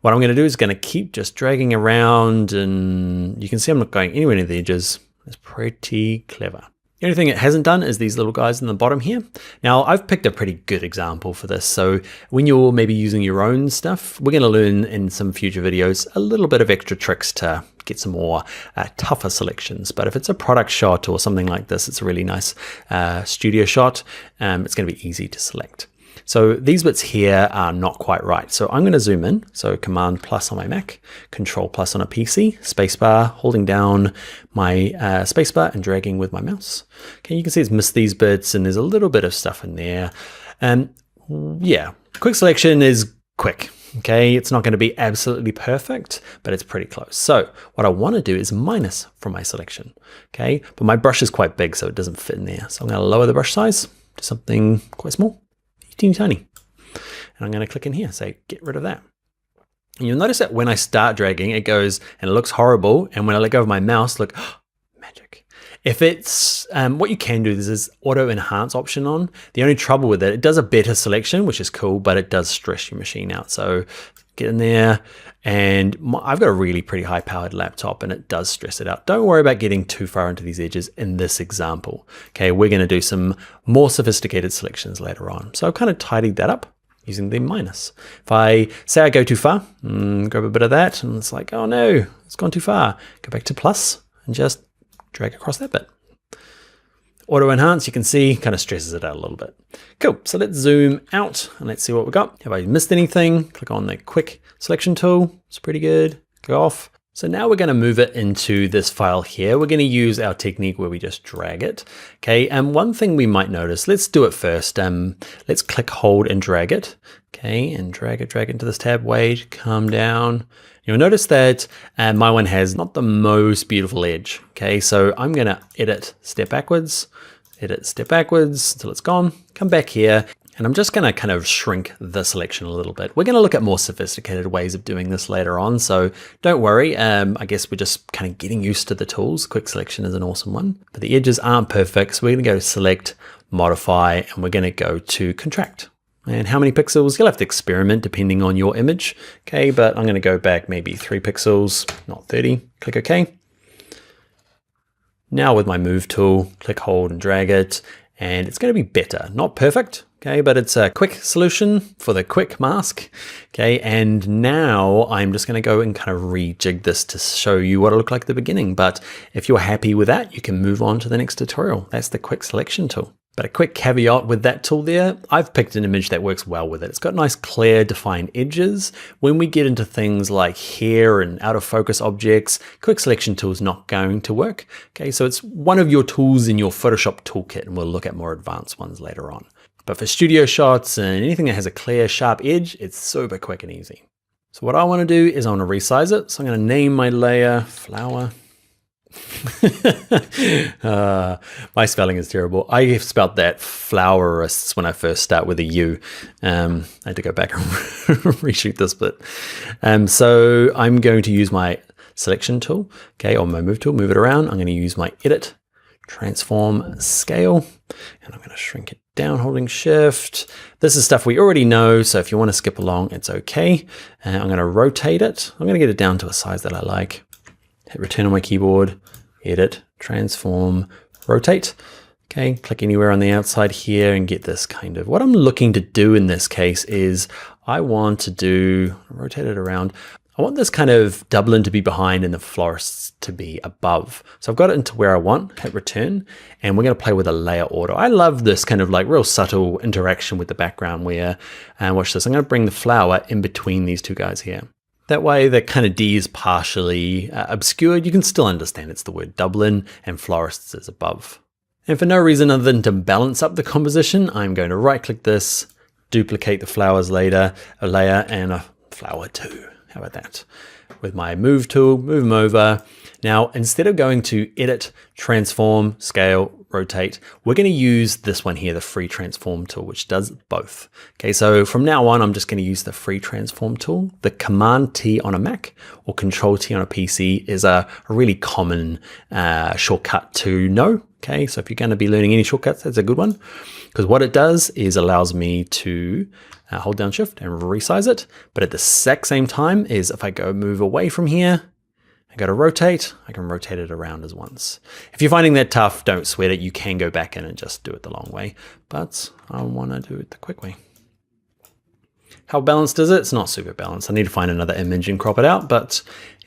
What I'm going to do is going to keep just dragging around, and you can see I'm not going anywhere near the edges. It's pretty clever. The only thing it hasn't done is these little guys in the bottom here. Now I've picked a pretty good example for this. So when you're maybe using your own stuff, we're going to learn in some future videos a little bit of extra tricks to get some more tougher selections. But if it's a product shot or something like this, it's a really nice studio shot. It's going to be easy to select. So these bits here are not quite right. So I'm going to zoom in. So Command plus on my Mac, Control plus on a PC, spacebar, holding down my spacebar and dragging with my mouse. Okay, you can see it's missed these bits and there's a little bit of stuff in there. Yeah, quick selection is quick. Okay, it's not going to be absolutely perfect, but it's pretty close. So what I want to do is minus from my selection. Okay, but my brush is quite big, so it doesn't fit in there. So I'm going to lower the brush size to something quite small. Teeny tiny. And I'm going to click in here, say get rid of that. And you'll notice that when I start dragging, it goes and it looks horrible. And when I let go of my mouse, look, magic. If it's, what you can do, there's this auto enhance option on. The only trouble with it, it does a better selection, which is cool, but it does stress your machine out. So get in there, and I've got a really pretty high powered laptop and it does stress it out. Don't worry about getting too far into these edges in this example. Okay, we're going to do some more sophisticated selections later on. So I've kind of tidied that up using the minus. If I say I go too far, grab a bit of that, and it's like, oh no, it's gone too far. Go back to plus and just drag across that bit. Auto enhance, you can see, kind of stresses it out a little bit. Cool, so let's zoom out and let's see what we got. Have I missed anything? Click on the quick selection tool, it's pretty good, go off. So now we're going to move it into this file here. We're going to use our technique where we just drag it. Okay, and one thing we might notice, let's do it first. Let's click, hold, and drag it. Okay, and drag it into this tab, wait, calm down. You'll notice that my one has not the most beautiful edge. Okay, so I'm going to edit step backwards until it's gone. Come back here, and I'm just going to kind of shrink the selection a little bit. We're going to look at more sophisticated ways of doing this later on, so don't worry. I guess we're just kind of getting used to the tools. Quick selection is an awesome one, but the edges aren't perfect, so we're going to go to select, modify, and we're going to go to contract. And how many pixels? You'll have to experiment depending on your image. Okay, but I'm going to go back maybe 3 pixels, not 30. Click OK. Now with my move tool, click, hold, and drag it, and it's going to be better. Not perfect, okay, but it's a quick solution for the quick mask. Okay, and now I'm just going to go and kind of rejig this to show you what it looked like at the beginning. But if you're happy with that, you can move on to the next tutorial. That's the quick selection tool. But a quick caveat with that tool there, I've picked an image that works well with it. It's got nice, clear, defined edges. When we get into things like hair and out of focus objects, quick selection tool is not going to work. Okay, so it's one of your tools in your Photoshop toolkit, and we'll look at more advanced ones later on. But for studio shots and anything that has a clear, sharp edge, it's super quick and easy. So what I want to do is I want to resize it. So I'm going to name my layer flower. My spelling is terrible. I spelled that flowerists when I first start with a U. I had to go back and reshoot this bit. So I'm going to use my selection tool, okay, or my move tool, move it around. I'm going to use my edit, transform, scale, and I'm going to shrink it down holding shift. This is stuff we already know, so if you want to skip along, it's okay. I'm going to rotate it. I'm going to get it down to a size that I like. Hit return on my keyboard, edit, transform, rotate. Okay, click anywhere on the outside here and get this kind of, what I'm looking to do in this case is I want to rotate it around. I want this kind of Dublin to be behind and the florists to be above. So I've got it into where I want, hit return, and we're gonna play with a layer order. I love this kind of like real subtle interaction with the background where, watch this, I'm gonna bring the flower in between these two guys here. That way the kind of D is partially obscured. You can still understand it's the word Dublin and florists is above. And for no reason other than to balance up the composition, I'm going to right click this, duplicate the flowers layer, and a flower too. How about that? With my move tool, move them over. Now, instead of going to edit, transform, scale, rotate, we're going to use this one here, the free transform tool, which does both. Okay, so from now on, I'm just going to use the free transform tool. The Command T on a Mac or Control T on a PC is a really common shortcut to know. Okay, so if you're going to be learning any shortcuts, that's a good one, because what it does is allows me to hold down shift and resize it. But at the exact same time is if I go move away from here, I go to rotate, I can rotate it around as once. If you're finding that tough, don't sweat it. You can go back in and just do it the long way, but I want to do it the quick way. How balanced is it? It's not super balanced. I need to find another image and crop it out, but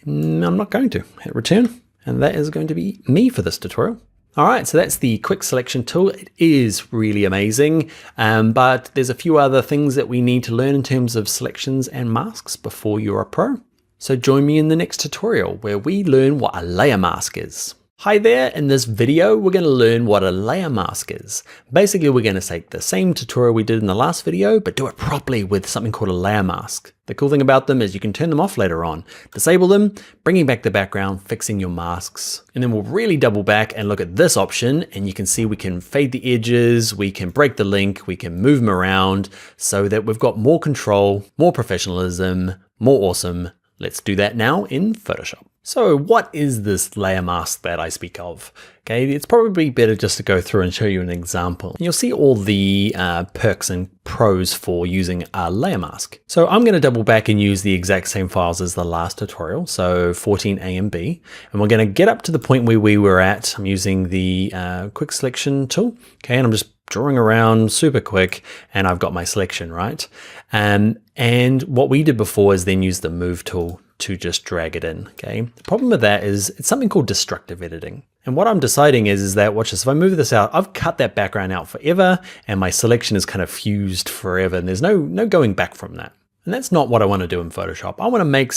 I'm not going to. Hit return, and that is going to be me for this tutorial. All right, so that's the quick selection tool. It is really amazing, but there's a few other things that we need to learn in terms of selections and masks before you're a pro. So join me in the next tutorial where we learn what a layer mask is. Hi there, in this video, we're going to learn what a layer mask is. Basically, we're going to take the same tutorial we did in the last video, but do it properly with something called a layer mask. The cool thing about them is you can turn them off later on, disable them, bringing back the background, fixing your masks. And then we'll really double back and look at this option, and you can see we can fade the edges, we can break the link, we can move them around so that we've got more control, more professionalism, more awesome. Let's do that now in Photoshop. So what is this layer mask that I speak of? Okay, it's probably better just to go through and show you an example. You'll see all the perks and pros for using a layer mask. So I'm going to double back and use the exact same files as the last tutorial, so 14A and B, and we're going to get up to the point where we were at. I'm using the quick selection tool, okay, and I'm just drawing around super quick, and I've got my selection, right? And what we did before is then use the move tool to just drag it in, okay? The problem with that is it's something called destructive editing. And what I'm deciding is that, watch this, if I move this out, I've cut that background out forever, and my selection is kind of fused forever, and there's no going back from that. And that's not what I want to do in Photoshop. I want to make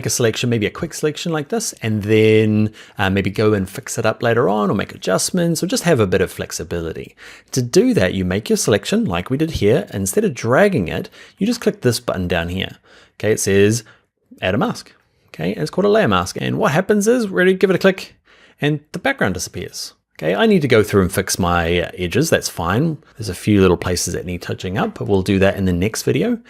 a selection, maybe a quick selection like this, and then maybe go and fix it up later on or make adjustments or just have a bit of flexibility. To do that, you make your selection like we did here. Instead of dragging it, you just click this button down here. Okay, it says add a mask. Okay, and it's called a layer mask. And what happens is, ready, give it a click, and the background disappears. Okay, I need to go through and fix my edges. That's fine. There's a few little places that need touching up, but we'll do that in the next video.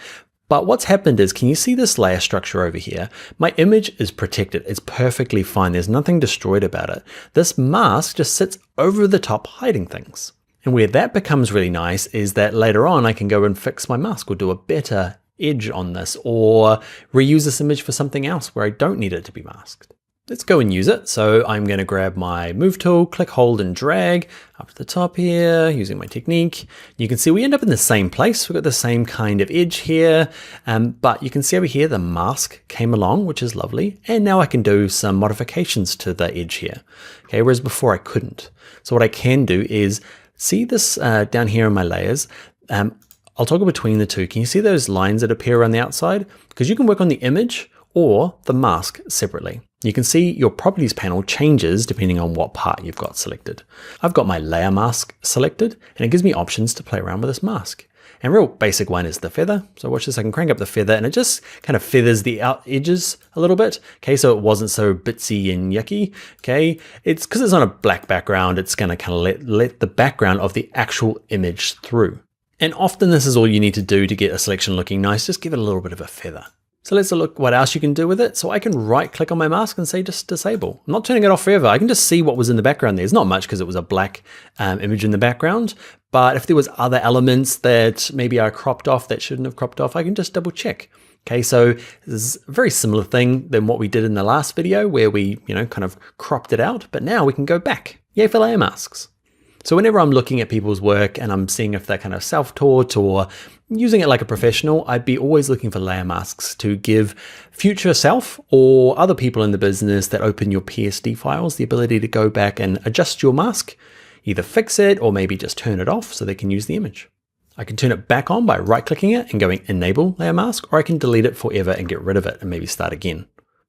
But what's happened is, can you see this layer structure over here? My image is protected. It's perfectly fine. There's nothing destroyed about it. This mask just sits over the top hiding things. And where that becomes really nice is that later on I can go and fix my mask or do a better edge on this or reuse this image for something else where I don't need it to be masked. Let's go and use it. So I'm going to grab my move tool, click, hold, and drag up to the top here using my technique. You can see we end up in the same place. We've got the same kind of edge here, but you can see over here the mask came along, which is lovely. And now I can do some modifications to the edge here. Okay, whereas before I couldn't. So what I can do is See this down here in my layers? I'll toggle between the two. Can you see those lines that appear on the outside? Because you can work on the image or the mask separately. You can see your properties panel changes depending on what part you've got selected. I've got my layer mask selected, and it gives me options to play around with this mask. And a real basic one is the feather. So watch this, I can crank up the feather and it just kind of feathers the out edges a little bit. Okay, so it wasn't so bitsy and yucky. Okay, it's because it's on a black background, it's gonna kind of let the background of the actual image through. And often this is all you need to do to get a selection looking nice, just give it a little bit of a feather. So let's look what else you can do with it. So I can right click on my mask and say just disable. I'm not turning it off forever. I can just see what was in the background there. It's not much because it was a black image in the background. But if there was other elements that maybe I cropped off that shouldn't have cropped off, I can just double check. Okay, so this is a very similar thing than what we did in the last video where we, kind of cropped it out, but now we can go back. Yay for layer masks. So whenever I'm looking at people's work and I'm seeing if they're kind of self-taught or using it like a professional, I'd be always looking for layer masks to give future self or other people in the business that open your PSD files the ability to go back and adjust your mask, either fix it or maybe just turn it off so they can use the image. I can turn it back on by right-clicking it and going enable layer mask, or I can delete it forever and get rid of it and maybe start again.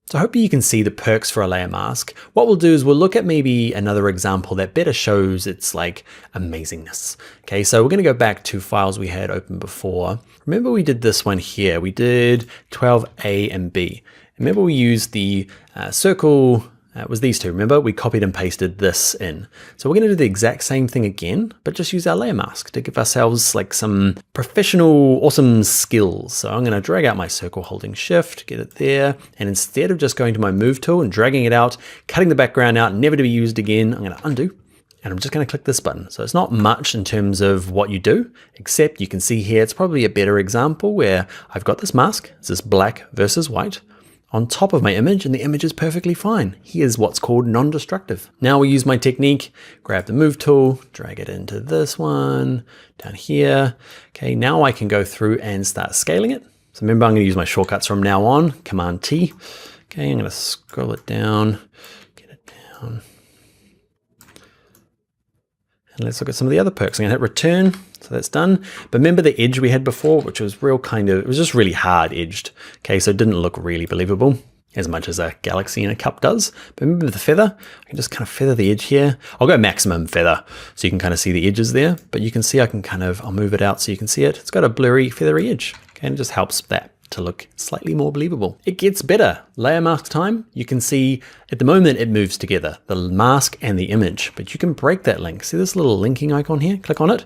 So I hope you can see the perks for a layer mask. What we'll do is we'll look at maybe another example that better shows its like amazingness. Okay, so we're going to go back to files we had open before. Remember we did this one here. We did 12A and B. Remember we used the circle. It was these two, remember? We copied and pasted this in. So we're going to do the exact same thing again, but just use our layer mask to give ourselves like some professional, awesome skills. So I'm going to drag out my circle holding shift, get it there. And instead of just going to my move tool and dragging it out, cutting the background out, never to be used again, I'm going to undo. And I'm just going to click this button. So it's not much in terms of what you do, except you can see here, it's probably a better example where I've got this mask. It's this black versus white on top of my image, and the image is perfectly fine. Here's what's called non-destructive. Now we use my technique, grab the move tool, drag it into this one, down here. Okay, now I can go through and start scaling it. So remember, I'm gonna use my shortcuts from now on, Command T. Okay, I'm gonna scroll it down, get it down. And let's look at some of the other perks. I'm gonna hit return. So that's done. But remember the edge we had before, which was it was just really hard edged. Okay, so it didn't look really believable as much as a galaxy in a cup does. But remember the feather? I can just kind of feather the edge here. I'll go maximum feather so you can kind of see the edges there. But you can see I'll move it out so you can see it. It's got a blurry, feathery edge. Okay, and it just helps that to look slightly more believable. It gets better. Layer mask time. You can see at the moment it moves together, the mask and the image, but you can break that link. See this little linking icon here? Click on it.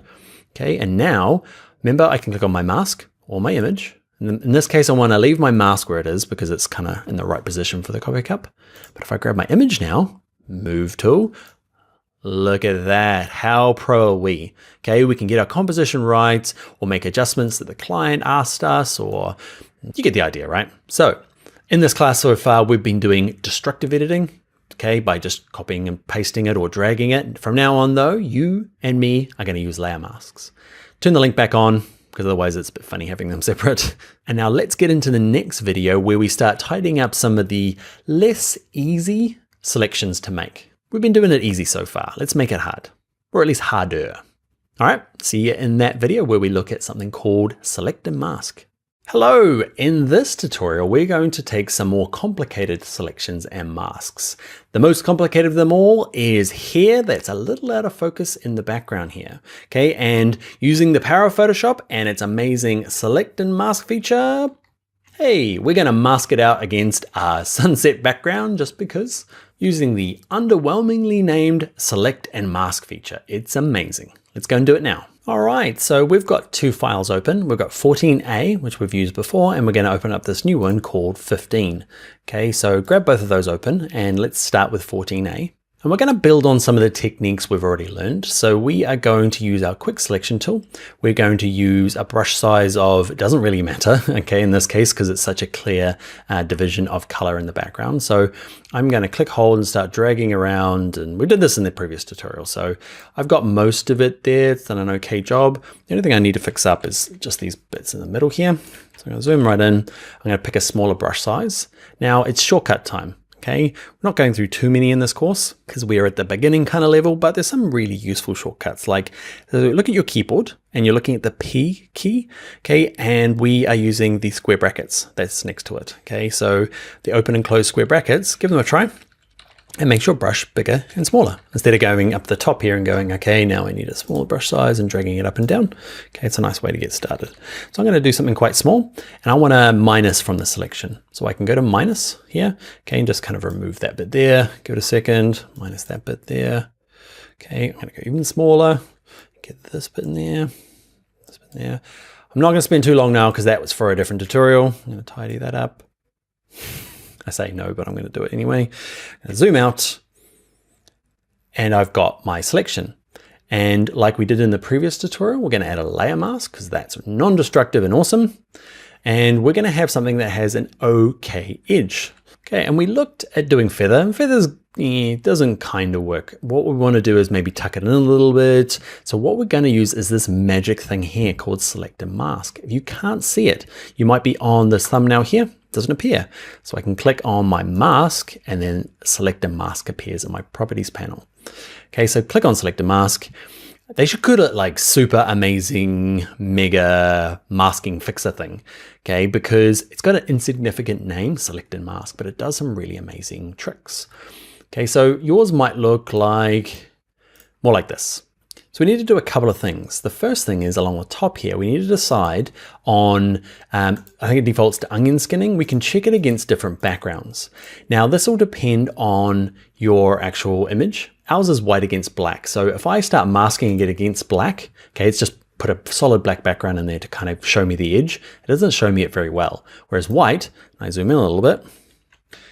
Okay, and now, remember I can click on my mask or my image. And in this case, I want to leave my mask where it is because it's kind of in the right position for the coffee cup. But if I grab my image now, move tool, look at that. How pro are we? Okay, we can get our composition right or make adjustments that the client asked us, or you get the idea, right? So in this class so far, we've been doing destructive editing. Okay, by just copying and pasting it or dragging it. From now on though, you and me are going to use layer masks. Turn the link back on because otherwise it's a bit funny having them separate. And now let's get into the next video where we start tidying up some of the less easy selections to make. We've been doing it easy so far. Let's make it hard, or at least harder. All right, see you in that video where we look at something called select and mask. Hello, in this tutorial, we're going to take some more complicated selections and masks. The most complicated of them all is here. That's a little out of focus in the background here. Okay, and using the power of Photoshop and its amazing select and mask feature, hey, we're gonna mask it out against our sunset background just because, using the underwhelmingly named select and mask feature. It's amazing. Let's go and do it now. All right, so we've got two files open. We've got 14A, which we've used before, and we're going to open up this new one called 15. Okay, so grab both of those open and let's start with 14A. And we're going to build on some of the techniques we've already learned. So we are going to use our quick selection tool. We're going to use a brush size of, it doesn't really matter, okay, in this case, because it's such a clear division of color in the background. So I'm going to click hold and start dragging around. And we did this in the previous tutorial. So I've got most of it there. It's done an okay job. The only thing I need to fix up is just these bits in the middle here. So I'm going to zoom right in. I'm going to pick a smaller brush size. Now it's shortcut time. Okay, we're not going through too many in this course because we are at the beginning kind of level, but there's some really useful shortcuts. Like, so look at your keyboard and you're looking at the P key, okay, and we are using the square brackets that's next to it. Okay, so the open and close square brackets, give them a try. And makes your brush bigger and smaller. Instead of going up the top here and going, okay, now I need a smaller brush size and dragging it up and down. Okay, it's a nice way to get started. So I'm going to do something quite small and I want to minus from the selection. So I can go to minus here, okay, and just kind of remove that bit there. Give it a second, minus that bit there. Okay, I'm going to go even smaller, get this bit in there, this bit in there. I'm not going to spend too long now because that was for a different tutorial. I'm going to tidy that up. I say no, but I'm going to do it anyway. I'm going to zoom out and I've got my selection. And like we did in the previous tutorial, we're going to add a layer mask because that's non-destructive and awesome. And we're going to have something that has an okay edge. Okay, and we looked at doing feather, and feathers doesn't kind of work. What we want to do is maybe tuck it in a little bit. So what we're going to use is this magic thing here called select a mask. If you can't see it, you might be on this thumbnail here. Doesn't appear. So I can click on my mask and then select a mask appears in my properties panel. Okay, so click on select a mask. They should call it like super amazing mega masking fixer thing. Okay, because it's got an insignificant name, select and mask, but it does some really amazing tricks. Okay, so yours might look like more like this. So we need to do a couple of things. The first thing is along the top here, we need to decide on, I think it defaults to onion skinning. We can check it against different backgrounds. Now this will depend on your actual image. Ours is white against black. So if I start masking it against black, okay, it's just put a solid black background in there to kind of show me the edge. It doesn't show me it very well. Whereas white, I zoom in a little bit,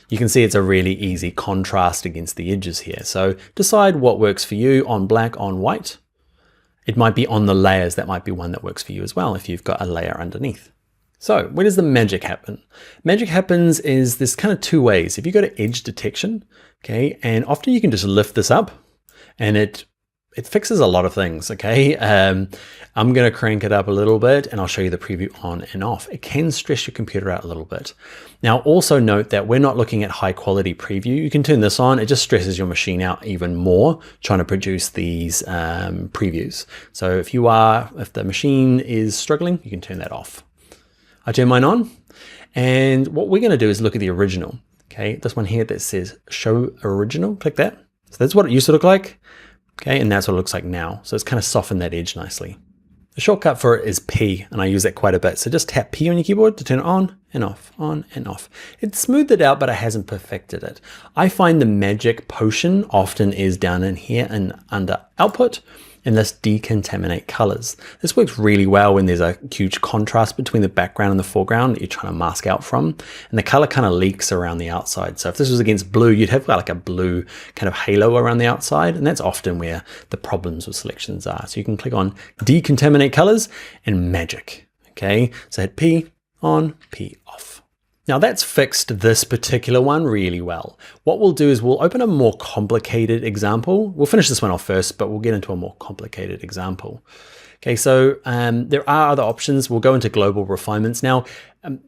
you can see it's a really easy contrast against the edges here. So decide what works for you on black, on white. It might be on the layers, that might be one that works for you as well if you've got a layer underneath. So where does the magic happen? Magic happens is there's kind of two ways. If you go to edge detection, okay, and often you can just lift this up and it fixes a lot of things, okay? I'm gonna crank it up a little bit and I'll show you the preview on and off. It can stress your computer out a little bit. Now also note that we're not looking at high quality preview. You can turn this on, it just stresses your machine out even more trying to produce these previews. So if the machine is struggling, you can turn that off. I turn mine on and what we're gonna do is look at the original. Okay, this one here that says show original, click that. So that's what it used to look like. Okay, and that's what it looks like now. So it's kind of softened that edge nicely. The shortcut for it is P, and I use that quite a bit. So just tap P on your keyboard to turn it on and off, on and off. It smoothed it out, but it hasn't perfected it. I find the magic potion often is down in here and under output, and this decontaminate colors. This works really well when there's a huge contrast between the background and the foreground that you're trying to mask out from, and the color kind of leaks around the outside. So if this was against blue, you'd have like a blue kind of halo around the outside, and that's often where the problems with selections are. So you can click on decontaminate colors and magic. Okay, so hit P on, P off. Now that's fixed this particular one really well. What we'll do is we'll open a more complicated example. We'll finish this one off first, but we'll get into a more complicated example. Okay, so there are other options. We'll go into global refinements. Now,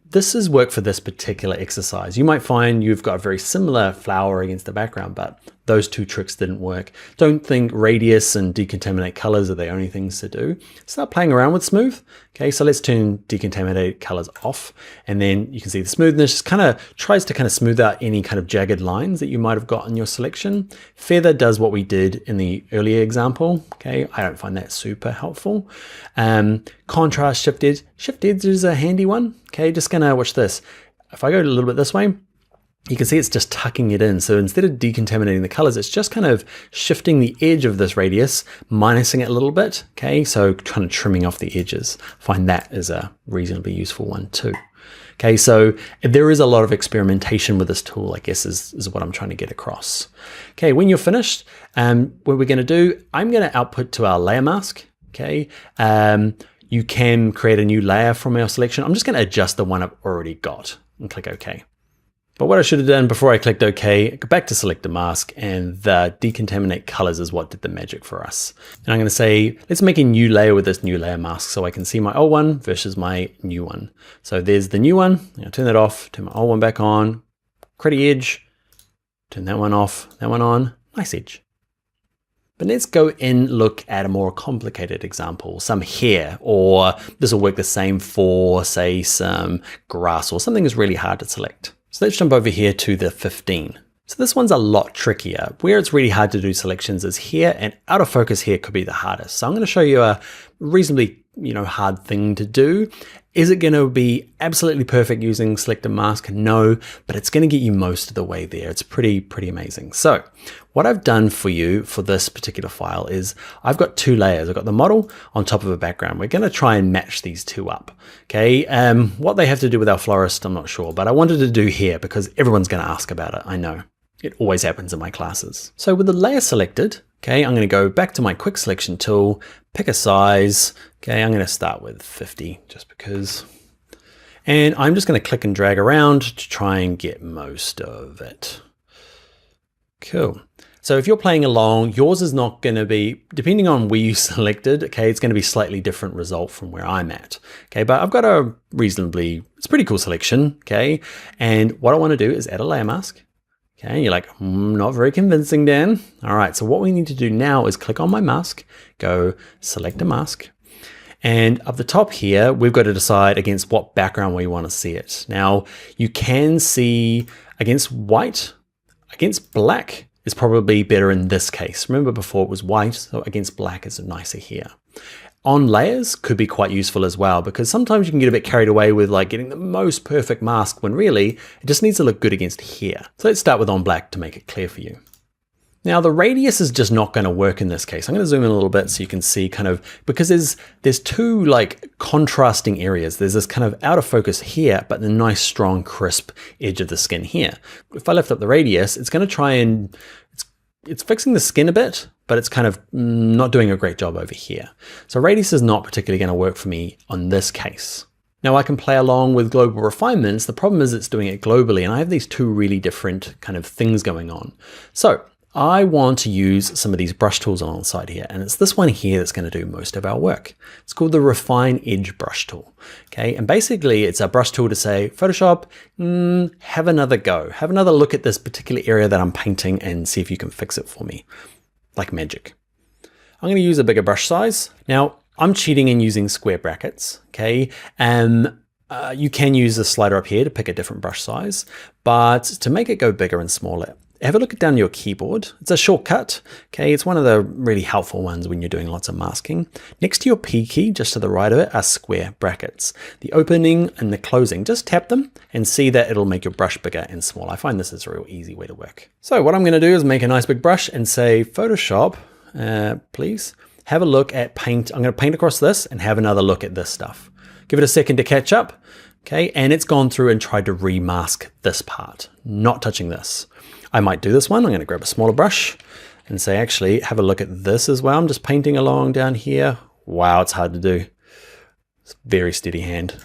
this is work for this particular exercise. You might find you've got a very similar flower against the background, but those two tricks didn't work. Don't think radius and decontaminate colors are the only things to do. Start playing around with smooth. Okay, so let's turn decontaminate colors off. And then you can see the smoothness just kind of tries to kind of smooth out any kind of jagged lines that you might have got in your selection. Feather does what we did in the earlier example. Okay, I don't find that super helpful. Contrast shift edge. Shift edge is a handy one. Okay, just gonna watch this. If I go a little bit this way, you can see it's just tucking it in. So instead of decontaminating the colors, it's just kind of shifting the edge of this radius, minusing it a little bit. Okay, so kind of trimming off the edges. Find that is a reasonably useful one too. Okay, so there is a lot of experimentation with this tool, I guess is what I'm trying to get across. Okay, when you're finished, what we're gonna do, I'm gonna output to our layer mask. Okay, you can create a new layer from our selection. I'm just gonna adjust the one I've already got and click OK. But what I should have done before I clicked OK, go back to select a mask, and the decontaminate colors is what did the magic for us. And I'm going to say, let's make a new layer with this new layer mask so I can see my old one versus my new one. So there's the new one. I'll turn that off, turn my old one back on, create edge, Turn that one off, that one on, nice edge. But let's go and look at a more complicated example, some hair, or this will work the same for, say, some grass or something that's really hard to select. So let's jump over here to the 15. So this one's a lot trickier. Where it's really hard to do selections is here, and out of focus here could be the hardest. So I'm going to show you a reasonably hard thing to do. Is it going to be absolutely perfect using select and mask? No, but it's going to get you most of the way there. It's pretty amazing. So what I've done for you for this particular file is I've got two layers. I've got the model on top of a background. We're going to try and match these two up. Okay, what they have to do with our florist, I'm not sure, but I wanted to do here because everyone's going to ask about it. I know. It always happens in my classes. So with the layer selected, okay, I'm going to go back to my quick selection tool, pick a size. Okay, I'm going to start with 50 just because. And I'm just going to click and drag around to try and get most of it. Cool. So if you're playing along, yours is not going to be, depending on where you selected, okay, it's going to be slightly different result from where I'm at. Okay, but I've got a reasonably, it's a pretty cool selection. Okay, and what I want to do is add a layer mask. Okay, you're like, not very convincing, Dan. All right, so what we need to do now is click on my mask, go select a mask. And up the top here, we've got to decide against what background we want to see it. Now, you can see against white, against black is probably better in this case. Remember before it was white, so against black is nicer here. On layers could be quite useful as well, because sometimes you can get a bit carried away with like getting the most perfect mask when really it just needs to look good against here. So let's start with on black to make it clear for you. Now the radius is just not going to work in this case. I'm going to zoom in a little bit so you can see kind of, because there's two like contrasting areas. There's this kind of out of focus here, but the nice strong crisp edge of the skin here. If I lift up the radius, it's going to try and, it's fixing the skin a bit, but it's kind of not doing a great job over here. So radius is not particularly going to work for me on this case. Now I can play along with global refinements. The problem is it's doing it globally, and I have these two really different kind of things going on. So I want to use some of these brush tools alongside here, and it's this one here that's going to do most of our work. It's called the Refine Edge brush tool. Okay, and basically it's a brush tool to say, Photoshop, have another go. Have another look at this particular area that I'm painting and see if you can fix it for me, like magic. I'm going to use a bigger brush size. Now, I'm cheating and using square brackets, okay? You can use the slider up here to pick a different brush size, but to make it go bigger and smaller, have a look down your keyboard. It's a shortcut, okay? It's one of the really helpful ones when you're doing lots of masking. Next to your P key, just to the right of it, are square brackets. The opening and the closing, just tap them and see that it'll make your brush bigger and smaller. I find this is a real easy way to work. So what I'm gonna do is make a nice big brush and say, Photoshop, please, have a look at paint. I'm gonna paint across this and have another look at this stuff. Give it a second to catch up, okay? And it's gone through and tried to remask this part, not touching this. I might do this one. I'm going to grab a smaller brush and say, actually, have a look at this as well. I'm just painting along down here. Wow, it's hard to do. It's a very steady hand.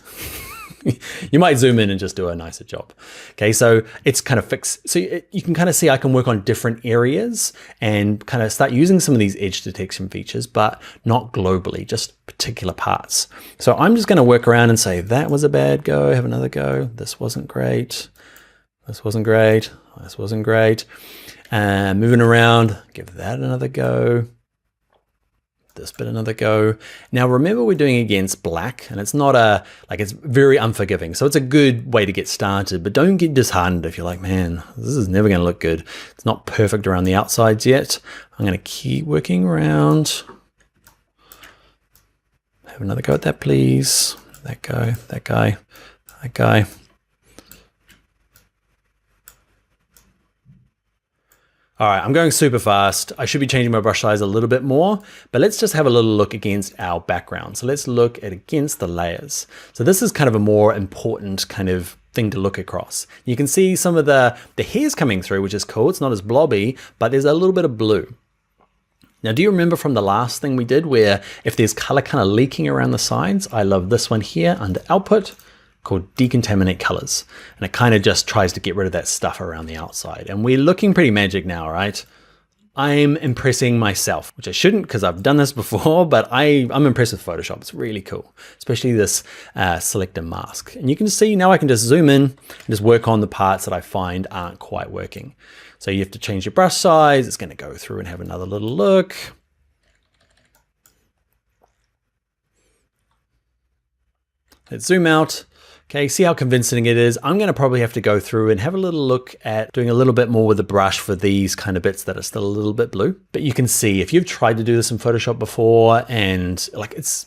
You might zoom in and just do a nicer job. Okay, so it's kind of fixed. So you can kind of see I can work on different areas and kind of start using some of these edge detection features, but not globally, just particular parts. So I'm just going to work around and say, that was a bad go. Have another go. This wasn't great. This wasn't great. This wasn't great. Moving around, give that another go. This bit another go. Now remember we're doing against black, and it's not it's very unforgiving. So it's a good way to get started, but don't get disheartened if you're like, man, this is never going to look good. It's not perfect around the outsides yet. I'm going to keep working around. Have another go at that, please. That guy, that guy, that guy. All right, I'm going super fast. I should be changing my brush size a little bit more, but let's just have a little look against our background. So let's look at against the layers. So this is kind of a more important kind of thing to look across. You can see some of the hairs coming through, which is cool. It's not as blobby, but there's a little bit of blue. Now, do you remember from the last thing we did where if there's color kind of leaking around the sides? I love this one here under output, called Decontaminate Colors. And it kind of just tries to get rid of that stuff around the outside. And we're looking pretty magic now, right? I'm impressing myself, which I shouldn't because I've done this before, but I'm impressed with Photoshop. It's really cool, especially this selector mask. And you can see now I can just zoom in and just work on the parts that I find aren't quite working. So you have to change your brush size. It's going to go through and have another little look. Let's zoom out. Okay, see how convincing it is. I'm going to probably have to go through and have a little look at doing a little bit more with the brush for these kind of bits that are still a little bit blue. But you can see if you've tried to do this in Photoshop before and like it's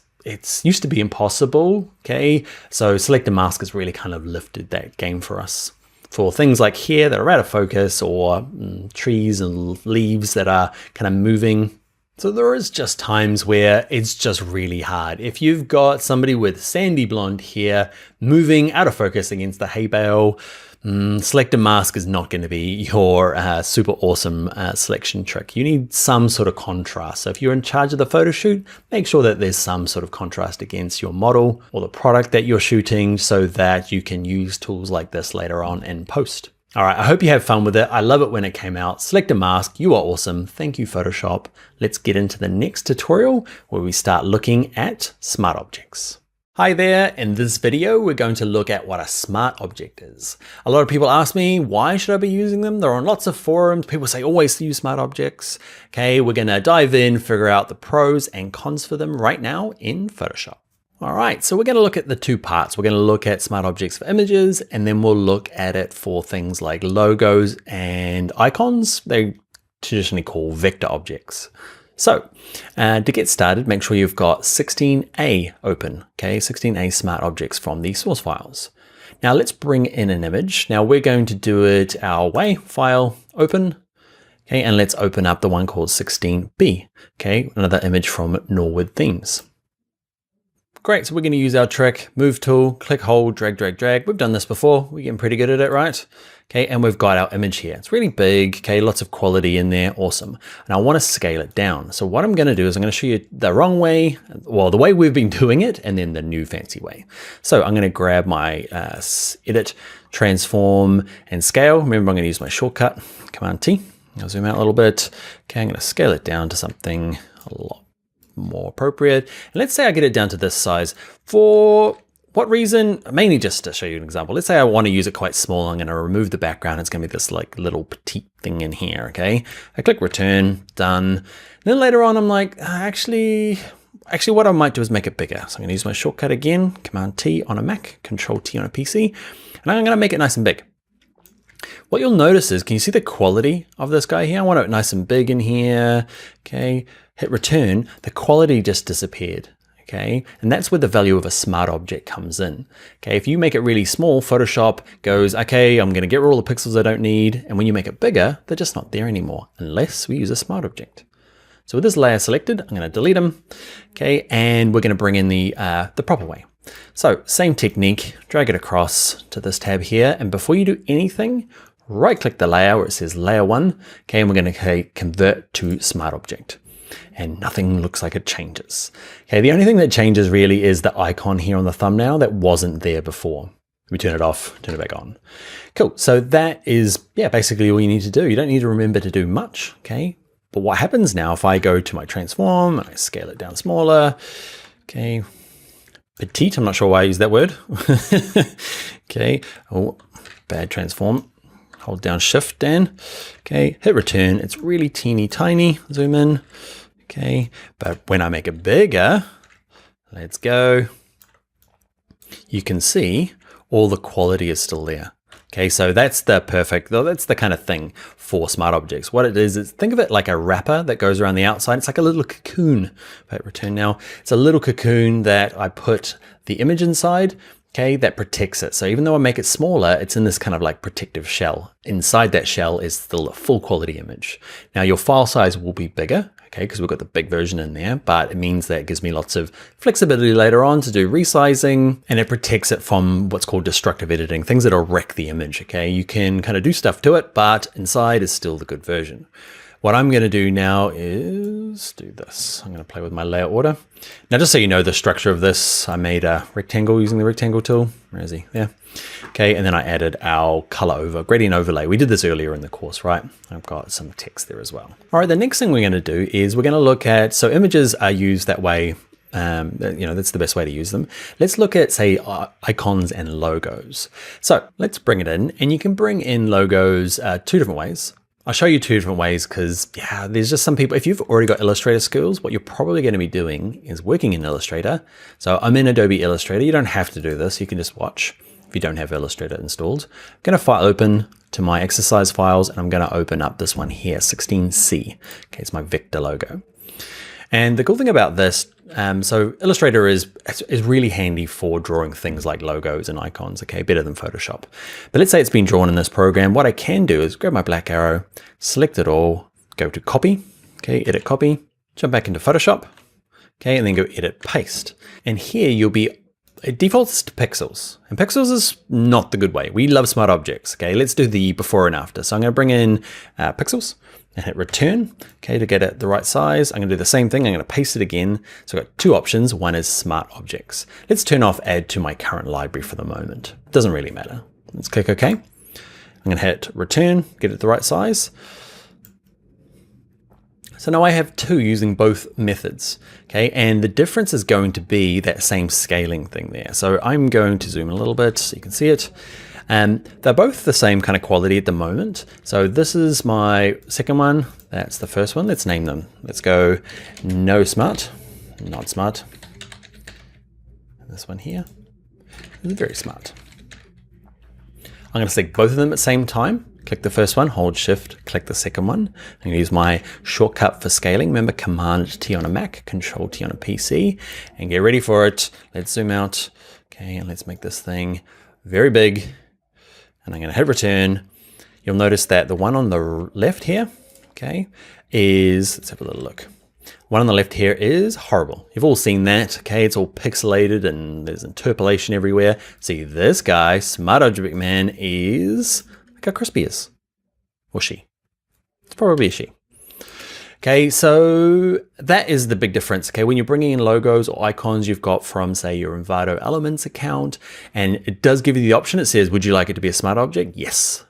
used to be impossible, okay? So selector mask has really kind of lifted that game for us. For things like here that are out of focus or trees and leaves that are kind of moving. So there is just times where it's just really hard. If you've got somebody with sandy blonde hair moving out of focus against the hay bale, selector mask is not going to be your super awesome selection trick. You need some sort of contrast. So if you're in charge of the photo shoot, make sure that there's some sort of contrast against your model or the product that you're shooting so that you can use tools like this later on in post. All right, I hope you have fun with it. I love it when it came out. Selector mask, you are awesome. Thank you, Photoshop. Let's get into the next tutorial where we start looking at smart objects. Hi there, in this video, we're going to look at what a smart object is. A lot of people ask me, why should I be using them? They're on lots of forums. People say, always use smart objects. Okay, we're gonna dive in, figure out the pros and cons for them right now in Photoshop. All right, so we're going to look at the two parts. We're going to look at smart objects for images, and then we'll look at it for things like logos and icons. They traditionally call vector objects. So to get started, make sure you've got 16A open, okay? 16A smart objects from the source files. Now let's bring in an image. Now we're going to do it our way, file, open. Okay, and let's open up the one called 16B, okay? Another image from Norwood Themes. Great, so we're going to use our trick, move tool, click, hold, drag, drag, drag. We've done this before. We're getting pretty good at it, right? Okay, and we've got our image here. It's really big, okay, lots of quality in there, awesome. And I want to scale it down. So what I'm going to do is I'm going to show you the wrong way, well, the way we've been doing it, and then the new fancy way. So I'm going to grab my edit, transform, and scale. Remember, I'm going to use my shortcut, Command T. I'll zoom out a little bit. Okay, I'm going to scale it down to something a lot more appropriate. And let's say I get it down to this size. For what reason? Mainly just to show you an example. Let's say I want to use it quite small. I'm going to remove the background. It's going to be this like little petite thing in here. Okay. I click return, done. And then later on, I'm like, actually what I might do is make it bigger. So I'm going to use my shortcut again, Command T on a Mac, Control T on a PC, and I'm going to make it nice and big. What you'll notice is, can you see the quality of this guy here? I want it nice and big in here. Okay, hit return, the quality just disappeared. Okay, and that's where the value of a smart object comes in. Okay, if you make it really small, Photoshop goes, okay, I'm gonna get rid of all the pixels I don't need. And when you make it bigger, they're just not there anymore, unless we use a smart object. So with this layer selected, I'm gonna delete them. Okay, and we're gonna bring in the proper way. So same technique, drag it across to this tab here. And before you do anything, right click the layer where it says layer 1. Okay, and we're going to convert to smart object. And nothing looks like it changes. Okay, the only thing that changes really is the icon here on the thumbnail that wasn't there before. We turn it off, turn it back on. Cool, so that is, yeah, basically all you need to do. You don't need to remember to do much, okay? But what happens now if I go to my transform and I scale it down smaller, okay, petite, I'm not sure why I use that word. Okay, oh, bad transform. Hold down Shift, Dan. Okay, hit return. It's really teeny tiny. Zoom in. Okay, but when I make it bigger, let's go. You can see all the quality is still there. Okay, so that's the kind of thing for smart objects. What it is think of it like a wrapper that goes around the outside. It's like a little cocoon. Hit return now. It's a little cocoon that I put the image inside. Okay, that protects it. So even though I make it smaller, it's in this kind of like protective shell. Inside that shell is still a full quality image. Now your file size will be bigger, okay, because we've got the big version in there, but it means that it gives me lots of flexibility later on to do resizing, and it protects it from what's called destructive editing, things that'll wreck the image, okay? You can kind of do stuff to it, but inside is still the good version. what I'm going to do now is do this. I'm going to play with my layer order. Now, just so you know the structure of this, I made a rectangle using the rectangle tool. Where is he? There. Okay, and then I added our color gradient overlay. We did this earlier in the course, right? I've got some text there as well. All right, the next thing we're going to do is we're going to look at, so images are used that way. That's the best way to use them. Let's look at, say, icons and logos. So let's bring it in, and you can bring in logos two different ways. I'll show you two different ways because, yeah, there's just some people, if you've already got Illustrator skills, what you're probably going to be doing is working in Illustrator. So I'm in Adobe Illustrator. You don't have to do this. You can just watch if you don't have Illustrator installed. I'm going to file open to my exercise files, and I'm going to open up this one here, 16C. Okay, it's my vector logo. And the cool thing about this, so Illustrator is really handy for drawing things like logos and icons, okay, better than Photoshop. But let's say it's been drawn in this program. What I can do is grab my black arrow, select it all, go to copy, okay, edit copy, jump back into Photoshop, okay, and then go edit paste. And here it defaults to pixels, and pixels is not the good way. We love smart objects, okay? Let's do the before and after. So I'm gonna bring in pixels and hit return, okay, to get it the right size. I'm gonna do the same thing. I'm gonna paste it again. So I've got two options. One is smart objects. Let's turn off add to my current library for the moment. It doesn't really matter. Let's click OK. I'm gonna hit return, get it the right size. So now I have two using both methods, okay? And the difference is going to be that same scaling thing there. So I'm going to zoom in a little bit so you can see it. They're both the same kind of quality at the moment. So this is my second one. That's the first one. Let's name them. Let's go no smart, not smart. And this one here is very smart. I'm going to select both of them at the same time. Click the first one, hold shift, click the second one. I'm going to use my shortcut for scaling. Remember, Command T on a Mac, Control T on a PC, and get ready for it. Let's zoom out. Okay, and let's make this thing very big. And I'm going to hit return. You'll notice that the one on the left here, okay, let's have a little look. One on the left here is horrible. You've all seen that, okay? It's all pixelated and there's interpolation everywhere. See, this guy, Smart Object Man, is like how Crispy is, or she. It's probably a she. Okay, so that is the big difference. Okay, when you're bringing in logos or icons you've got from, say, your Envato Elements account, and it does give you the option. It says, would you like it to be a smart object? Yes.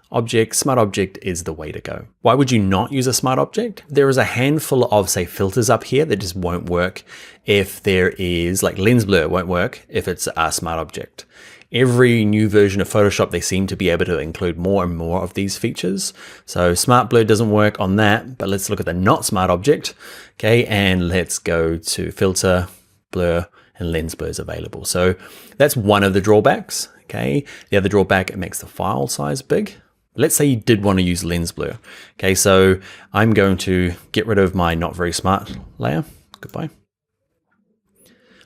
Smart object is the way to go. Why would you not use a smart object? There is a handful of, say, filters up here that just won't work if there is, like lens blur won't work if it's a smart object. Every new version of Photoshop, they seem to be able to include more and more of these features. So smart blur doesn't work on that, but let's look at the not smart object. Okay, and let's go to filter, blur, and lens blur is available. So that's one of the drawbacks. Okay, the other drawback, it makes the file size big. Let's say you did want to use lens blur. Okay, so I'm going to get rid of my not very smart layer. Goodbye.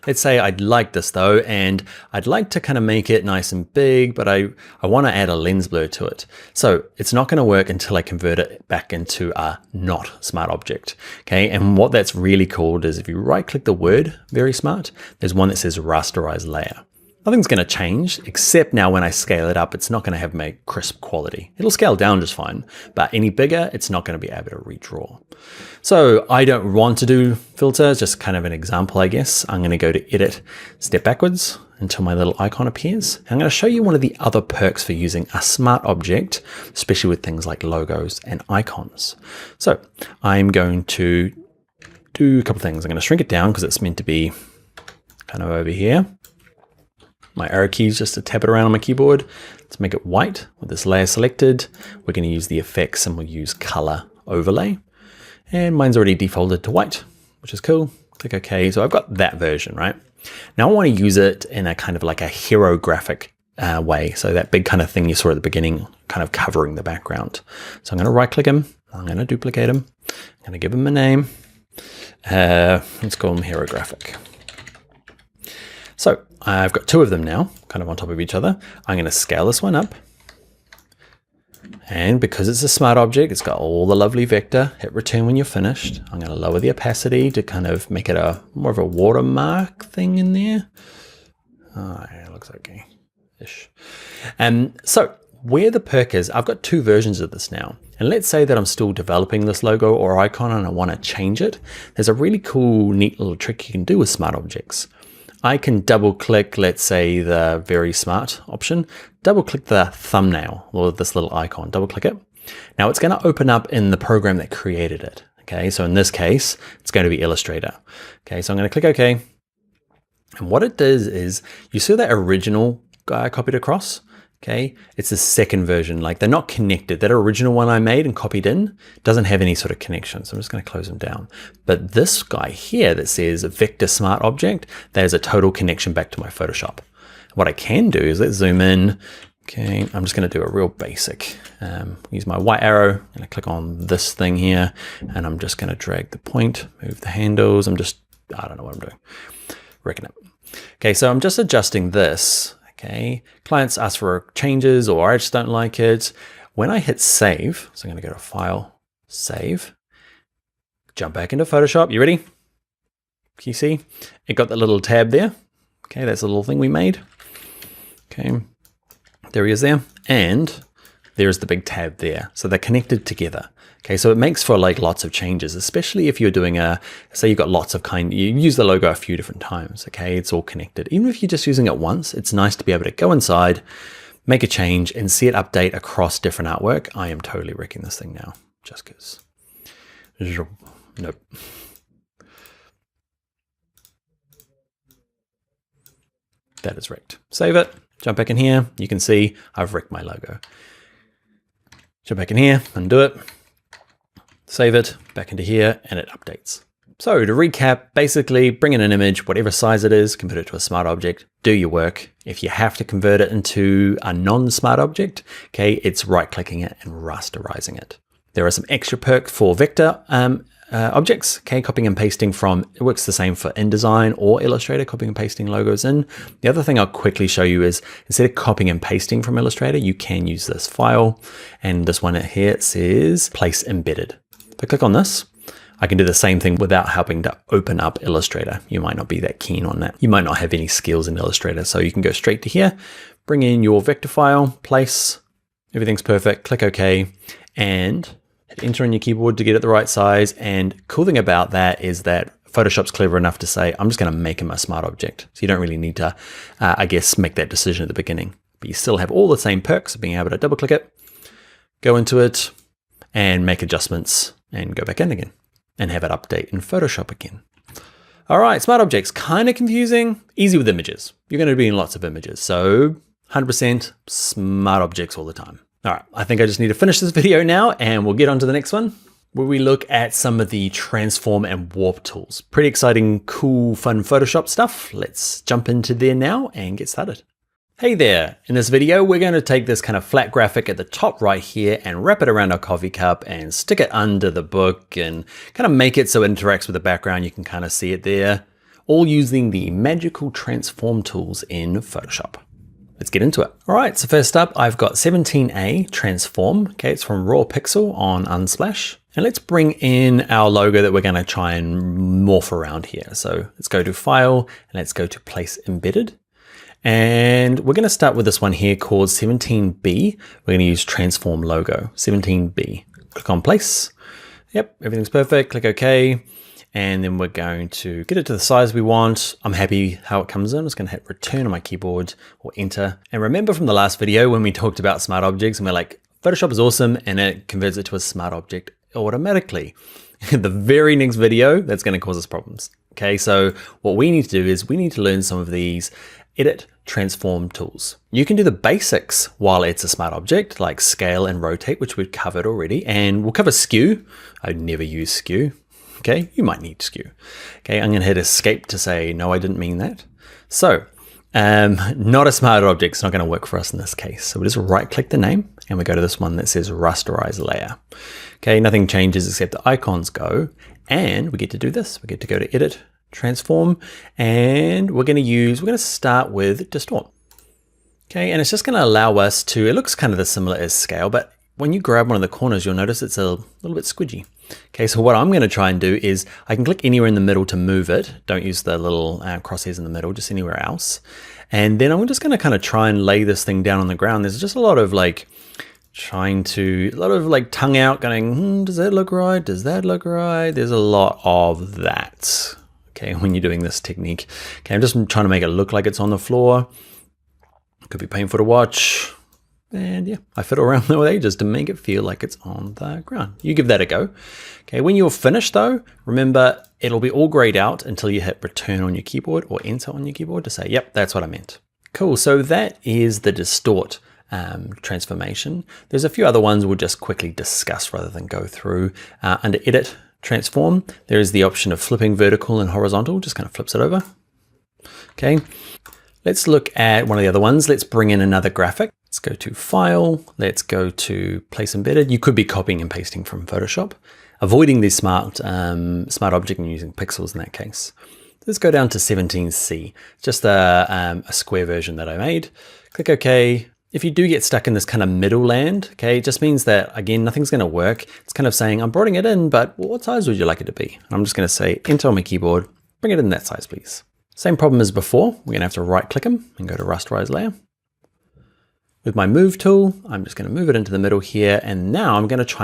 Let's say I'd like this though, and I'd like to kind of make it nice and big, but I want to add a lens blur to it. So it's not going to work until I convert it back into a not smart object. Okay, and what that's really called is if you right click the word very smart, there's one that says rasterize layer. Nothing's going to change, except now when I scale it up, it's not going to have my crisp quality. It'll scale down just fine, but any bigger, it's not going to be able to redraw. So I don't want to do filters, just kind of an example, I guess. I'm going to go to edit, step backwards until my little icon appears. I'm going to show you one of the other perks for using a smart object, especially with things like logos and icons. So I'm going to do a couple things. I'm going to shrink it down because it's meant to be kind of over here. My arrow keys just to tap it around on my keyboard. Let's make it white with this layer selected. We're going to use the effects and we'll use color overlay. And mine's already defaulted to white, which is cool. Click OK. So I've got that version, right? Now I want to use it in a kind of like a hero graphic way. So that big kind of thing you saw at the beginning, kind of covering the background. So I'm going to right click him. I'm going to duplicate him. I'm going to give him a name. Let's call him hero graphic. So I've got two of them now, kind of on top of each other. I'm going to scale this one up. And because it's a smart object, it's got all the lovely vector. Hit return when you're finished. I'm going to lower the opacity to kind of make it a more of a watermark thing in there. Oh, yeah, it looks okay-ish. So where the perk is, I've got two versions of this now. And let's say that I'm still developing this logo or icon and I want to change it. There's a really cool, neat little trick you can do with smart objects. I can double click, let's say the very smart option, double click the thumbnail or this little icon, double click it. Now it's going to open up in the program that created it. Okay, so in this case, it's going to be Illustrator. Okay, so I'm going to click OK. And what it does is, you see that original guy I copied across? Okay, it's the second version, like they're not connected. That original one I made and copied in doesn't have any sort of connection. So I'm just going to close them down. But this guy here that says Vector Smart Object, there's a total connection back to my Photoshop. What I can do is let's zoom in. Okay, I'm just going to do a real basic, use my white arrow and I click on this thing here and I'm just going to drag the point, move the handles. I don't know what I'm doing. Reckon it. Okay, so I'm just adjusting this. Okay, clients ask for changes or I just don't like it. When I hit save, so I'm going to go to File, Save, jump back into Photoshop. You ready? Can you see? It got that little tab there. Okay, that's a little thing we made. Okay, there he is there. And there's the big tab there. So they're connected together. Okay, so it makes for like lots of changes, especially if you're doing say you've got lots of you use the logo a few different times, okay? It's all connected. Even if you're just using it once, it's nice to be able to go inside, make a change and see it update across different artwork. I am totally wrecking this thing now, just because. Nope. That is wrecked. Save it, jump back in here. You can see I've wrecked my logo. Jump back in here, undo it. Save it back into here and it updates. So to recap, basically bring in an image, whatever size it is, convert it to a smart object, do your work. If you have to convert it into a non-smart object, okay, it's right-clicking it and rasterizing it. There are some extra perks for vector objects, okay, copying and pasting from, it works the same for InDesign or Illustrator, copying and pasting logos in. The other thing I'll quickly show you is instead of copying and pasting from Illustrator, you can use this file. And this one here, it says Place Embedded. If I click on this, I can do the same thing without helping to open up Illustrator. You might not be that keen on that. You might not have any skills in Illustrator. So you can go straight to here, bring in your vector file, place, everything's perfect, click OK, and hit enter on your keyboard to get it the right size. And cool thing about that is that Photoshop's clever enough to say, I'm just going to make him a smart object. So you don't really need to, I guess, make that decision at the beginning. But you still have all the same perks of being able to double click it, go into it, and make adjustments and go back in again and have it update in Photoshop again. All right, smart objects, kind of confusing, easy with images. You're going to be in lots of images. So 100% smart objects all the time. All right, I think I just need to finish this video now and we'll get on to the next one where we look at some of the transform and warp tools. Pretty exciting, cool, fun Photoshop stuff. Let's jump into there now and get started. Hey there, in this video, we're going to take this kind of flat graphic at the top right here and wrap it around our coffee cup and stick it under the book and kind of make it so it interacts with the background. You can kind of see it there, all using the magical transform tools in Photoshop. Let's get into it. All right, so first up, I've got 17A transform. Okay, it's from Raw Pixel on Unsplash. And let's bring in our logo that we're going to try and morph around here. So let's go to File and let's go to Place Embedded. And we're going to start with this one here called 17B. We're going to use transform logo, 17B. Click on place. Yep, everything's perfect. Click OK. And then we're going to get it to the size we want. I'm happy how it comes in. I'm just going to hit return on my keyboard or enter. And remember from the last video when we talked about smart objects and we're like, Photoshop is awesome and it converts it to a smart object automatically. The very next video, that's going to cause us problems. Okay, so what we need to do is we need to learn some of these edit transform tools. You can do the basics while it's a smart object like scale and rotate, which we've covered already, and we'll cover skew. I never use skew. Okay, you might need skew. Okay, I'm going to hit escape to say, no, I didn't mean that. So not a smart object, it's not going to work for us in this case. So we just right click the name and we go to this one that says rasterize layer. Okay, nothing changes except the icons go, and we get to do this. We get to go to edit, transform, and we're going to start with distort. Okay, and it's just going to allow us to, it looks kind of similar as scale, but when you grab one of the corners, you'll notice it's a little bit squidgy. Okay, so what I'm going to try and do is I can click anywhere in the middle to move it. Don't use the little crosshairs in the middle, just anywhere else. And then I'm just going to kind of try and lay this thing down on the ground. There's just a lot of like tongue out going, does that look right? Does that look right? There's a lot of that. Okay, when you're doing this technique. Okay, I'm just trying to make it look like it's on the floor. Could be painful to watch. And yeah, I fiddle around there with edges to make it feel like it's on the ground. You give that a go. Okay, when you're finished though, remember it'll be all grayed out until you hit return on your keyboard or enter on your keyboard to say, yep, that's what I meant. Cool, so that is the distort transformation. There's a few other ones we'll just quickly discuss rather than go through. Under edit, transform, there is the option of flipping vertical and horizontal, just kind of flips it over. Okay, let's look at one of the other ones. Let's bring in another graphic. Let's go to File, let's go to Place Embedded. You could be copying and pasting from Photoshop, avoiding the smart object and using pixels in that case. Let's go down to 17C, just a square version that I made. Click OK. If you do get stuck in this kind of middle land, okay, it just means that, again, nothing's going to work. It's kind of saying, I'm bringing it in, but what size would you like it to be? And I'm just going to say, enter on my keyboard, bring it in that size, please. Same problem as before. We're going to have to right-click them and go to Rasterize Layer. With my Move tool, I'm just going to move it into the middle here, and now I'm going to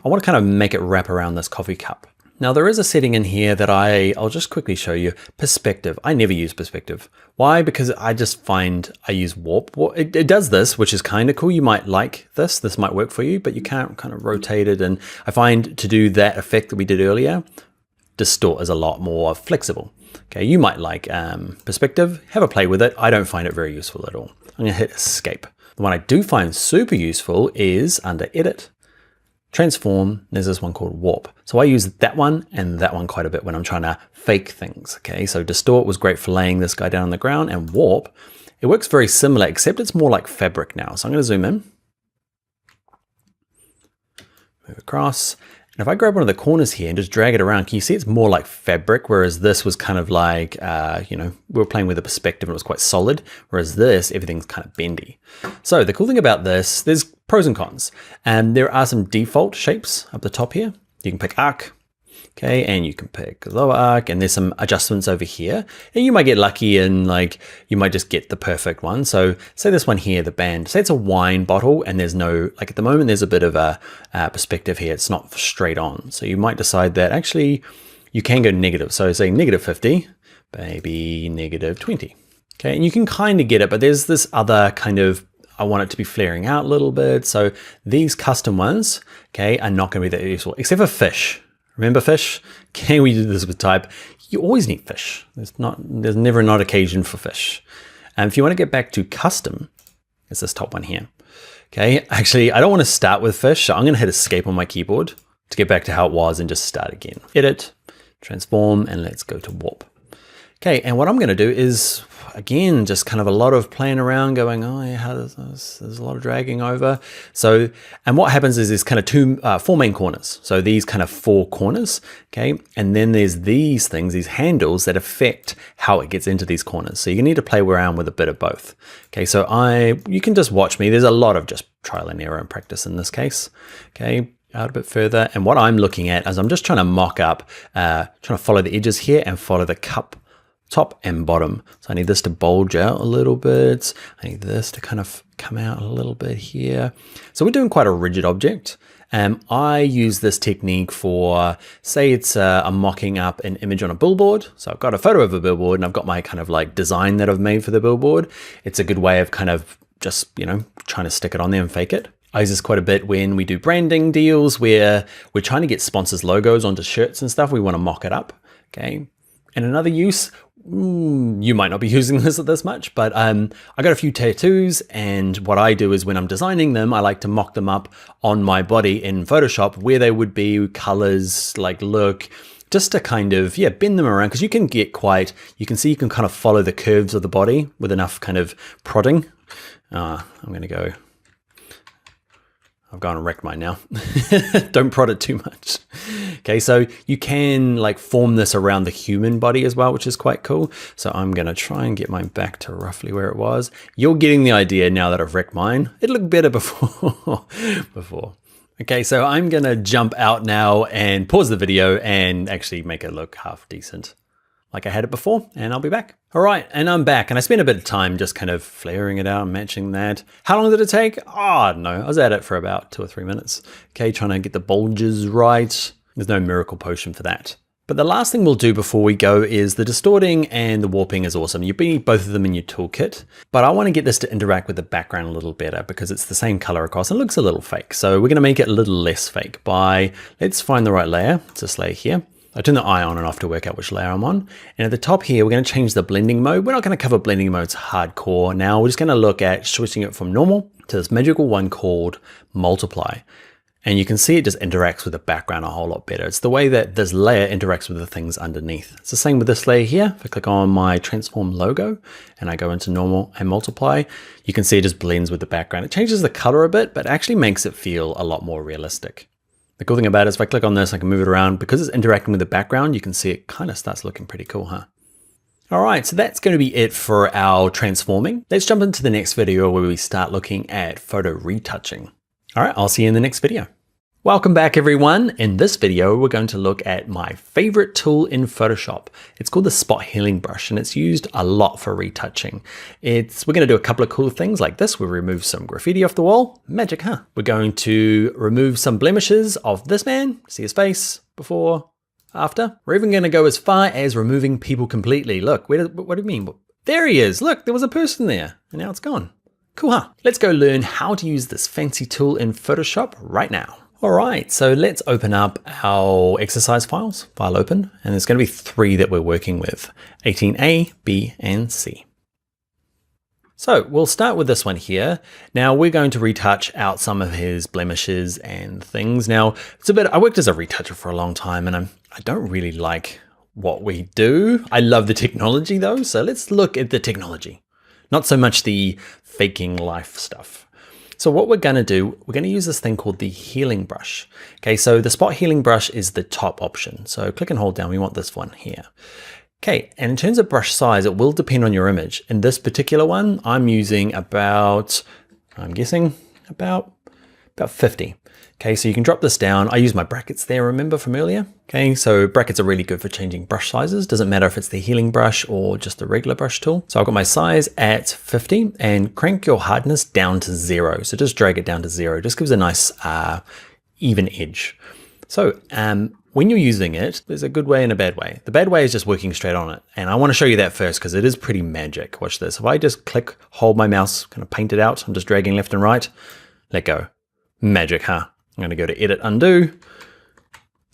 I want to kind of make it wrap around this coffee cup. Now there is a setting in here that I'll just quickly show you. Perspective. I never use perspective. Why? Because I just find I use warp. It does this, which is kind of cool. You might like this. This might work for you, but you can't kind of rotate it. And I find to do that effect that we did earlier, distort is a lot more flexible. Okay, you might like perspective. Have a play with it. I don't find it very useful at all. I'm going to hit escape. The one I do find super useful is under edit, transform, there's this one called warp. So I use that one and that one quite a bit when I'm trying to fake things. Okay, so distort was great for laying this guy down on the ground, and warp, it works very similar, except it's more like fabric now. So I'm going to zoom in, move across. And if I grab one of the corners here and just drag it around, can you see it's more like fabric, whereas this was kind of like, we were playing with the perspective and it was quite solid, whereas this, everything's kind of bendy. So the cool thing about this, there's pros and cons. And there are some default shapes up the top here. You can pick arc, okay, and you can pick lower arc, and there's some adjustments over here. And you might get lucky and like, you might just get the perfect one. So say this one here, the band, say it's a wine bottle and there's no, like at the moment, there's a bit of a perspective here. It's not straight on. So you might decide that actually you can go negative. So say -50, maybe -20. Okay, and you can kind of get it, but there's this other kind of, I want it to be flaring out a little bit. So these custom ones, okay, are not going to be that useful, except for fish. Remember fish? Okay, we did this with type. You always need fish. There's never not occasion for fish. And if you want to get back to custom, it's this top one here. Okay, actually, I don't want to start with fish, so I'm going to hit escape on my keyboard to get back to how it was and just start again. Edit, transform, and let's go to warp. Okay, and what I'm going to do is, again, just kind of a lot of playing around going, oh yeah, there's a lot of dragging over. So, and what happens is there's kind of four main corners. So these kind of four corners, okay? And then there's these things, these handles that affect how it gets into these corners. So you need to play around with a bit of both. Okay, so you can just watch me. There's a lot of just trial and error and practice in this case, okay? Out a bit further. And what I'm looking at is I'm just trying to mock up, trying to follow the edges here and follow the cup top and bottom. So I need this to bulge out a little bit. I need this to kind of come out a little bit here. So we're doing quite a rigid object. I use this technique for, say I'm mocking up an image on a billboard. So I've got a photo of a billboard and I've got my kind of like design that I've made for the billboard. It's a good way of kind of just, trying to stick it on there and fake it. I use this quite a bit when we do branding deals where we're trying to get sponsors' logos onto shirts and stuff. We want to mock it up, okay? And another use, you might not be using this much, but I got a few tattoos, and what I do is when I'm designing them, I like to mock them up on my body in Photoshop where they would be colors, like look, just to kind of, bend them around, because you can see you can kind of follow the curves of the body with enough kind of prodding. I'm going to go. I've gone and wrecked mine now. Don't prod it too much. Okay, so you can like form this around the human body as well, which is quite cool. So I'm gonna try and get mine back to roughly where it was. You're getting the idea now that I've wrecked mine. It looked better before. Okay, so I'm gonna jump out now and pause the video and actually make it look half decent like I had it before, and I'll be back. All right, and I'm back, and I spent a bit of time just kind of flaring it out and matching that. How long did it take? Oh, I don't know. I was at it for about 2 or 3 minutes. Okay, trying to get the bulges right. There's no miracle potion for that. But the last thing we'll do before we go is the distorting and the warping is awesome. You need both of them in your toolkit, but I want to get this to interact with the background a little better because it's the same color across and it looks a little fake. So we're going to make it a little less fake by, let's find the right layer. It's this layer here. I turn the eye on and off to work out which layer I'm on. And at the top here, we're going to change the blending mode. We're not going to cover blending modes hardcore now. We're just going to look at switching it from normal to this magical one called multiply. And you can see it just interacts with the background a whole lot better. It's the way that this layer interacts with the things underneath. It's the same with this layer here. If I click on my transform logo and I go into normal and multiply, you can see it just blends with the background. It changes the color a bit, but actually makes it feel a lot more realistic. The cool thing about it is if I click on this, I can move it around. Because it's interacting with the background, you can see it kind of starts looking pretty cool, huh? All right, so that's going to be it for our transforming. Let's jump into the next video where we start looking at photo retouching. All right, I'll see you in the next video. Welcome back everyone. In this video, we're going to look at my favorite tool in Photoshop. It's called the Spot Healing Brush and it's used a lot for retouching. We're going to do a couple of cool things like this. We'll remove some graffiti off the wall. Magic, huh? We're going to remove some blemishes of this man. See his face before, after. We're even going to go as far as removing people completely. Look, what do you mean? There he is. Look, there was a person there and now it's gone. Cool, huh? Let's go learn how to use this fancy tool in Photoshop right now. All right, so let's open up our exercise files, file open, and there's going to be 3 that we're working with, 18A, B, and C. So we'll start with this one here. Now we're going to retouch out some of his blemishes and things. Now I worked as a retoucher for a long time and I don't really like what we do. I love the technology though, so let's look at the technology, not so much the faking life stuff. So what we're going to do, we're going to use this thing called the healing brush. Okay, so the spot healing brush is the top option. So click and hold down, we want this one here. Okay, and in terms of brush size, it will depend on your image. In this particular one, I'm using about 50. Okay, so you can drop this down. I use my brackets there, remember from earlier? Okay, so brackets are really good for changing brush sizes. Doesn't matter if it's the healing brush or just the regular brush tool. So I've got my size at 50 and crank your hardness down to 0. So just drag it down to 0. Just gives a nice even edge. So when you're using it, there's a good way and a bad way. The bad way is just working straight on it. And I want to show you that first because it is pretty magic. Watch this. If I just click, hold my mouse, kind of paint it out. I'm just dragging left and right, let go. Magic, huh? I'm going to go to edit, undo,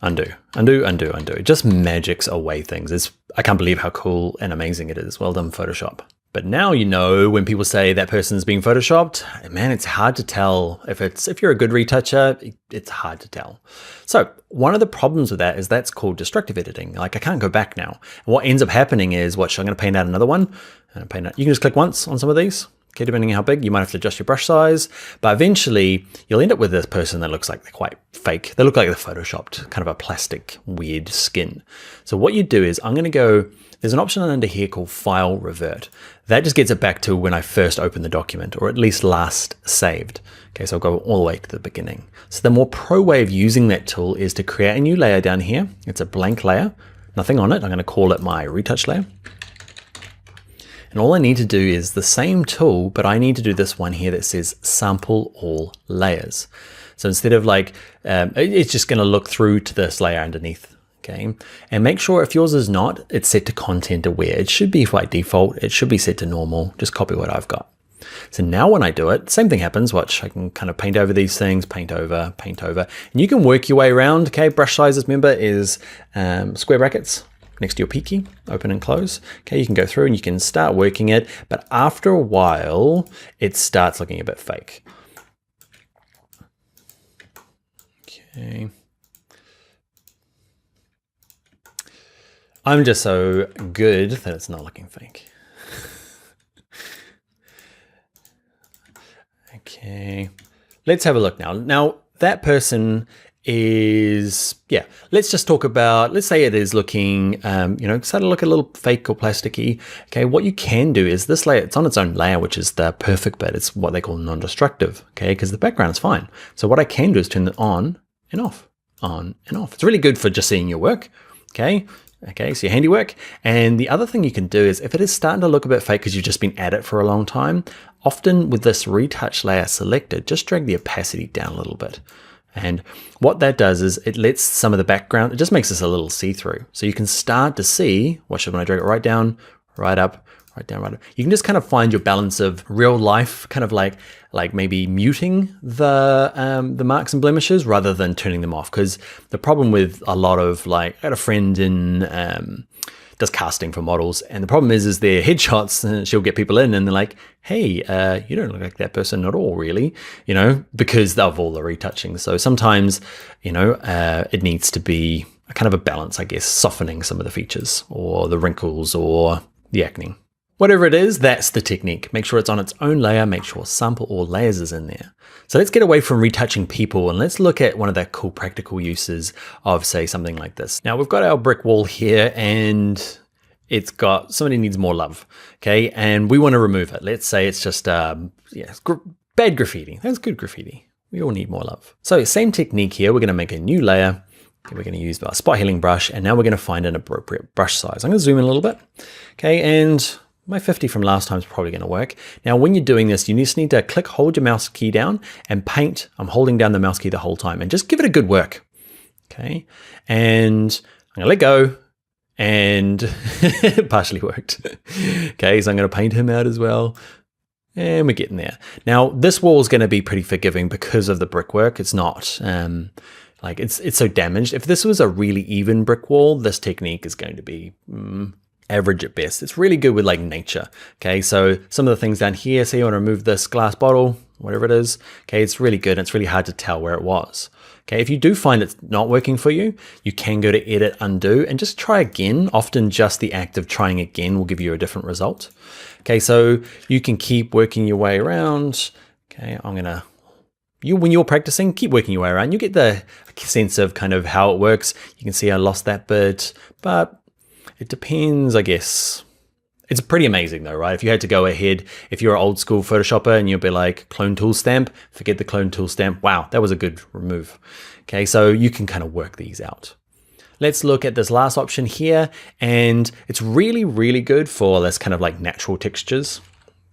undo, undo, undo, undo. It just magics away things. I can't believe how cool and amazing it is. Well done, Photoshop. But now you know when people say that person's being photoshopped, man, it's hard to tell. If you're a good retoucher, it's hard to tell. So one of the problems with that is that's called destructive editing. Like I can't go back now. And what ends up happening is, I'm going to paint out another one. And paint out. You can just click once on some of these. Okay, depending on how big, you might have to adjust your brush size, but eventually you'll end up with this person that looks like they're quite fake. They look like they're photoshopped, kind of a plastic, weird skin. So what you do is there's an option under here called File Revert. That just gets it back to when I first opened the document, or at least last saved. Okay, so I'll go all the way to the beginning. So the more pro way of using that tool is to create a new layer down here. It's a blank layer, nothing on it. I'm going to call it my retouch layer. And all I need to do is the same tool, but I need to do this one here that says sample all layers. So instead of it's just going to look through to this layer underneath. Okay. And make sure if yours is not, it's set to content aware. It should be by default. It should be set to normal. Just copy what I've got. So now when I do it, same thing happens. Watch, I can kind of paint over these things, paint over, and you can work your way around. Okay. Brush sizes, remember, is square brackets next to your P key, open and close. Okay, you can go through and you can start working it, but after a while, it starts looking a bit fake. Okay. I'm just so good that it's not looking fake. Okay, let's have a look now. Now, that person is, yeah, let's just talk about, let's say it is looking, you know, starting to look a little fake or plasticky. Okay, what you can do is this layer, it's on its own layer, which is the perfect bit. It's what they call non-destructive, okay, because the background is fine. So what I can do is turn it on and off, on and off. It's really good for just seeing your work, okay? Okay, so your handiwork. And the other thing you can do is if it is starting to look a bit fake because you've just been at it for a long time, often with this retouch layer selected, just drag the opacity down a little bit. And what that does is it lets some of the background, it just makes this a little see-through. So you can start to see, watch it when I drag it right down, right up, right down, right up. You can just kind of find your balance of real life, kind of like maybe muting the marks and blemishes rather than turning them off. Because the problem with a lot of I had a friend in, does casting for models, and the problem is their headshots, she'll get people in and they're like, hey, you don't look like that person at all, really, you know, because of all the retouching. So sometimes, you know, it needs to be a kind of a balance, I guess, softening some of the features or the wrinkles or the acne. Whatever it is, that's the technique. Make sure it's on its own layer, make sure sample or layers is in there. So let's get away from retouching people and let's look at one of the cool practical uses of, say, something like this. Now we've got our brick wall here and it's got, somebody needs more love, okay? And we want to remove it. Let's say it's just, bad graffiti. That's good graffiti. We all need more love. So same technique here. We're going to make a new layer. We're going to use our spot healing brush and now we're going to find an appropriate brush size. I'm going to zoom in a little bit, okay? And my 50 from last time is probably going to work. Now, when you're doing this, you just need to hold your mouse key down and paint. I'm holding down the mouse key the whole time and just give it a good work. Okay. And I'm going to let go and it partially worked. Okay. So I'm going to paint him out as well. And we're getting there. Now, this wall is going to be pretty forgiving because of the brickwork. It's not it's so damaged. If this was a really even brick wall, this technique is going to be average at best. It's really good with nature. Okay, so some of the things down here, so you want to remove this glass bottle, whatever it is. Okay, it's really good. It's really hard to tell where it was. Okay, if you do find it's not working for you, you can go to edit, undo, and just try again. Often just the act of trying again will give you a different result. Okay, so you can keep working your way around. Okay, when you're practicing, keep working your way around. You get the sense of kind of how it works. You can see I lost that bit, but it depends, I guess. It's pretty amazing though, right? If you had to go ahead, if you're an old school Photoshopper and you'll be like clone tool stamp, forget the clone tool stamp. Wow, that was a good remove. Okay, so you can kind of work these out. Let's look at this last option here. And it's really, really good for this kind of natural textures.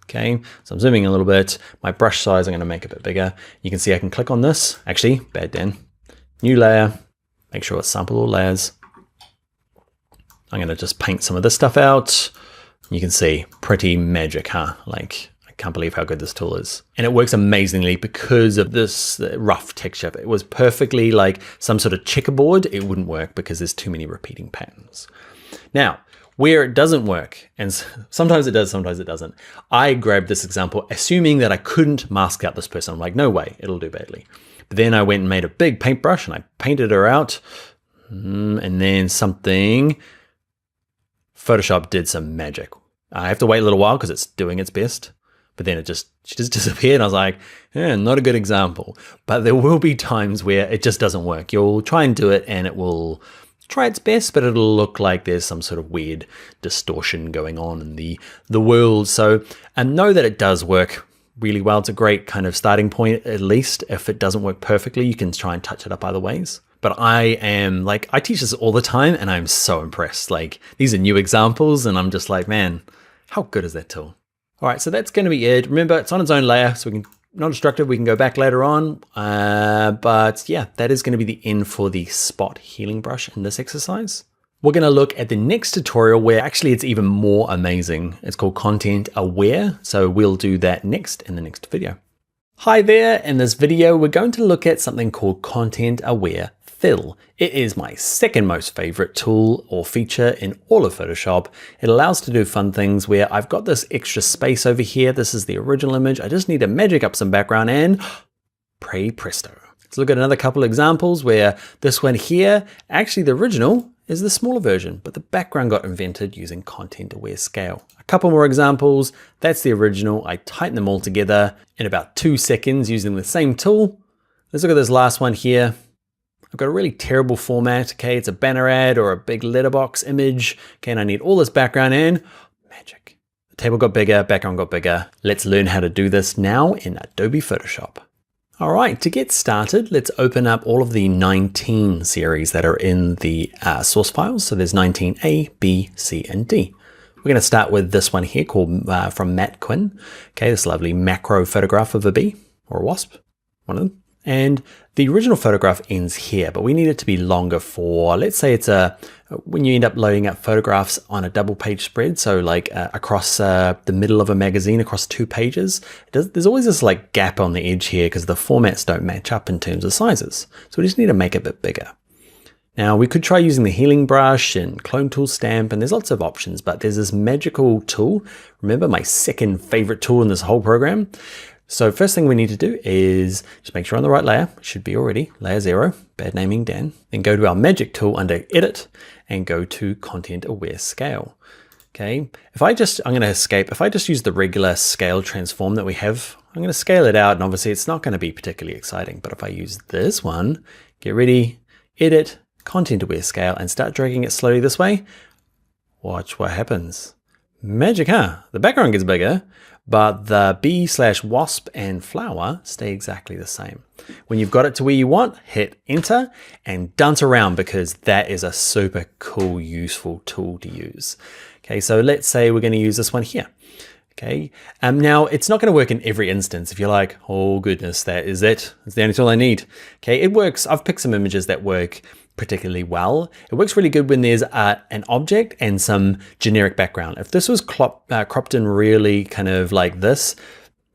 Okay, so I'm zooming a little bit. My brush size, I'm gonna make a bit bigger. You can see I can click on this. Actually, bad Dan. New layer, make sure it's sample all layers. I'm going to just paint some of this stuff out. You can see pretty magic, huh? I can't believe how good this tool is. And it works amazingly because of this rough texture. If it was perfectly some sort of checkerboard, it wouldn't work because there's too many repeating patterns. Now, where it doesn't work, and sometimes it does, sometimes it doesn't. I grabbed this example, assuming that I couldn't mask out this person. I'm like, no way, it'll do badly. But then I went and made a big paintbrush and I painted her out. And then Photoshop did some magic. I have to wait a little while because it's doing its best, but then she just disappeared. And I was like, not a good example. But there will be times where it just doesn't work. You'll try and do it and it will try its best, but it'll look like there's some sort of weird distortion going on in the world. So, and know that it does work really well. It's a great kind of starting point, at least. If it doesn't work perfectly, you can try and touch it up other ways. But I teach this all the time and I'm so impressed. These are new examples and I'm just like, man, how good is that tool? All right, so that's going to be it. Remember, it's on its own layer, so we can non-destructive, we can go back later on. But yeah, that is going to be the end for the spot healing brush in this exercise. We're going to look at the next tutorial where actually it's even more amazing. It's called Content Aware. So we'll do that next in the next video. Hi there, in this video, we're going to look at something called Content Aware Fill. It is my second most favorite tool or feature in all of Photoshop. It allows to do fun things where I've got this extra space over here. This is the original image. I just need to magic up some background and pray presto. Let's look at another couple examples where this one here, actually the original is the smaller version, but the background got invented using Content Aware Scale. A couple more examples. That's the original. I tighten them all together in about 2 seconds using the same tool. Let's look at this last one here. I've got a really terrible format, okay? It's a banner ad or a big letterbox image, okay? And I need all this background in. Magic. The table got bigger, background got bigger. Let's learn how to do this now in Adobe Photoshop. All right, to get started, let's open up all of the 19 series that are in the source files. So there's 19A, B, C, and D. We're going to start with this one here called from Matt Quinn. Okay, this lovely macro photograph of a bee or a wasp, one of them. And the original photograph ends here, but we need it to be longer for, let's say it's when you end up loading up photographs on a double page spread, so like across the middle of a magazine, across 2 pages, there's always this like gap on the edge here because the formats don't match up in terms of sizes. So we just need to make it a bit bigger. Now we could try using the healing brush and clone tool stamp, and there's lots of options, but there's this magical tool. Remember, my second favorite tool in this whole program. So first thing we need to do is just make sure on the right layer, should be already layer 0, bad naming Dan. Then go to our magic tool under edit and go to content aware scale. Okay, if I just use the regular scale transform that we have, I'm going to scale it out, and obviously it's not going to be particularly exciting, but if I use this one, get ready, edit, content aware scale, and start dragging it slowly this way, watch what happens. Magic, huh? The background gets bigger, but the bee/wasp and flower stay exactly the same. When you've got it to where you want, hit enter and dance around, because that is a super cool, useful tool to use. Okay, so let's say we're going to use this one here. Okay, now it's not going to work in every instance. If you're like, oh goodness, that is it. It's the only tool I need. Okay, it works. I've picked some images that work particularly well. It works really good when there's an object and some generic background. If this was cropped in really kind of like this,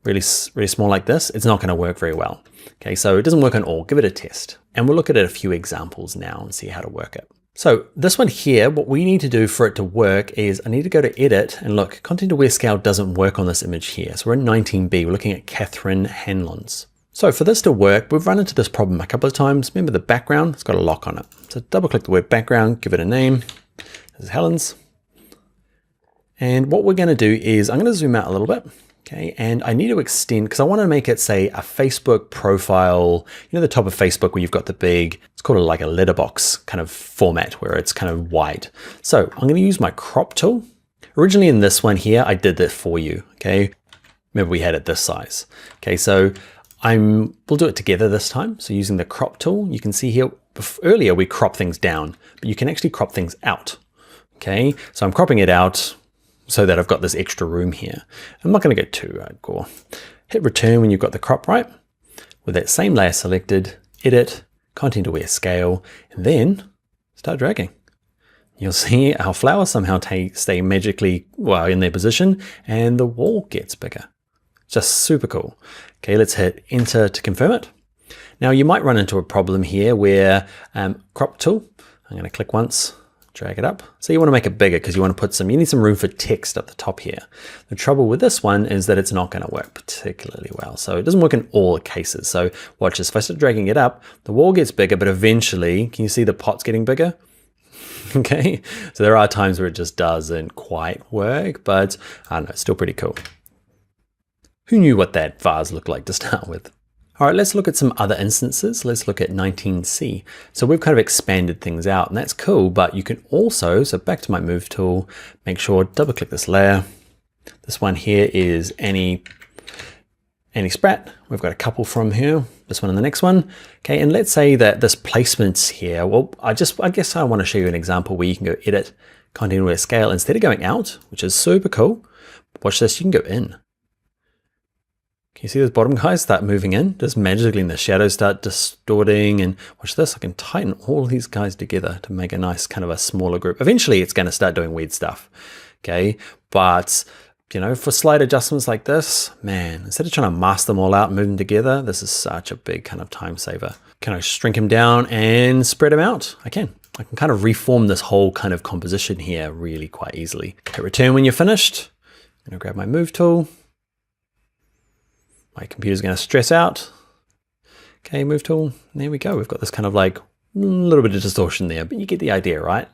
really small like this, it's not going to work very well. Okay, so it doesn't work on all. Give it a test. And we'll look at a few examples now and see how to work it. So this one here, what we need to do for it to work is I need to go to edit and look, content aware scale doesn't work on this image here. So we're in 19B, we're looking at Catherine Hanlon's. So for this to work, we've run into this problem a couple of times. Remember the background, it's got a lock on it. So double click the word background, give it a name. This is Helen's. And what we're going to do is I'm going to zoom out a little bit. Okay, and I need to extend, because I want to make it, say, a Facebook profile, you know, the top of Facebook where you've got the big, it's called like a letterbox kind of format where it's kind of wide. So I'm going to use my crop tool. Originally in this one here, I did that for you. Okay, remember we had it this size. Okay, so we'll do it together this time. So using the crop tool, you can see here, earlier we crop things down, but you can actually crop things out. Okay, so I'm cropping it out so that I've got this extra room here. I'm not going to go too hardcore. Hit return when you've got the crop right. With that same layer selected, edit, content aware scale, and then start dragging. You'll see our flowers somehow stay magically in their position, and the wall gets bigger. Just super cool. Okay, let's hit enter to confirm it. Now you might run into a problem here where crop tool, I'm going to click once, drag it up. So you want to make it bigger because you want to you need some room for text at the top here. The trouble with this one is that it's not going to work particularly well. So it doesn't work in all cases. So watch this. If I start dragging it up, the wall gets bigger, but eventually, can you see the pot's getting bigger? Okay, so there are times where it just doesn't quite work, but I don't know, it's still pretty cool. Who knew what that vase looked like to start with? All right, let's look at some other instances. Let's look at 19C. So we've kind of expanded things out, and that's cool, but you can also, so back to my move tool, make sure, double click this layer. This one here is Annie Spratt. We've got a couple from here, this one and the next one. Okay, and let's say that this placement's here. Well, I guess I want to show you an example where you can go edit, content aware scale. Instead of going out, which is super cool, watch this, you can go in. Can you see those bottom guys start moving in? Just magically, and the shadows start distorting. And watch this, I can tighten all these guys together to make a nice kind of a smaller group. Eventually, it's going to start doing weird stuff. Okay, but you know, for slight adjustments like this, man, instead of trying to mask them all out and move them together, this is such a big kind of time saver. Can I shrink them down and spread them out? I can kind of reform this whole kind of composition here really quite easily. Hit return when you're finished. I'm going to grab my move tool. My computer's going to stress out. Okay, move tool. There we go. We've got this kind of like a little bit of distortion there, but you get the idea, right?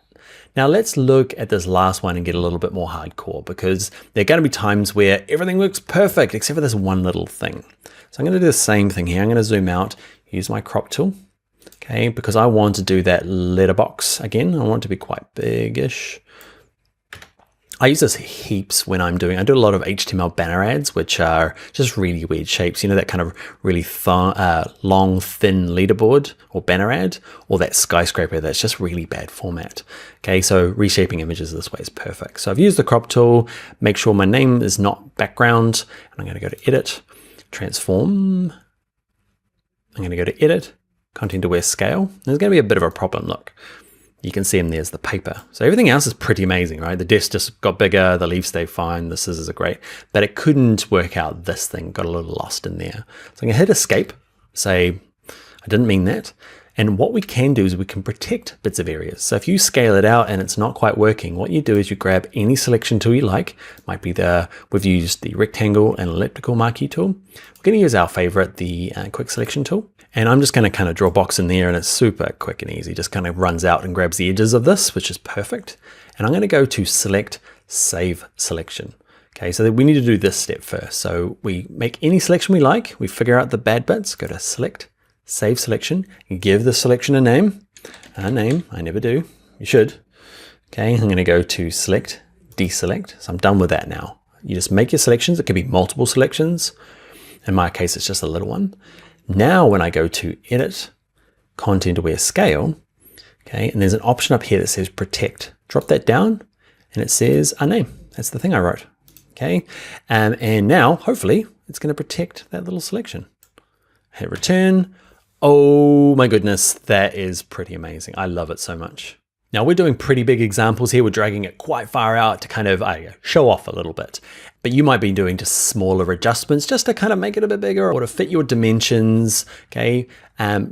Now let's look at this last one and get a little bit more hardcore, because there are going to be times where everything looks perfect except for this one little thing. So I'm going to do the same thing here. I'm going to zoom out, use my crop tool. Okay, because I want to do that letterbox again. I want it to be quite big-ish. I use this heaps when I do a lot of HTML banner ads, which are just really weird shapes. You know, that kind of really long, thin leaderboard or banner ad, or that skyscraper that's just really bad format. Okay, so reshaping images this way is perfect. So I've used the crop tool, make sure my name is not background, and I'm going to go to edit, transform. I'm going to go to edit, content aware scale. There's going to be a bit of a problem, look. You can see them there's the paper. So everything else is pretty amazing, right? The desk just got bigger, the leaves stay fine, the scissors are great, but it couldn't work out this thing, got a little lost in there. So I'm gonna hit escape, say, I didn't mean that. And what we can do is we can protect bits of areas. So if you scale it out and it's not quite working, what you do is you grab any selection tool you like. Might be we've used the rectangle and elliptical marquee tool. We're gonna use our favorite, the quick selection tool. And I'm just going to kind of draw a box in there, and it's super quick and easy. Just kind of runs out and grabs the edges of this, which is perfect. And I'm going to go to select, save selection. Okay, so we need to do this step first. So we make any selection we like. We figure out the bad bits, go to select, save selection, give the selection a name. I never do. You should. Okay, I'm going to go to select, deselect. So I'm done with that now. You just make your selections. It could be multiple selections. In my case, it's just a little one. Now, when I go to edit, content aware scale, okay, and there's an option up here that says protect. Drop that down and it says a name. That's the thing I wrote, okay? And now, hopefully, it's gonna protect that little selection. Hit return. Oh my goodness, that is pretty amazing. I love it so much. Now we're doing pretty big examples here. We're dragging it quite far out to kind of show off a little bit, but you might be doing just smaller adjustments just to kind of make it a bit bigger or to fit your dimensions. Okay,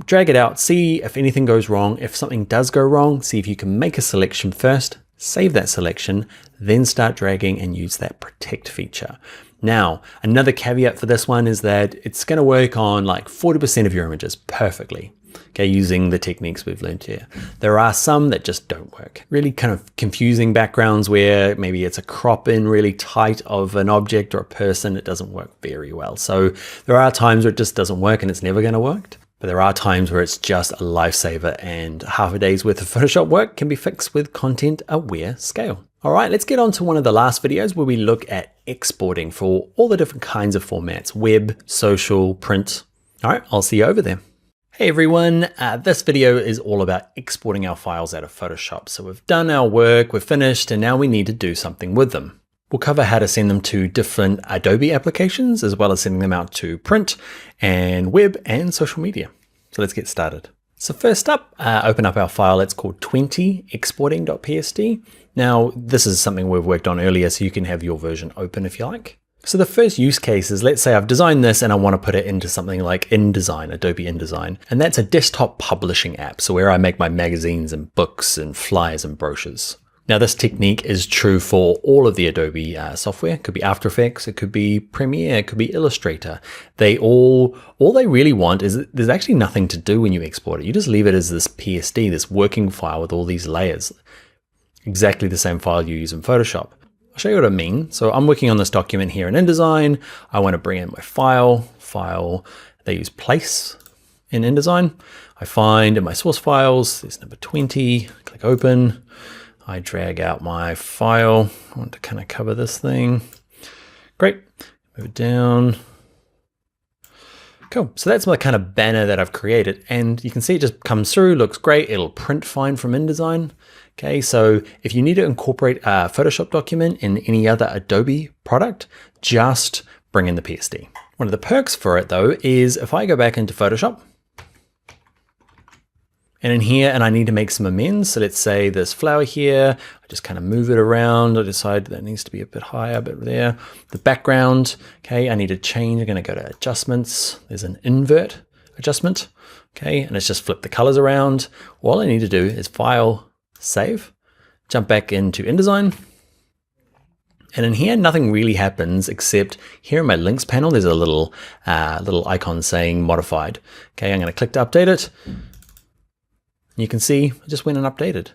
drag it out, see if anything goes wrong. If something does go wrong, see if you can make a selection first, save that selection, then start dragging and use that protect feature. Now, another caveat for this one is that it's going to work on like 40% of your images perfectly. Okay, using the techniques we've learned here. There are some that just don't work. Really kind of confusing backgrounds where maybe it's a crop in really tight of an object or a person. It doesn't work very well. So there are times where it just doesn't work and it's never going to work. But there are times where it's just a lifesaver and half a day's worth of Photoshop work can be fixed with content aware scale. All right, let's get on to one of the last videos where we look at exporting for all the different kinds of formats, web, social, print. All right, I'll see you over there. Hey everyone, this video is all about exporting our files out of Photoshop. So we've done our work, we're finished, and now we need to do something with them. We'll cover how to send them to different Adobe applications, as well as sending them out to print and web and social media. So let's get started. So first up, open up our file. It's called 20exporting.psd. Now, this is something we've worked on earlier, so you can have your version open if you like. So the first use case is, let's say I've designed this and I want to put it into something like InDesign, Adobe InDesign. And that's a desktop publishing app. So where I make my magazines and books and flyers and brochures. Now this technique is true for all of the Adobe software. It could be After Effects, it could be Premiere, it could be Illustrator. All they really want is, there's actually nothing to do when you export it. You just leave it as this PSD, this working file with all these layers. Exactly the same file you use in Photoshop. I'll show you what I mean. So I'm working on this document here in InDesign. I want to bring in my file. They use place in InDesign. I find in my source files, there's number 20, click open. I drag out my file. I want to kind of cover this thing. Great, move it down. Cool, so that's my kind of banner that I've created. And you can see it just comes through, looks great. It'll print fine from InDesign. Okay, so if you need to incorporate a Photoshop document in any other Adobe product, just bring in the PSD. One of the perks for it though is if I go back into Photoshop, and in here, and I need to make some amends. So let's say this flower here, I just kind of move it around. I decide that needs to be a bit higher, a bit there. The background, okay, I need to change. I'm gonna go to adjustments. There's an invert adjustment, okay, and it's just flip the colors around. All I need to do is file, save, jump back into InDesign. And in here, nothing really happens except here in my links panel, there's a little icon saying modified. Okay, I'm gonna click to update it. You can see I just went and updated.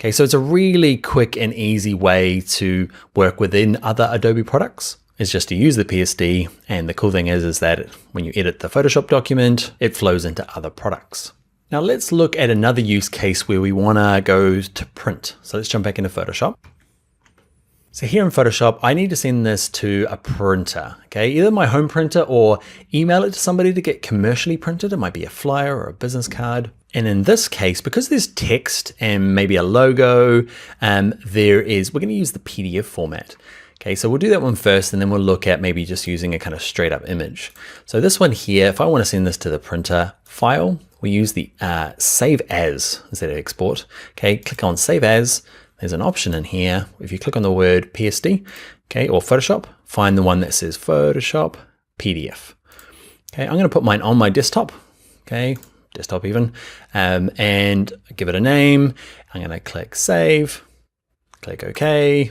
Okay, so it's a really quick and easy way to work within other Adobe products. It's just to use the PSD. And the cool thing is that when you edit the Photoshop document, it flows into other products. Now let's look at another use case where we want to go to print. So let's jump back into Photoshop. So here in Photoshop, I need to send this to a printer, okay? Either my home printer or email it to somebody to get commercially printed. It might be a flyer or a business card. And in this case, because there's text and maybe a logo, we're going to use the PDF format. Okay, so we'll do that one first, and then we'll look at maybe just using a kind of straight up image. So this one here, if I want to send this to the printer file, we use the save as instead of export. Okay, click on save as. There's an option in here. If you click on the word PSD, okay, or Photoshop, find the one that says Photoshop PDF. Okay, I'm going to put mine on my desktop. Okay, desktop even, and give it a name. I'm going to click save, click OK.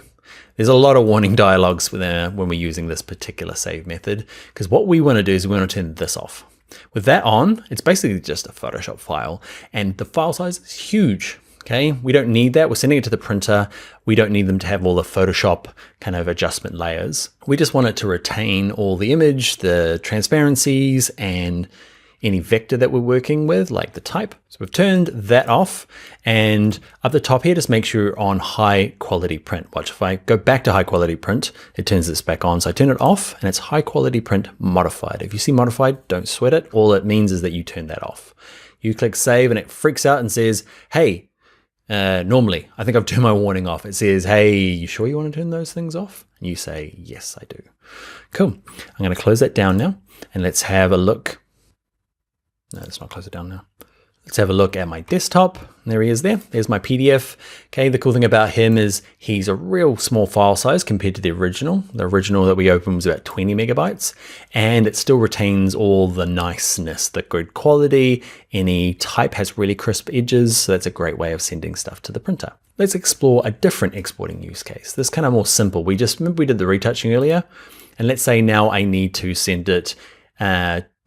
There's a lot of warning dialogues when we're using this particular save method, because what we want to do is we want to turn this off. With that on, it's basically just a Photoshop file, and the file size is huge. Okay, we don't need that. We're sending it to the printer. We don't need them to have all the Photoshop kind of adjustment layers. We just want it to retain all the image, the transparencies, and any vector that we're working with, like the type. So we've turned that off, and up the top here, just make sure you're on high quality print. Watch, if I go back to high quality print, it turns this back on. So I turn it off, and it's high quality print modified. If you see modified, don't sweat it. All it means is that you turn that off. You click save, and it freaks out and says, hey, normally, I think I've turned my warning off. It says, hey, you sure you want to turn those things off? And you say, yes, I do. Cool. I'm going to close that down now, and let's have a look. No, let's not close it down now. Let's have a look at my desktop. There he is there. There's my PDF. Okay, the cool thing about him is he's a real small file size compared to the original. The original that we opened was about 20 megabytes, and it still retains all the niceness, the good quality. Any type has really crisp edges, so that's a great way of sending stuff to the printer. Let's explore a different exporting use case. This is kind of more simple. Remember we did the retouching earlier, and let's say now I need to send it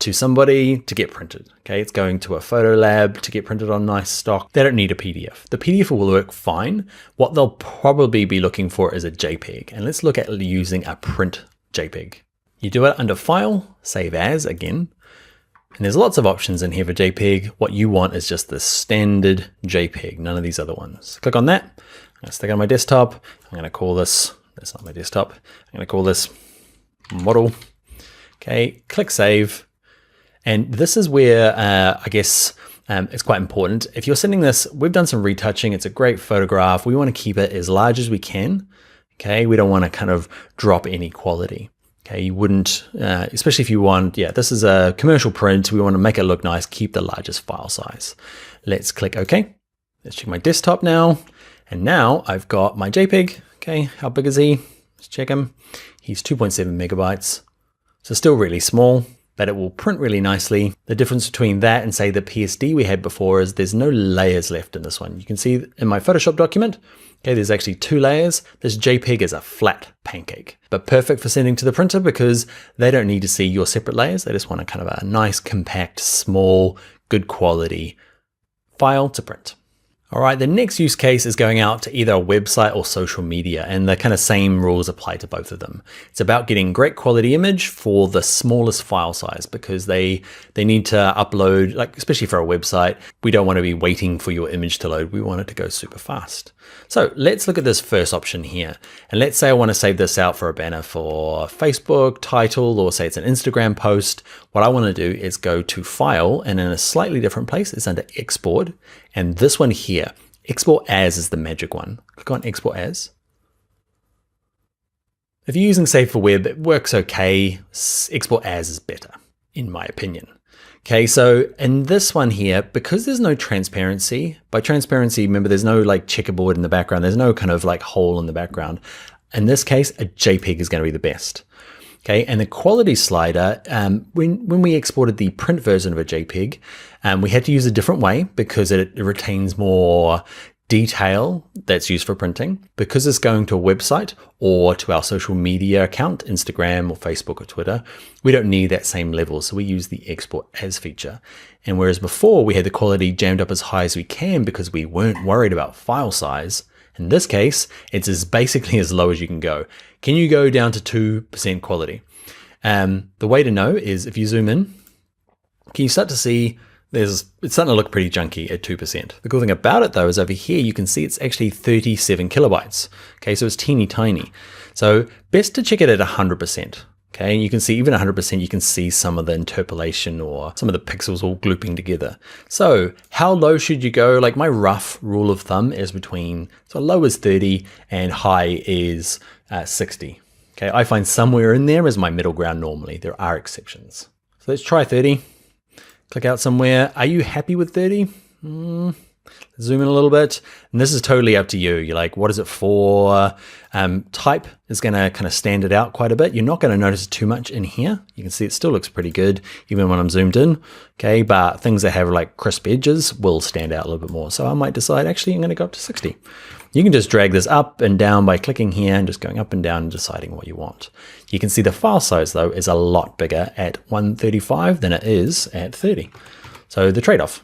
to somebody to get printed. Okay, it's going to a photo lab to get printed on nice stock. They don't need a PDF. The PDF will work fine. What they'll probably be looking for is a JPEG. And let's look at using a print JPEG. You do it under File, Save As again. And there's lots of options in here for JPEG. What you want is just the standard JPEG, none of these other ones. Click on that. I'm going to stick it on my desktop. I'm going to call this, that's not my desktop. I'm going to call this model. Okay, click Save. And this is where I guess it's quite important. If you're sending this, we've done some retouching. It's a great photograph. We want to keep it as large as we can. Okay, we don't want to kind of drop any quality. Okay, you wouldn't, especially if you want, this is a commercial print. We want to make it look nice, keep the largest file size. Let's click OK. Let's check my desktop now. And now I've got my JPEG. Okay, how big is he? Let's check him. He's 2.7 megabytes. So still really small, but it will print really nicely. The difference between that and say the PSD we had before is there's no layers left in this one. You can see in my Photoshop document, okay, there's actually 2 layers. This JPEG is a flat pancake, but perfect for sending to the printer because they don't need to see your separate layers. They just want a kind of a nice, compact, small, good quality file to print. All right, the next use case is going out to either a website or social media, and the kind of same rules apply to both of them. It's about getting great quality image for the smallest file size because they need to upload, like especially for a website, we don't want to be waiting for your image to load. We want it to go super fast. So let's look at this first option here. And let's say I want to save this out for a banner for Facebook, title, or say it's an Instagram post. What I want to do is go to File, and in a slightly different place, it's under Export. And this one here, Export As is the magic one. Click on Export As. If you're using Save for Web, it works okay. Export As is better, in my opinion. Okay, so in this one here, because there's no transparency, by transparency, remember there's no like checkerboard in the background, there's no kind of like hole in the background. In this case, a JPEG is going to be the best. Okay, and the quality slider, when we exported the print version of a JPEG, we had to use a different way because it retains more detail that's used for printing. Because it's going to a website or to our social media account, Instagram or Facebook or Twitter, we don't need that same level. So we use the Export As feature. And whereas before we had the quality jammed up as high as we can because we weren't worried about file size, in this case, it's basically as low as you can go. Can you go down to 2% quality? The way to know is if you zoom in, can you start to see it's starting to look pretty junky at 2%. The cool thing about it though is over here you can see it's actually 37 kilobytes. Okay, so it's teeny tiny. So best to check it at 100%. Okay, and you can see even 100%, you can see some of the interpolation or some of the pixels all glooping together. So how low should you go? Like my rough rule of thumb is between, so low is 30 and high is 60. Okay, I find somewhere in there is my middle ground normally. There are exceptions. So let's try 30. Click out somewhere. Are you happy with 30? Zoom in a little bit, and this is totally up to you. You're like, what is it for? Type is going to kind of stand it out quite a bit. You're not going to notice too much in here. You can see it still looks pretty good, even when I'm zoomed in. Okay, but things that have like crisp edges will stand out a little bit more. So I might decide, actually, I'm going to go up to 60. You can just drag this up and down by clicking here and just going up and down and deciding what you want. You can see the file size, though, is a lot bigger at 135 than it is at 30. So the trade-off.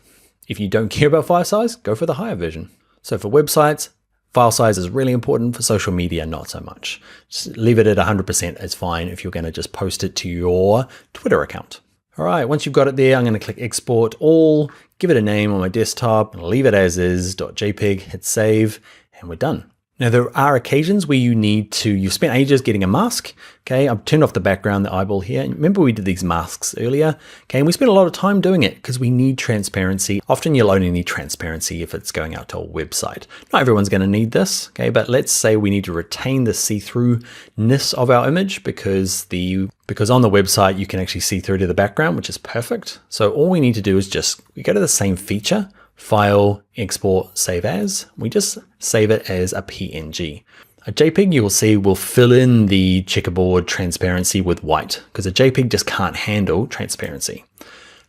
If you don't care about file size, go for the higher version. So for websites, file size is really important. For social media, not so much. Just leave it at 100% is fine if you're going to just post it to your Twitter account. All right, once you've got it there, I'm going to click Export All, give it a name on my desktop, and leave it as is, .jpg, hit save, and we're done. Now, there are occasions where you've spent ages getting a mask. Okay, I've turned off the background, the eyeball here. And remember we did these masks earlier? Okay, and we spent a lot of time doing it because we need transparency. Often you'll only need transparency if it's going out to a website. Not everyone's going to need this, okay, but let's say we need to retain the see-throughness of our image because on the website you can actually see through to the background, which is perfect. So all we need to do is we go to the same feature, File, Export, Save As. We just save it as a PNG. A JPEG, you will see, will fill in the checkerboard transparency with white because a JPEG just can't handle transparency.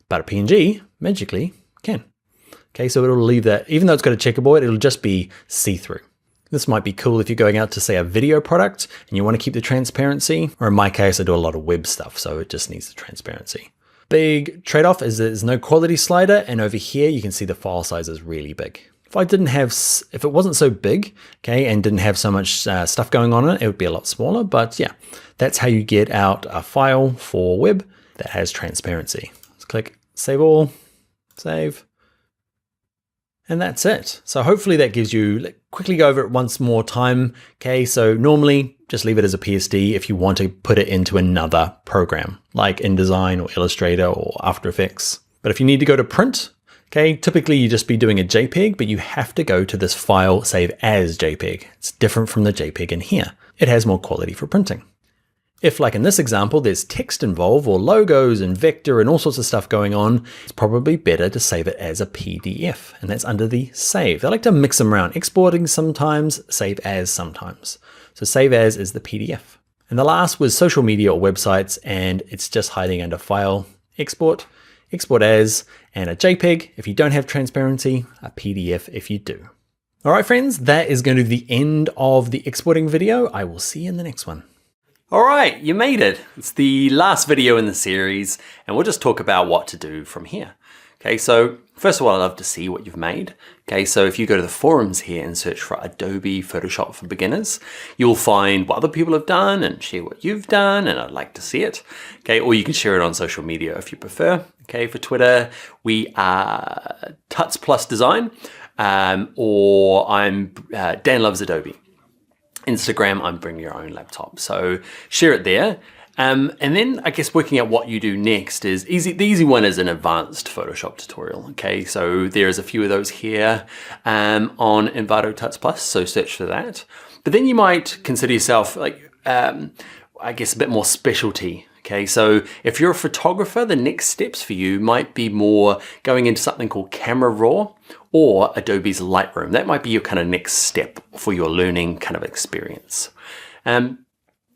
But a PNG, magically, can. Okay, so it'll leave that, even though it's got a checkerboard, it'll just be see-through. This might be cool if you're going out to, say, a video product and you want to keep the transparency, or in my case, I do a lot of web stuff, so it just needs the transparency. Big trade-off is there's no quality slider, and over here you can see the file size is really big. If it wasn't so big, okay, and didn't have so much stuff going on in it, it would be a lot smaller. But yeah, that's how you get out a file for web that has transparency. Let's click Save All, Save, and that's it. So hopefully that gives you, quickly go over it once more time. Okay, so normally just leave it as a PSD if you want to put it into another program like InDesign or Illustrator or After Effects. But if you need to go to print, okay, typically you just be doing a JPEG, but you have to go to this file, Save As JPEG. It's different from the JPEG in here. It has more quality for printing. If, like in this example, there's text involved or logos and vector and all sorts of stuff going on, it's probably better to save it as a PDF, and that's under the Save. They like to mix them around, exporting sometimes, Save As sometimes. So Save As is the PDF. And the last was social media or websites, and it's just hiding under File, Export, Export As, and a JPEG if you don't have transparency, a PDF if you do. All right, friends, that is going to be the end of the exporting video. I will see you in the next one. All right, you made it. It's the last video in the series, and we'll just talk about what to do from here. Okay, so first of all, I'd love to see what you've made. Okay, so if you go to the forums here and search for Adobe Photoshop for Beginners, you'll find what other people have done and share what you've done, and I'd like to see it. Okay, or you can share it on social media if you prefer. Okay, for Twitter, we are Tuts Plus Design, or I'm Dan Loves Adobe. Instagram, I'm Bring Your Own Laptop. So share it there. And then I guess working out what you do next is easy. The easy one is an advanced Photoshop tutorial. Okay, so there's a few of those here on Envato Tuts Plus, so search for that. But then you might consider yourself like, I guess a bit more specialty. Okay, so if you're a photographer, the next steps for you might be more going into something called Camera Raw or Adobe's Lightroom. That might be your kind of next step for your learning kind of experience.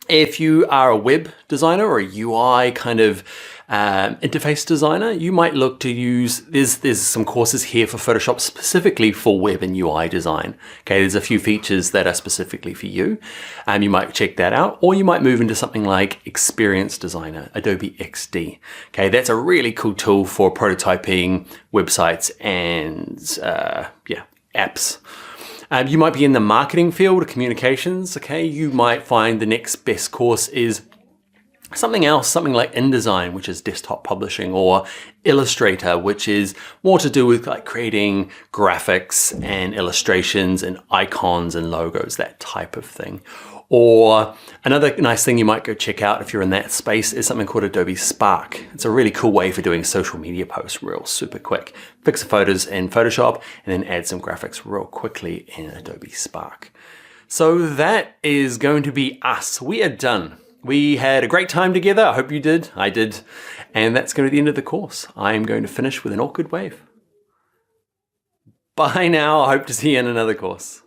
If you are a web designer or a UI kind of interface designer, you might look to use, there's some courses here for Photoshop specifically for web and UI design. Okay, there's a few features that are specifically for you. You might check that out, or you might move into something like Experience Designer, Adobe XD. Okay, that's a really cool tool for prototyping websites and apps. You might be in the marketing field or communications. Okay, you might find the next best course is Something else, something like InDesign, which is desktop publishing, or Illustrator, which is more to do with like creating graphics and illustrations and icons and logos, that type of thing. Or another nice thing you might go check out if you're in that space is something called Adobe Spark. It's a really cool way for doing social media posts real super quick. Fix the photos in Photoshop and then add some graphics real quickly in Adobe Spark. So that is going to be us. We are done. We had a great time together. I hope you did. I did. And that's going to be the end of the course. I am going to finish with an awkward wave. Bye now. I hope to see you in another course.